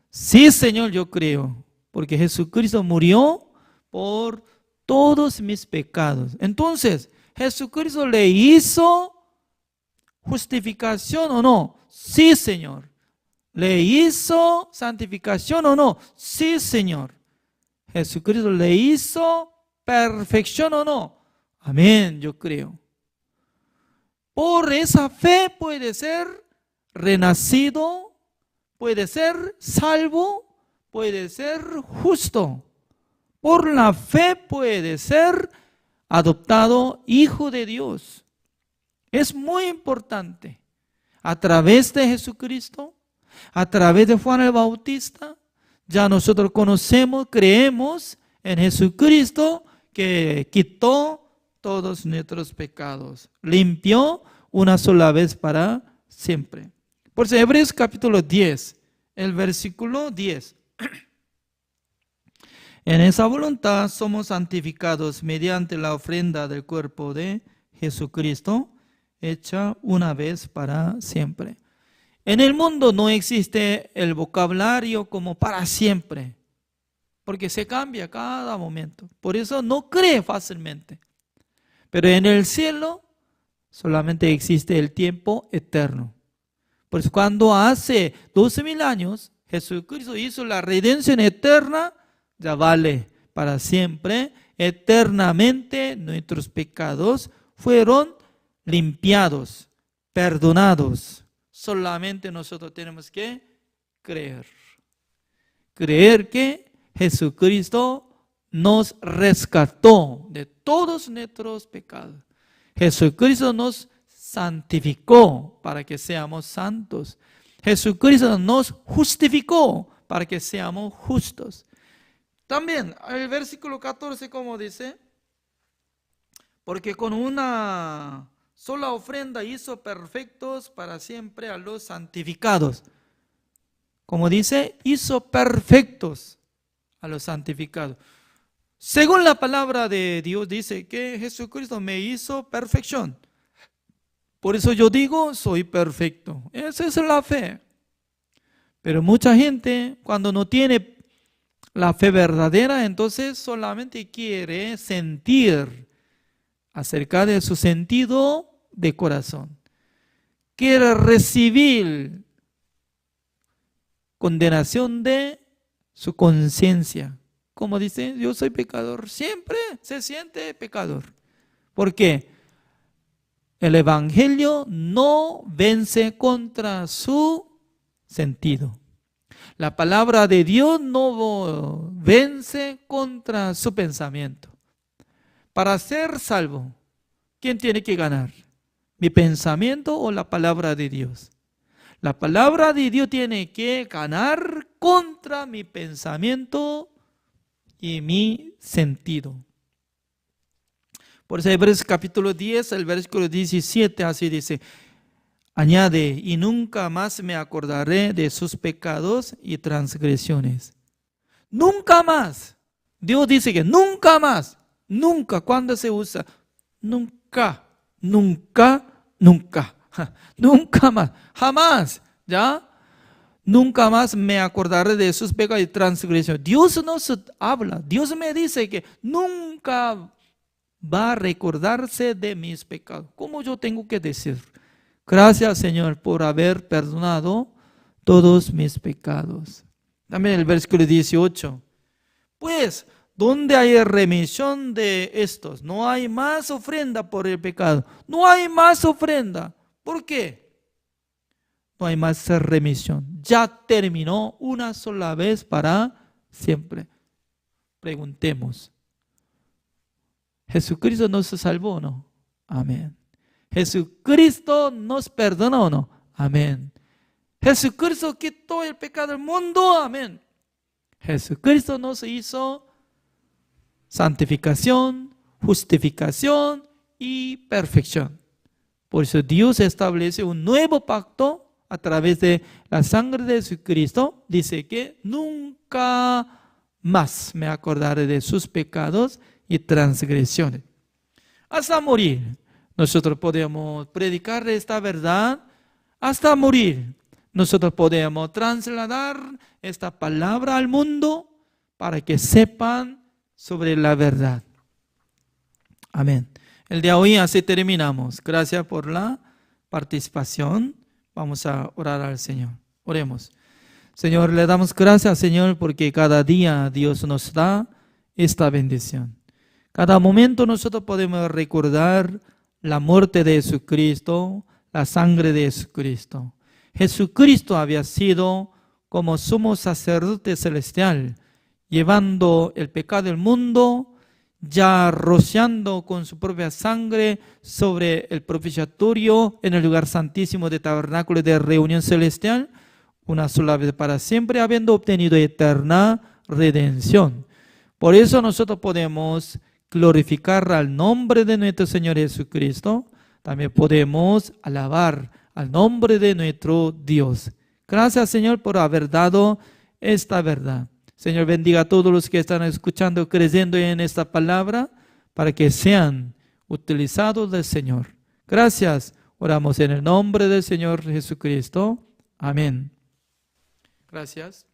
Sí, Señor, yo creo, porque Jesucristo murió por todos mis pecados. Entonces, ¿Jesucristo le hizo justificación o no? Sí, Señor. ¿Le hizo santificación o no? Sí, Señor. ¿Jesucristo le hizo perfección o no? Amén, yo creo. Por esa fe puede ser renacido, puede ser salvo, puede ser justo. Por la fe puede ser adoptado hijo de Dios. Es muy importante. A través de Jesucristo, a través de Juan el Bautista, ya nosotros conocemos, creemos en Jesucristo que quitó todos nuestros pecados, limpió una sola vez para siempre. Por eso Hebreos capítulo 10, el versículo 10. En esa voluntad somos santificados mediante la ofrenda del cuerpo de Jesucristo, hecha una vez para siempre. En el mundo no existe el vocabulario como para siempre, porque se cambia cada momento. Por eso no cree fácilmente. Pero en el cielo solamente existe el tiempo eterno. Por eso cuando hace 12,000 años Jesucristo hizo la redención eterna, ya vale para siempre. Eternamente nuestros pecados fueron limpiados, perdonados. Solamente nosotros tenemos que creer. Creer que Jesucristo nos rescató de todos nuestros pecados. Jesucristo nos santificó para que seamos santos. Jesucristo nos justificó para que seamos justos. También el versículo 14, como dice, porque con una sola ofrenda hizo perfectos para siempre a los santificados. Como dice, hizo perfectos a los santificados. Según la palabra de Dios dice que Jesucristo me hizo perfección. Por eso yo digo, soy perfecto. Esa es la fe. Pero mucha gente, cuando no tiene la fe verdadera, entonces solamente quiere sentir acerca de su sentido de corazón. Quiere recibir condenación de su conciencia. Como dice, yo soy pecador. Siempre se siente pecador. ¿Por qué? El evangelio no vence contra su sentido. La palabra de Dios no vence contra su pensamiento. Para ser salvo, ¿quién tiene que ganar? ¿Mi pensamiento o la palabra de Dios? La palabra de Dios tiene que ganar contra mi pensamiento y mi sentido. Por eso Hebreos capítulo 10, el versículo 17, así dice, añade, y nunca más me acordaré de sus pecados y transgresiones. Nunca más. Dios dice que nunca más. Nunca. ¿Cuándo se usa? Nunca, nunca, nunca. Nunca más. Jamás. ¿Ya? Nunca más me acordaré de sus pecados y transgresiones. Dios nos habla. Dios me dice que nunca va a recordarse de mis pecados. ¿Cómo yo tengo que decir? Gracias, Señor, por haber perdonado todos mis pecados. También el versículo 18. Pues, ¿dónde hay remisión de estos? No hay más ofrenda por el pecado. No hay más ofrenda. ¿Por qué? No hay más remisión. Ya terminó una sola vez para siempre. Preguntemos. ¿Jesucristo nos salvó o no? Amén. ¿Jesucristo nos perdonó o no? Amén. ¿Jesucristo quitó el pecado del mundo? Amén. Jesucristo nos hizo santificación, justificación y perfección. Por eso Dios establece un nuevo pacto a través de la sangre de Jesucristo. Dice que nunca más me acordaré de sus pecados y transgresiones. Hasta morir, nosotros podemos predicar esta verdad hasta morir. Nosotros podemos trasladar esta palabra al mundo para que sepan sobre la verdad. Amén. El día de hoy así terminamos. Gracias por la participación. Vamos a orar al Señor. Oremos. Señor, le damos gracias, Señor, porque cada día Dios nos da esta bendición. Cada momento nosotros podemos recordar la muerte de Jesucristo, la sangre de Jesucristo. Jesucristo había sido como sumo sacerdote celestial, llevando el pecado del mundo, ya rociando con su propia sangre sobre el propiciatorio en el lugar santísimo de tabernáculo de reunión celestial, una sola vez para siempre, habiendo obtenido eterna redención. Por eso nosotros podemos glorificar al nombre de nuestro Señor Jesucristo. También podemos alabar al nombre de nuestro Dios. Gracias, Señor, por haber dado esta verdad. Señor, bendiga a todos los que están escuchando, creyendo en esta palabra, para que sean utilizados del Señor. Gracias. Oramos en el nombre del Señor Jesucristo. Amén. Gracias.